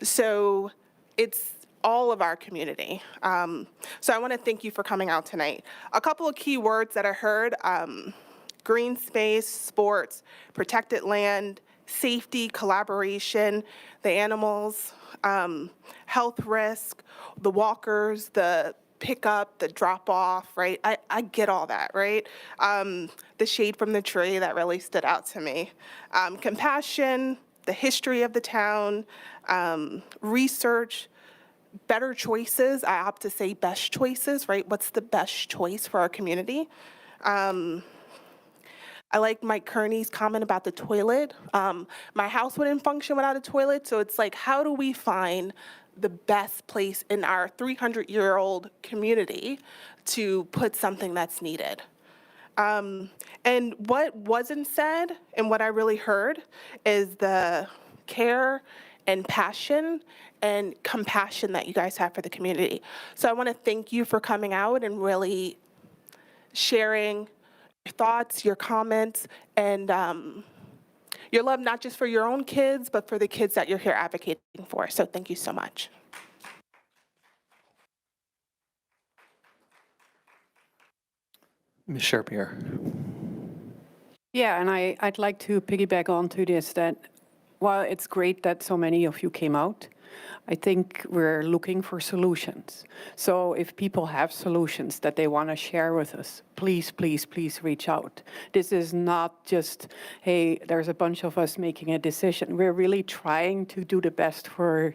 So it's all of our community. So I want to thank you for coming out tonight. A couple of key words that I heard, green space, sports, protected land, safety, collaboration, the animals, health risk, the walkers, the pickup, the drop off, right? I get all that, right? The shade from the tree, that really stood out to me. Compassion, the history of the town, research, better choices. I opt to say best choices, right? What's the best choice for our community? I like Mike Kearney's comment about the toilet. My house wouldn't function without a toilet, so it's like, how do we find the best place in our 300-year-old community to put something that's needed? And what wasn't said and what I really heard is the care and passion and compassion that you guys have for the community. So I want to thank you for coming out and really sharing your thoughts, your comments, and your love, not just for your own kids, but for the kids that you're here advocating for. So thank you so much. Ms. Sherpier. Yeah, and I'd like to piggyback onto this, that while it's great that so many of you came out, I think we're looking for solutions. So if people have solutions that they want to share with us, please, please, please reach out. This is not just, hey, there's a bunch of us making a decision. We're really trying to do the best for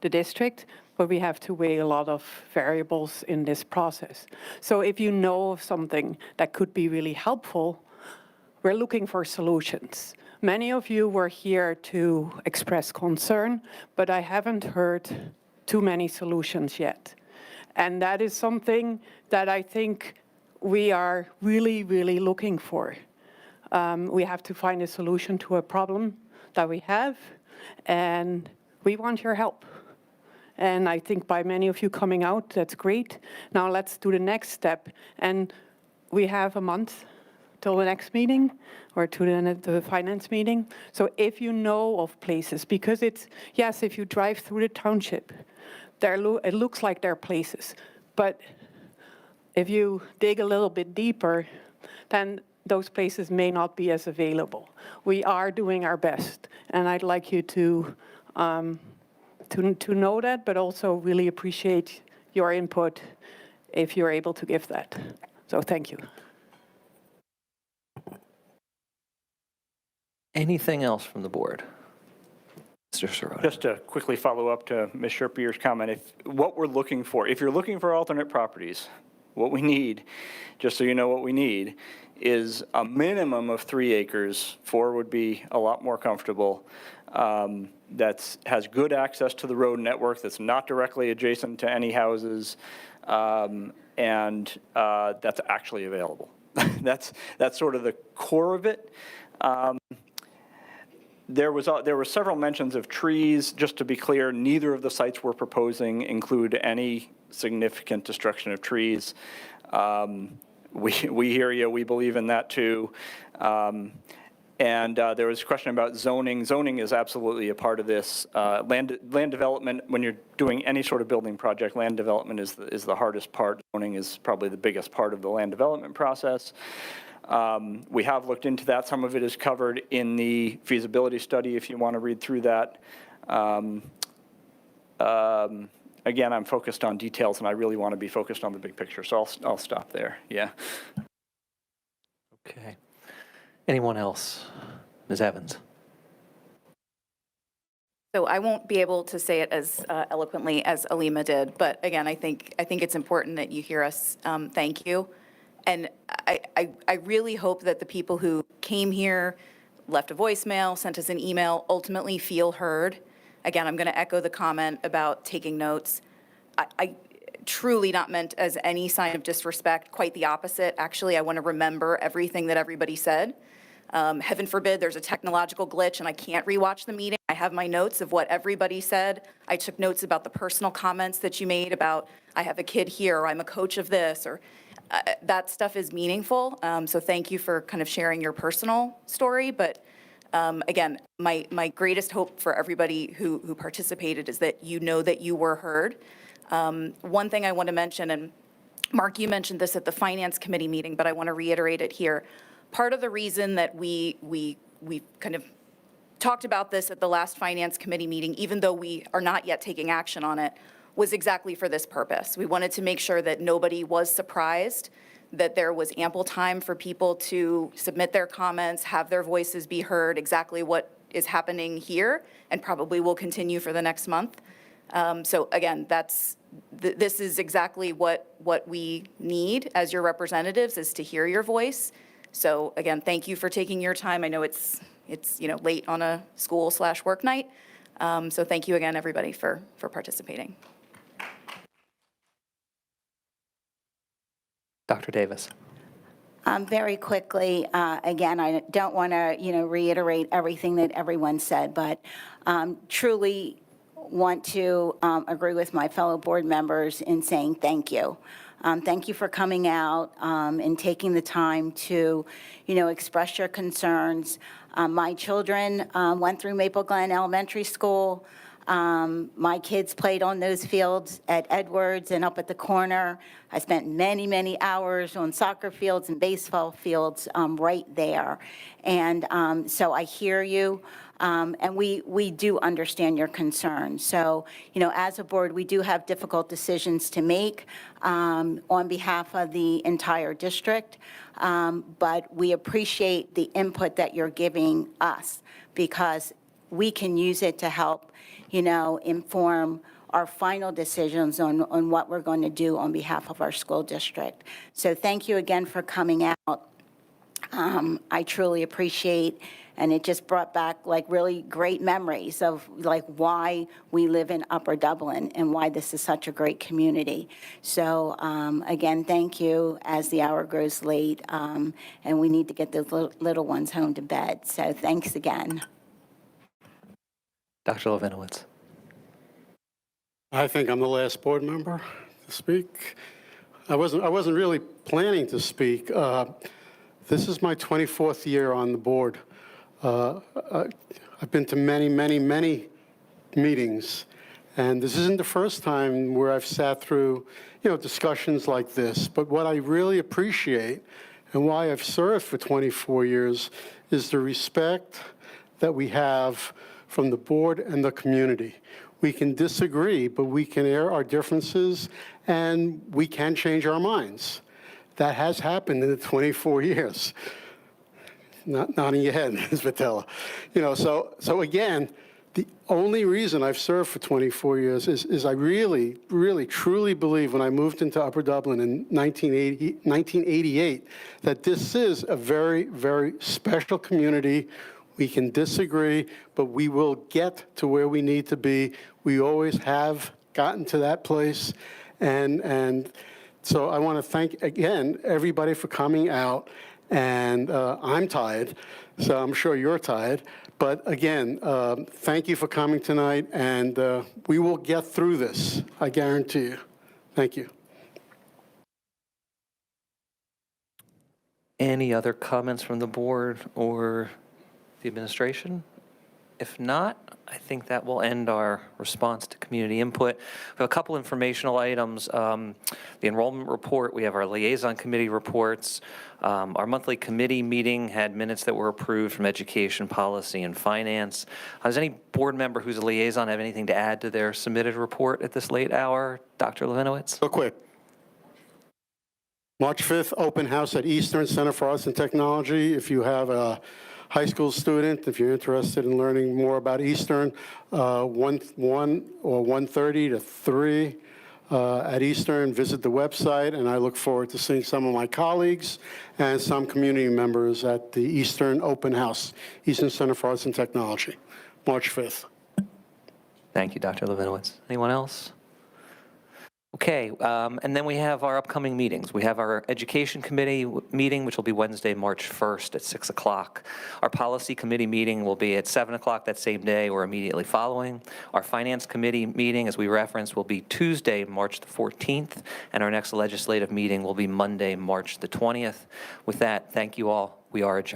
the district, but we have to weigh a lot of variables in this process. So if you know of something that could be really helpful, we're looking for solutions. Many of you were here to express concern, but I haven't heard too many solutions yet. And that is something that I think we are really, really looking for. We have to find a solution to a problem that we have, and we want your help. And I think by many of you coming out, that's great. Now let's do the next step. And we have a month till the next meeting or to the finance meeting. So if you know of places, because it's, yes, if you drive through the township, it looks like there are places. But if you dig a little bit deeper, then those places may not be as available. We are doing our best. And I'd like you to know that, but also really appreciate your input if you're able to give that. So thank you. Anything else from the board? Mr. Sirota. Just to quickly follow up to Ms. Sherpier's comment, what we're looking for, if you're looking for alternate properties, what we need, just so you know what we need, is a minimum of 3 acres. 4 would be a lot more comfortable. That has good access to the road network, that's not directly adjacent to any houses, and that's actually available. That's sort of the core of it. There were several mentions of trees. Just to be clear, neither of the sites we're proposing include any significant destruction of trees. We hear you. We believe in that too. And there was a question about zoning. Zoning is absolutely a part of this. Land development, when you're doing any sort of building project, land development is the hardest part. Zoning is probably the biggest part of the land development process. We have looked into that. Some of it is covered in the feasibility study if you want to read through that. Again, I'm focused on details, and I really want to be focused on the big picture, so I'll stop there. Yeah. Okay. Anyone else? Ms. Evans? So I won't be able to say it as eloquently as Alima did, but again, I think it's important that you hear us thank you. And I really hope that the people who came here, left a voicemail, sent us an email, ultimately feel heard. Again, I'm going to echo the comment about taking notes. I truly not meant as any sign of disrespect, quite the opposite. Actually, I want to remember everything that everybody said. Heaven forbid there's a technological glitch and I can't rewatch the meeting. I have my notes of what everybody said. I took notes about the personal comments that you made about, I have a kid here, or I'm a coach of this, or that stuff is meaningful. So thank you for kind of sharing your personal story. But again, my greatest hope for everybody who participated is that you know that you were heard. One thing I want to mention, and Mark, you mentioned this at the Finance Committee meeting, but I want to reiterate it here. Part of the reason that we kind of talked about this at the last Finance Committee meeting, even though we are not yet taking action on it, was exactly for this purpose. We wanted to make sure that nobody was surprised, that there was ample time for people to submit their comments, have their voices be heard, exactly what is happening here, and probably will continue for the next month. So again, this is exactly what we need as your representatives, is to hear your voice. So again, thank you for taking your time. I know it's late on a school/work night. So thank you again, everybody, for participating. Dr. Davis. Very quickly, again, I don't want to, reiterate everything that everyone said, but truly want to agree with my fellow board members in saying thank you. Thank you for coming out and taking the time to, express your concerns. My children went through Maple Glen Elementary School. My kids played on those fields at Edwards and up at the corner. I spent many, many hours on soccer fields and baseball fields right there. And so I hear you. And we do understand your concerns. So, as a board, we do have difficult decisions to make on behalf of the entire district, but we appreciate the input that you're giving us because we can use it to help, inform our final decisions on what we're going to do on behalf of our school district. So thank you again for coming out. I truly appreciate, and it just brought back really great memories of why we live in Upper Dublin and why this is such a great community. So again, thank you as the hour grows late and we need to get the little ones home to bed. So thanks again. Dr. Levinowitz. I think I'm the last board member to speak. I wasn't really planning to speak. This is my 24th year on the board. I've been to many, many, many meetings, and this isn't the first time where I've sat through, discussions like this. But what I really appreciate and why I've served for 24 years is the respect that we have from the board and the community. We can disagree, but we can air our differences, and we can change our minds. That has happened in the 24 years. Not nodding your head, Ms. Vitella. So again, the only reason I've served for 24 years is I really, really, truly believe when I moved into Upper Dublin in 1988 that this is a very, very special community. We can disagree, but we will get to where we need to be. We always have gotten to that place. And so I want to thank, again, everybody for coming out. And I'm tired, so I'm sure you're tired. But again, thank you for coming tonight, and we will get through this, I guarantee you. Thank you. Any other comments from the board or the administration? If not, I think that will end our response to community input. We have a couple informational items. The enrollment report, we have our liaison committee reports. Our monthly committee meeting had minutes that were approved from education, policy, and finance. Does any board member who's a liaison have anything to add to their submitted report at this late hour? Dr. Levinowitz? Real quick. March 5th, open house at Eastern Center for Arts and Technology. If you have a high school student, if you're interested in learning more about Eastern, 1:30 to 3 at Eastern, visit the website, and I look forward to seeing some of my colleagues and some community members at the Eastern Open House, Eastern Center for Arts and Technology, March 5th. Thank you, Dr. Levinowitz. Anyone else? Okay, and then we have our upcoming meetings. We have our Education Committee meeting, which will be Wednesday, March 1st at 6 o'clock. Our Policy Committee meeting will be at 7 o'clock that same day or immediately following. Our Finance Committee meeting, as we referenced, will be Tuesday, March the 14th, and our next legislative meeting will be Monday, March the 20th. With that, thank you all. We are adjourned.